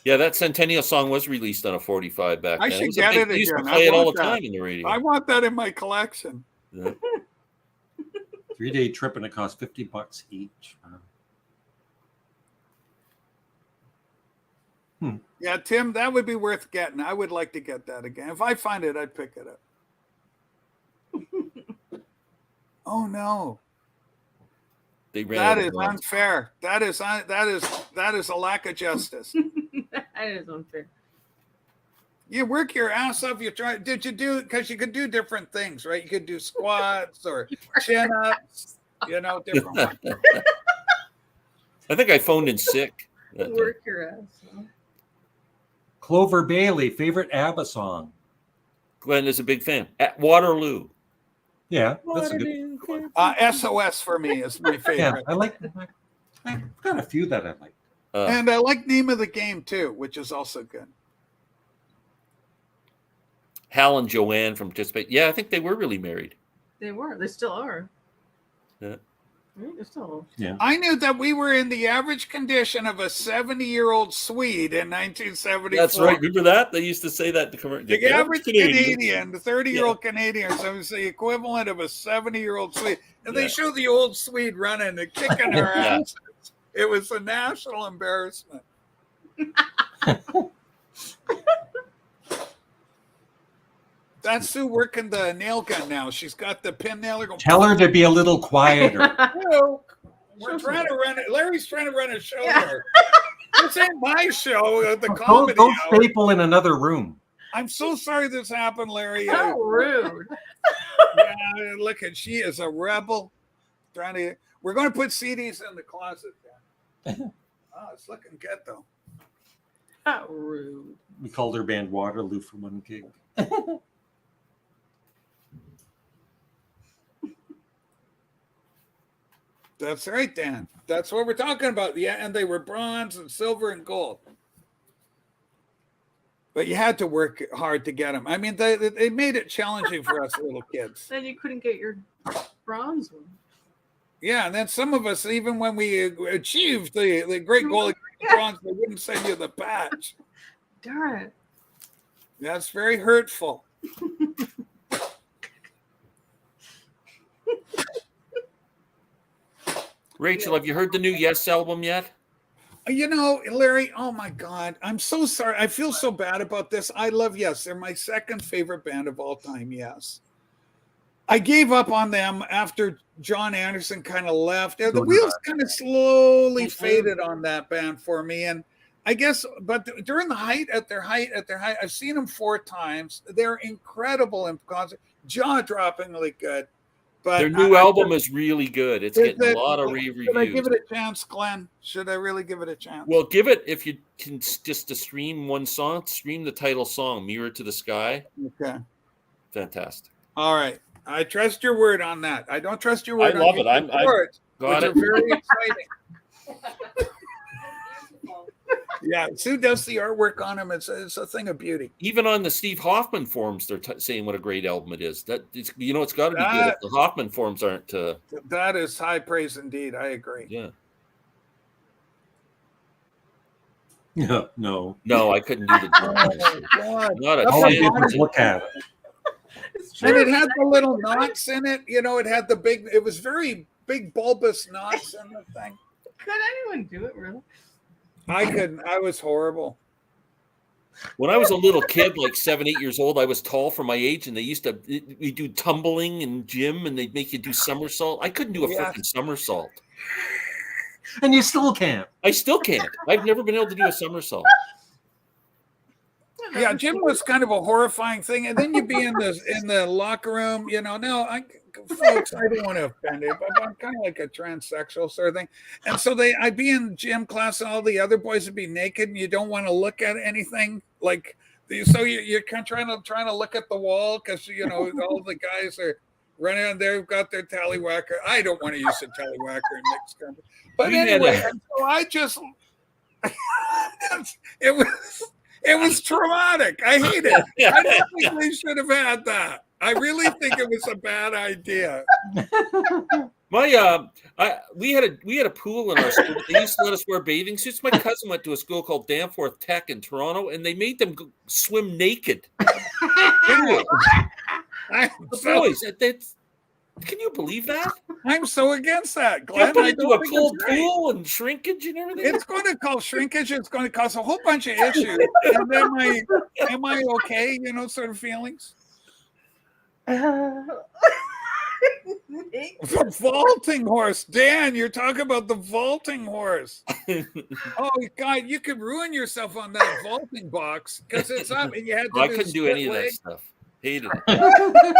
Yeah, that Centennial song was released on a 45 back I then. should was a get big- it they used to again. play I it all want the that. time in the radio. I want that in my collection. Yeah. 3-day trip, and it costs $50 each. Yeah, Tim, that would be worth getting. I would like to get that again. If I find it, I'd pick it up. Oh no, They ran that out of is guns. unfair. That is a lack of justice. That is unfair. You work your ass off. Did you do, because you could do different things, right? You could do squats or chin ups, different ones. I think I phoned in sick. that day. Work your ass. Huh? Clover Bailey, favorite ABBA song? Glenn is a big fan. At Waterloo. Yeah, that's a good. SOS for me is my Yeah, favorite. I like. I've got a few that I like. And I like Name of the Game too, which is also good. Hal and Joanne from Participate. Yeah, I think they were really married. They were. They still are. Yeah. They're still. Yeah. I knew that we were in the average condition of a 70-year-old Swede in 1974. That's right. Remember that? They used to say that to commercial. The average Canadian, the 30-year-old Canadian, so it's the equivalent of a 70-year-old Swede. And they show the old Swede running and kicking our Yeah. asses. It was a national embarrassment. That's Sue working the nail gun now. She's got the pin nailer going. Tell her to be a little quieter. We're trying to run it. Larry's trying to run a show Yeah. there. This ain't my show, the Go, comedy go hour. staple in another room. I'm so sorry this happened, Larry. How rude. Yeah, look at she is a rebel. We're going to put CDs in the closet. Then. Oh, it's looking good though. How rude. We called her band Waterloo for one gig. That's right, Dan. That's what we're talking about. Yeah, and they were bronze and silver and gold. But you had to work hard to get them. I mean, they made it challenging for us little kids. Then you couldn't get your bronze one. Yeah, and then some of us, even when we achieved the great goal of bronze, they wouldn't send you the patch. Darn it. That's very hurtful. Rachel, have you heard the new Yes album yet? You know, Larry, oh my God, I'm so sorry. I feel so bad about this. I love Yes. They're my second favorite band of all time, Yes. I gave up on them after John Anderson kind of left. The wheels kind of slowly faded on that band for me. And I guess, but during the height, at their height, I've seen them 4 times. They're incredible in concert, jaw-droppingly good. But their new album is really good. It's getting a lot of reviews. Should I give it a chance, Glenn? Should I really give it a chance? Well, give it, if you can just to stream one song, stream the title song, Mirror to the Sky. Okay. Fantastic. All right. I trust your word on that. I don't trust your word I on love it. I'm words, got which it. are very exciting. Yeah, Sue does the artwork on them. It's a thing of beauty. Even on the Steve Hoffman forums, they're saying what a great album it is. That it's, you know, it's got to be good if the Hoffman forums aren't. That is high praise indeed. I agree. Yeah. No. No, I couldn't do the drums. God. Not a All I chance. did was look at it. It's And true. it had the little knots in it. You know, it had the big, it was very big bulbous knots in the thing. Could anyone do it, really? I couldn't. I was horrible. When I was a little kid, like 7, 8 years old, I was tall for my age, and they used to we do tumbling in gym, and they'd make you do somersault. I couldn't do a freaking somersault. And you still can't. I still can't. I've never been able to do a somersault. Yeah, gym was kind of a horrifying thing, and then you'd be in the locker room. You know, folks, I don't want to offend you, but I'm kind of like a transsexual sort of thing. And so I'd be in gym class, and all the other boys would be naked, and you don't want to look at anything. Like, so you're kind of trying to look at the wall because you know all the guys are running, and they've got their tallywhacker. I don't want to use a tallywhacker in mixed company, but anyway, so I just it was traumatic. I hate it. I don't think we should have had that. I really think it was a bad idea. We had a pool in our school. They used to let us wear bathing suits. My cousin went to a school called Danforth Tech in Toronto, and they made them go swim naked. The boys, can you believe that? I'm so against that, Glenn. Put into a cold pool and shrinkage and everything. It's going to cause shrinkage. It's going to cause a whole bunch of issues. And am I okay? You know, sort of feelings. The The vaulting horse, Dan. You're talking about the vaulting horse. Oh God, you could ruin yourself on that vaulting box because it's up, and you had to. I couldn't do any of that stuff. Hated it.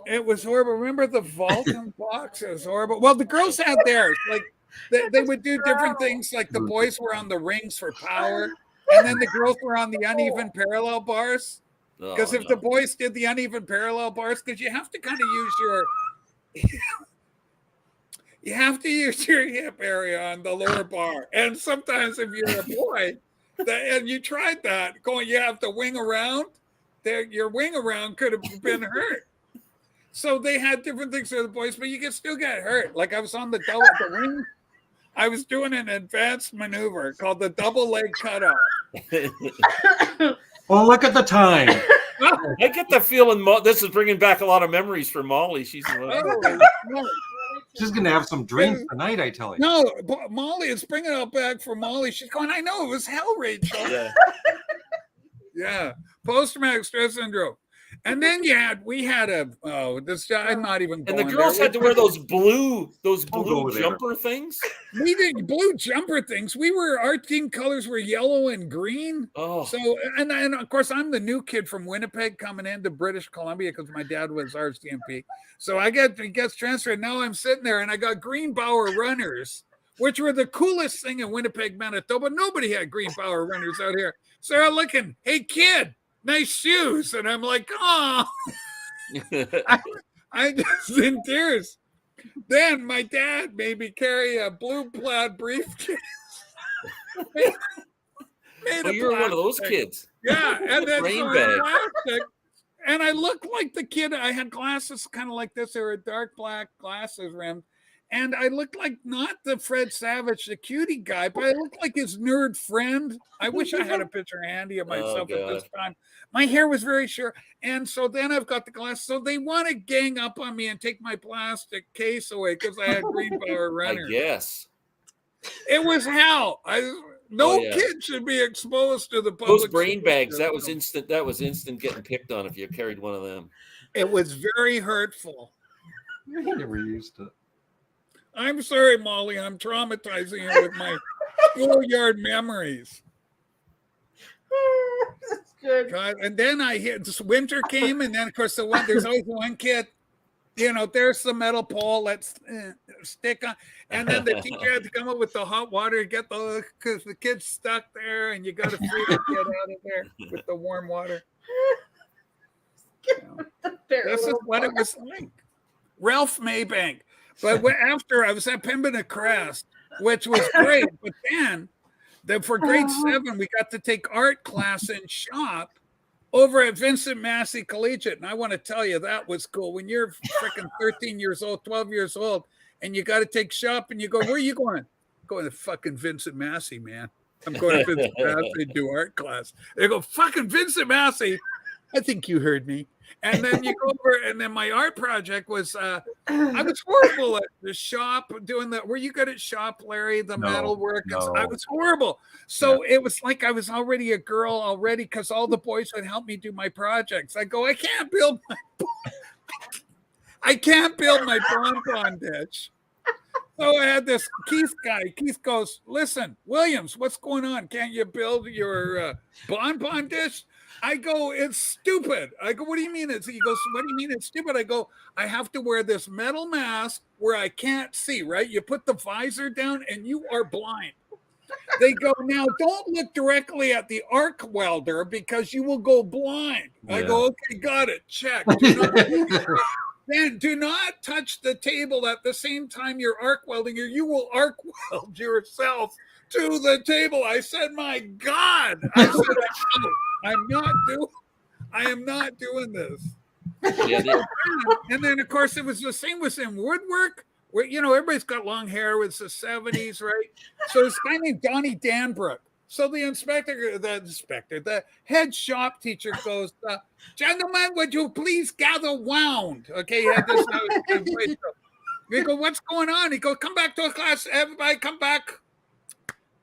It was horrible. Remember the vaulting box? It was horrible. Well, the girls had theirs. Like they would do different things. Like the boys were on the rings for power, and then the girls were on the uneven parallel bars. Because if the boys did the uneven parallel bars, because you have to kind of use your hip area on the lower bar. And sometimes if you're a boy, and you tried that, you have to wing around. Your wing around could have been hurt. So they had different things for the boys, but you could still get hurt. Like I was on the wing. I was doing an advanced maneuver called the double leg cutoff. Well, look at the time. I get the feeling this is bringing back a lot of memories for Mollie. She's going to have some drinks tonight, I tell you. No, Mollie is bringing it back for Mollie. She's going, I know, it was hell, Rachel. Yeah. Yeah. Post-traumatic stress syndrome. And then we had I'm not even And going the girls there. had to wear those blue go there. jumper things. We did blue jumper things. Our team colors were yellow and green. Oh, So, and of course, I'm the new kid from Winnipeg coming into British Columbia because my dad was RCMP. So he gets transferred. Now I'm sitting there and I got Greenbauer runners, which were the coolest thing in Winnipeg, Manitoba. Nobody had Greenbauer runners out here. So they're looking, hey kid, nice shoes. And I'm like, oh, I just in tears. Then my dad made me carry a blue plaid briefcase. well, you were one of those kids. Yeah, and then Rain bag. plastic. And I looked like the kid. I had glasses kind of like this. They were dark black glasses rimmed. And I looked like not the Fred Savage, the cutie guy, but I looked like his nerd friend. I wish I had a picture handy of myself at this time. My hair was very short. And so then I've got the glasses. So they want to gang up on me and take my plastic case away because I had Greenbauer runners. I guess. It was hell. No kid should be exposed to the public. Those brain bags, that was instant getting picked on if you carried one of them. It was very hurtful. I never used it. I'm sorry, Molly. I'm traumatizing you with my schoolyard memories. That's good. God, and then this winter came, and then of course there's always one kid. There's the metal pole. Let's stick on. And then the teacher had to come up with the hot water to because the kid's stuck there, and you got to free the kid out of there with the warm water. This is what it was like. Ralph Maybank. But after I was at Pembina Crest, which was great, but then for grade 7, we got to take art class in shop over at Vincent Massey Collegiate. And I want to tell you, that was cool. When you're freaking 13 years old, 12 years old, and you got to take shop and you go, where are you going? Going to fucking Vincent Massey, man. I'm going to Vincent Massey to do art class. They go, fucking Vincent Massey. I think you heard me. And then you go over, and then my art project was, I was horrible at the shop doing that. Were you good at shop, Larry? The metal work? No. I was horrible. So it was like I was already a girl already because all the boys would help me do my projects. I go, I can't build my bonbon dish. So I had this Keith guy. Keith goes, listen, Williams, what's going on? Can't you build your bonbon dish? I go, it's stupid. I go, what do you mean? He goes, what do you mean it's stupid? I go, I have to wear this metal mask where I can't see, right? You put the visor down and you are blind. They go, now don't look directly at the arc welder because you will go blind. Yeah. I go, okay, got it. Check. Then do not touch the table at the same time you're arc welding, or you will arc weld yourself to the table. I said, my God. I said, I am not doing this. Yeah, and then, of course, it was the same with in woodwork, where, everybody's got long hair. It's the 70s, right? So this guy named Donnie Danbrook. So the head shop teacher goes, gentlemen, would you please gather round? Okay, he had this. We go, what's going on? He goes, come back to class. Everybody come back.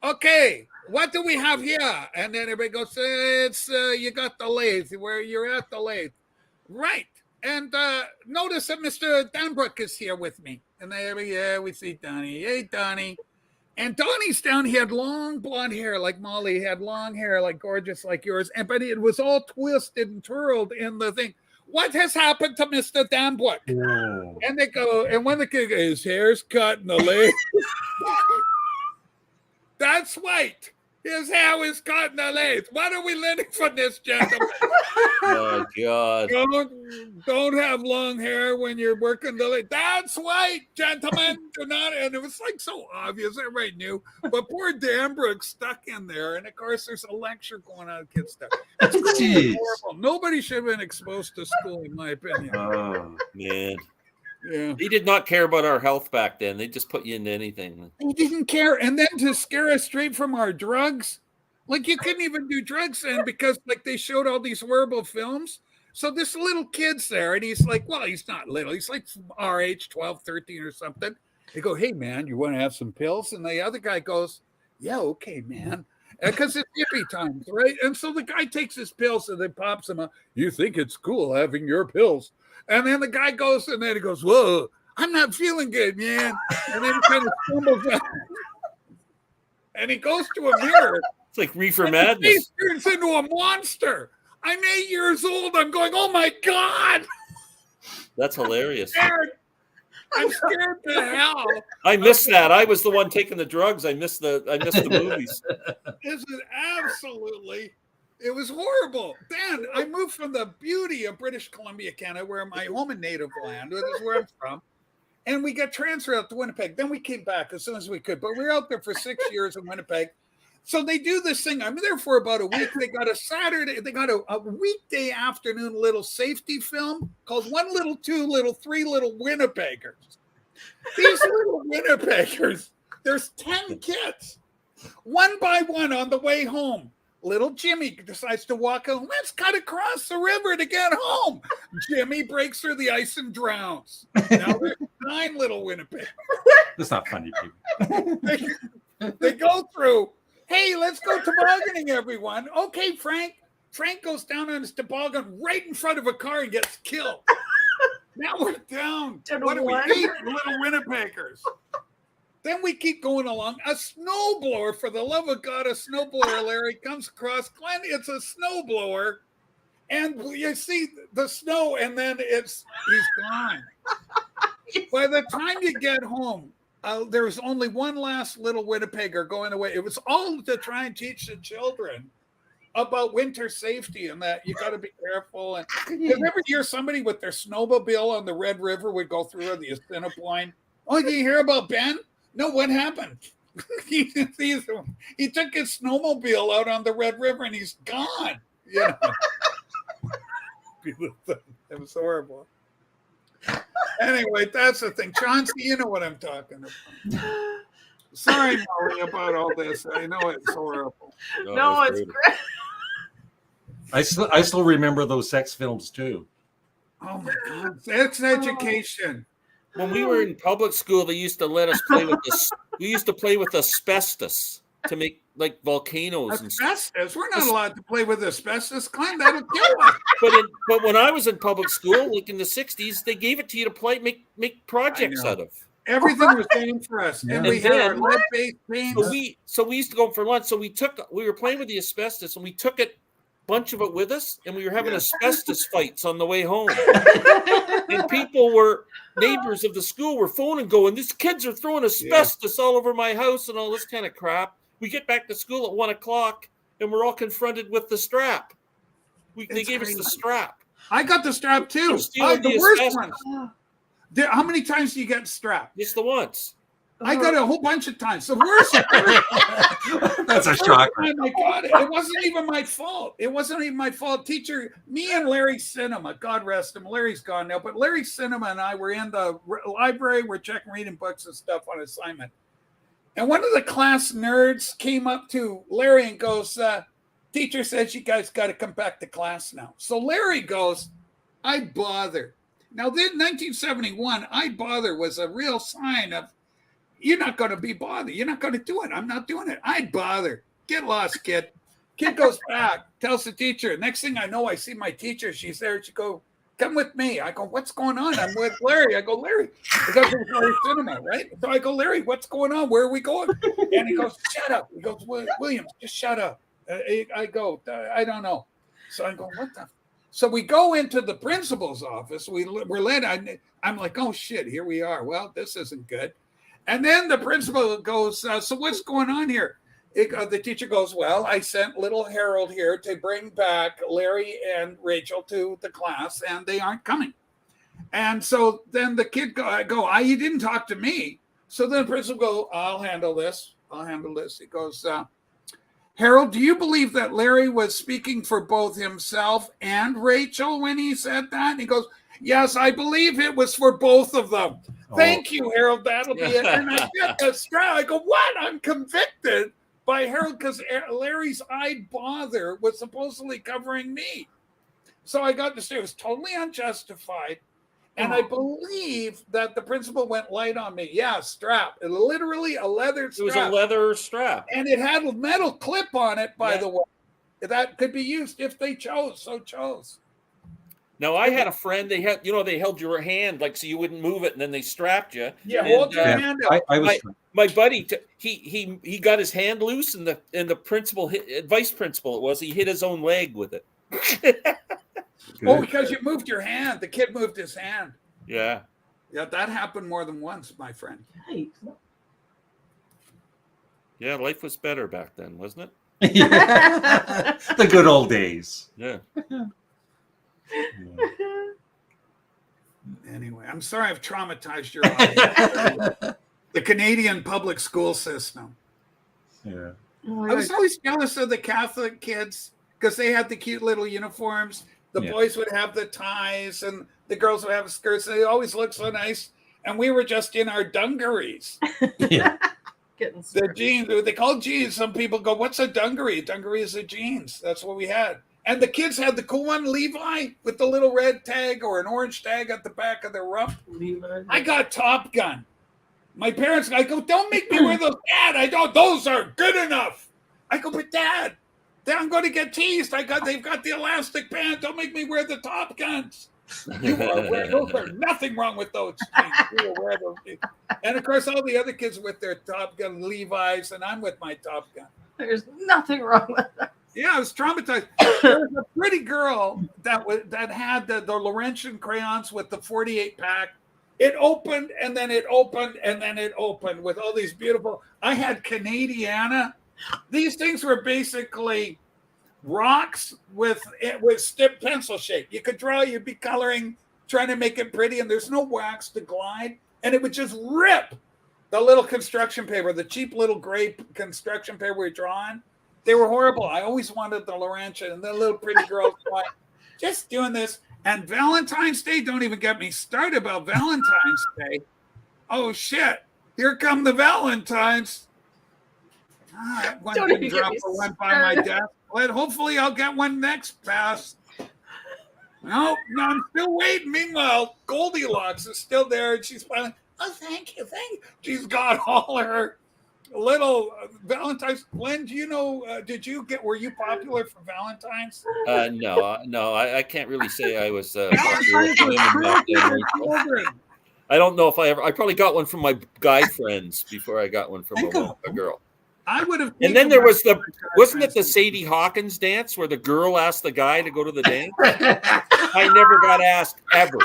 Okay, what do we have here? And then everybody goes, it's you got the lathe, where you're at the lathe. Right. And notice that Mr. Danbrook is here with me. And we see Donnie. Hey, Donnie. And Donnie's down. He had long blonde hair like Mollie. He had long hair like gorgeous like yours. But it was all twisted and twirled in the thing. What has happened to Mr. Danbrook? Oh. And they go, and when the kid goes, his hair's cut in the leg. That's right. His hair was cut in the lathe. What are we learning from this, gentleman? Oh, God. Don't have long hair when you're working the lathe. That's right, gentlemen. Do not. And it was like so obvious. Everybody knew. But poor Danbrook stuck in there. And, of course, there's a lecture going on. Kids stuff. It's horrible. Nobody should have been exposed to school, in my opinion. Oh, man. Yeah. He did not care about our health back then. They just put you into anything. He didn't care. And then to scare us straight from our drugs, like you couldn't even do drugs then because like they showed all these horrible films. So this little kid's there and he's like, well, he's not little. He's like our age, 12, 13 or something. They go, hey, man, you want to have some pills? And the other guy goes, yeah, okay, man. because it's hippie times, right? And so the guy takes his pills and then pops them up. You think it's cool having your pills. And then the guy goes, and then he goes, whoa, I'm not feeling good, man. And then he kind of stumbles out. And he goes to a mirror. It's like Reefer And Madness. his face turns into a monster. I'm 8 years old. I'm going, oh my God. That's hilarious. I'm scared to hell. I missed that. I was the one taking the drugs. I missed the movies. This is absolutely, it was horrible. Then I moved from the beauty of British Columbia, Canada, where my home and native land, this is where I'm from. And we got transferred out to Winnipeg. Then we came back as soon as we could. But we were out there for 6 years in Winnipeg. So they do this thing. I'm there for about a week. They got a weekday afternoon little safety film called One Little, Two Little, Three Little Winnipeggers. These little Winnipeggers, there's 10 kids. One by one on the way home. Little Jimmy decides to walk out. Let's cut across the river to get home. Jimmy breaks through the ice and drowns. Now there's 9 little Winnipeggers. That's not funny, people. They go through. Hey, let's go tobogganing, everyone. Okay, Frank. Frank goes down on his toboggan right in front of a car and gets killed. Now we're down. What do we 1. 8 little Winnipeggers? Then we keep going along. A snowblower, for the love of God, a snowblower, Larry, comes across. Glenn, it's a snowblower. And you see the snow, and then he's gone. By the time you get home, there was only one last little Winnipegger going away. It was all to try and teach the children about winter safety and that you got to be careful. And every year, somebody with their snowmobile on the Red River would go through the Assiniboine. Oh, did you hear about Ben? No, what happened? He took his snowmobile out on the Red River and he's gone. Yeah, it was horrible. Anyway, that's the thing. Chauncey, you know what I'm talking about. Sorry, Mollie, about all this. I know it's horrible. No, it's great. I still remember those sex films too. Oh my God, sex education. When we were in public school, they used to let us play with this. We used to play with asbestos to make like volcanoes. Asbestos? We're not allowed to play with asbestos. Glenn, that'll kill us. But when I was in public school, like in the 60s, they gave it to you to play, make projects out of. Everything was named for us. And we had our lead-based paints. So we used to go for lunch. So we were playing with the asbestos and we took a bunch of it with us and we were having asbestos fights on the way home. And neighbors of the school were phoning going, these kids are throwing asbestos all over my house and all this kind of crap. We get back to school at 1:00 and we're all confronted with the strap. They gave us the strap. I got the strap too. The worst one. How many times do you get strapped? Just the once. I got a whole bunch of times. The worst. That's a shocker. I got it. It wasn't even my fault. It wasn't even my fault. Teacher, me and Larry Cinema, God rest him. Larry's gone now, but Larry Cinema and I were in the library. We're checking reading books and stuff on assignment. And one of the class nerds came up to Larry and goes, teacher says you guys got to come back to class now. So Larry goes, I bother. Now, then 1971, I bother was a real sign of, you're not going to be bothered. You're not going to do it. I'm not doing it. I bother. Get lost, kid. Kid goes back, tells the teacher. Next thing I know, I see my teacher. She's there. She goes, come with me. I go, what's going on? I'm with Larry. I go, Larry. Because it was Larry Cinema, right? So I go, Larry, what's going on? Where are we going? And he goes, shut up. He goes, William, just shut up. I go, I don't know. So I go, what the? So we go into the principal's office. We're led. I'm like, oh, shit, here we are. Well, this isn't good. And then the principal goes, so what's going on here? The teacher goes, well, I sent little Harold here to bring back Larry and Rachel to the class, and they aren't coming. And so then the kid you didn't talk to me. So then the principal goes, I'll handle this. He goes, Harold, do you believe that Larry was speaking for both himself and Rachel when he said that? And he goes, yes, I believe it was for both of them. Thank you, Harold. That'll be it. And I get the strap. I go, what? I'm convicted by Harold because Larry's I bother was supposedly covering me. So I got this. It was totally unjustified. And I believe that the principal went light on me. Yeah, strap. Literally a leather It strap. was a leather strap. And it had a metal clip on it, by Yeah. the way. That could be used if they chose. Now I had a friend. They held your hand like so you wouldn't move it, and then they strapped you. Yeah, And, hold your hand up. I was My buddy, he got his hand loose, and the principal, vice principal, it was. He hit his own leg with it. Oh, because you moved your hand. The kid moved his hand. Yeah. Yeah, that happened more than once, my friend. Yikes. Yeah, life was better back then, wasn't it? Yeah. The good old days. Yeah. Anyway, I'm sorry I've traumatized your audience. The Canadian public school system. Yeah. I was always jealous of the Catholic kids because they had the cute little uniforms. The Yeah. boys would have the ties and the girls would have skirts. They always looked so nice. And we were just in our dungarees. Yeah. Getting The started. jeans, they call jeans. Some people go, what's a dungaree? Dungaree is a jeans. That's what we had. And the kids had the cool one, Levi, with the little red tag or an orange tag at the back of their rump. I got Top Gun. My parents, I go, don't make me wear those, Dad. I don't, those are good enough. I go, but Dad, then I'm going to get teased. They've got the elastic band. Don't make me wear the Top Guns. Those are nothing wrong with those jeans. You will wear those. And of course, all the other kids with their Top Gun Levi's, and I'm with my Top Gun. There's nothing wrong with that. Yeah, I was traumatized. There was a pretty girl that had the Laurentian crayons with the 48 pack. It opened and then it opened and then it opened with all these beautiful. I had Canadiana. These things were basically rocks with stiff pencil shape. You could draw, you'd be coloring, trying to make it pretty, and there's no wax to glide, and it would just rip the little construction paper, the cheap little gray construction paper we're drawing. They were horrible. I always wanted the Laurentian, and the little pretty girls like, just doing this. And Valentine's Day, don't even get me started about Valentine's Day. Oh shit! Here come the Valentines. One Don't didn't even drop get me for one by my started. desk. But hopefully I'll get one next pass. No, I'm still waiting. Meanwhile, Goldilocks is still there, and she's smiling. Oh, thank you. She's got all her little Valentine's. Glenn, do you know? Were you popular for Valentine's? No, I can't really say I was. Valentine's popular with women back then, Rachel. children. I don't know if I probably got one from my guy friends before I got one from a girl. I would have. And then there was wasn't it the Sadie Hawkins dance where the girl asked the guy to go to the dance? I never got asked ever.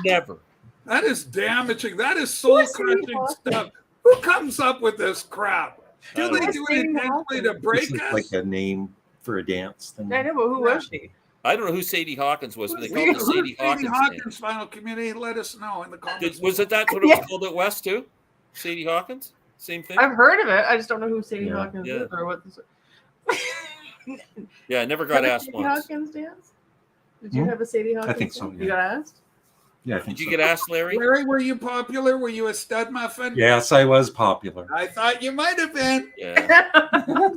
Never. That is damaging. That is soul crushing stuff. Who comes up with this crap? Do they do it intentionally to break This is us? like a name for a dance thing. I know, but who was she? I don't know who Sadie Hawkins was, but they called it the Sadie Hawkins dance. Final community. Let us know in the comments. Was it that what it was called at West too? Sadie Hawkins? Same thing? I've heard of it. I just don't know who Sadie Hawkins Yeah. is or what this is. Yeah, I never got asked Sadie once. Hawkins dance? Did you have a Sadie Hawkins think so, dance? yeah. You got asked? Yeah, I think Did you so. get asked, Larry? Larry, were you popular? Were you a stud muffin? Yes, I was popular. I thought you might have been. Yeah.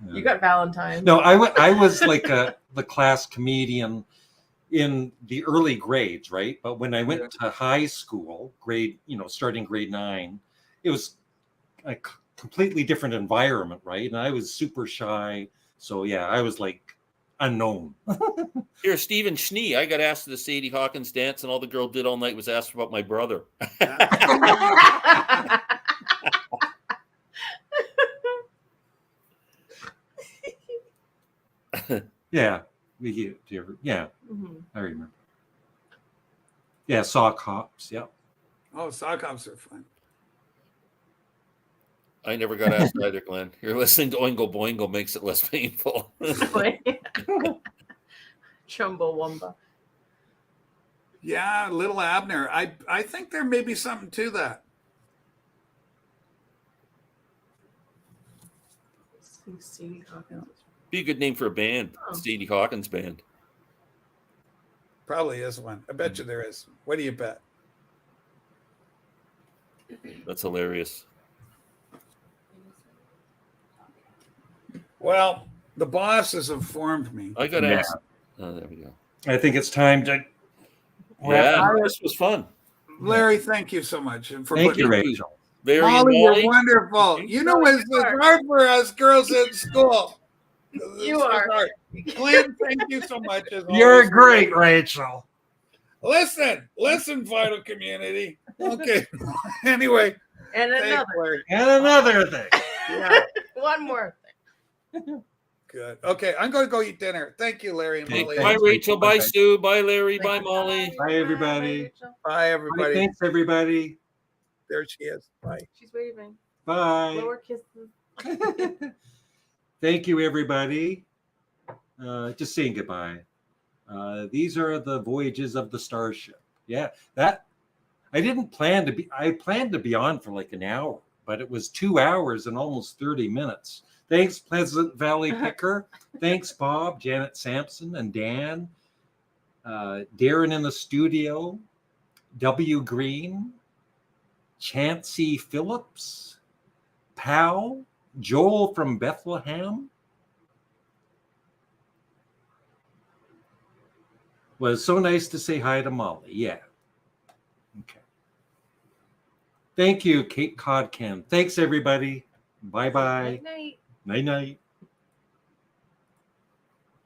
You got Valentine's. No, I was like the class comedian in the early grades, right? But when I went to high school, starting grade 9, it was a completely different environment, right? And I was super shy. So yeah, I was like unknown. Here, Stephen Schnee, I got asked to the Sadie Hawkins dance, and all the girl did all night was ask about my brother. Yeah. Mhm. I remember. Yeah, sock hops. Yeah. Oh, sock hops are fun. I never got asked either, Glenn. You're listening to Oingo Boingo makes it less painful. Chumbawamba. Yeah, little Abner. I think there may be something to that. Sadie Hawkins. Be a good name for a band. Oh. Sadie Hawkins band. Probably is one. I bet you there is. What do you bet? That's hilarious. Well, the boss has informed me. I got Yeah. asked. Oh, there we go. I think it's time to Yeah, I- this was fun. Larry, thank you so much for Thank putting you, Thank you. Rachel. Larry and Molly, you're Molly. wonderful. You know, No, it's you are. hard for us girls at school. You are. hard. Glenn, thank you so much. As You're always. great, Rachel. Listen, vital community. Okay. Anyway, And thanks, another. Larry. And another thing. Yeah, One more. good. Okay, I'm going to go eat dinner. Thank you, Larry and Okay, Molly. Bye, thanks. Rachel. Bye, Bye. Sue. Bye, Larry. Thank Bye, you. Molly. Bye, everybody. Rachel. Bye, everybody. Thanks, everybody. There she is. Bye. She's waving. Bye. Lower kisses. Thank you, everybody. Just saying goodbye. These are the voyages of the Starship. Yeah, that I didn't plan to be. I planned to be on for like an hour, but it was 2 hours and almost 30 minutes. Thanks, Pleasant Valley Picker. Thanks, Bob, Janet Sampson, and Dan. Darren in the studio. W. Green. Chancey Phillips. Powell. Joel from Bethlehem. Was so nice to say hi to Molly. Yeah. Okay. Thank you, Kate Codkin. Thanks, everybody. Bye-bye. Night night. Night-night.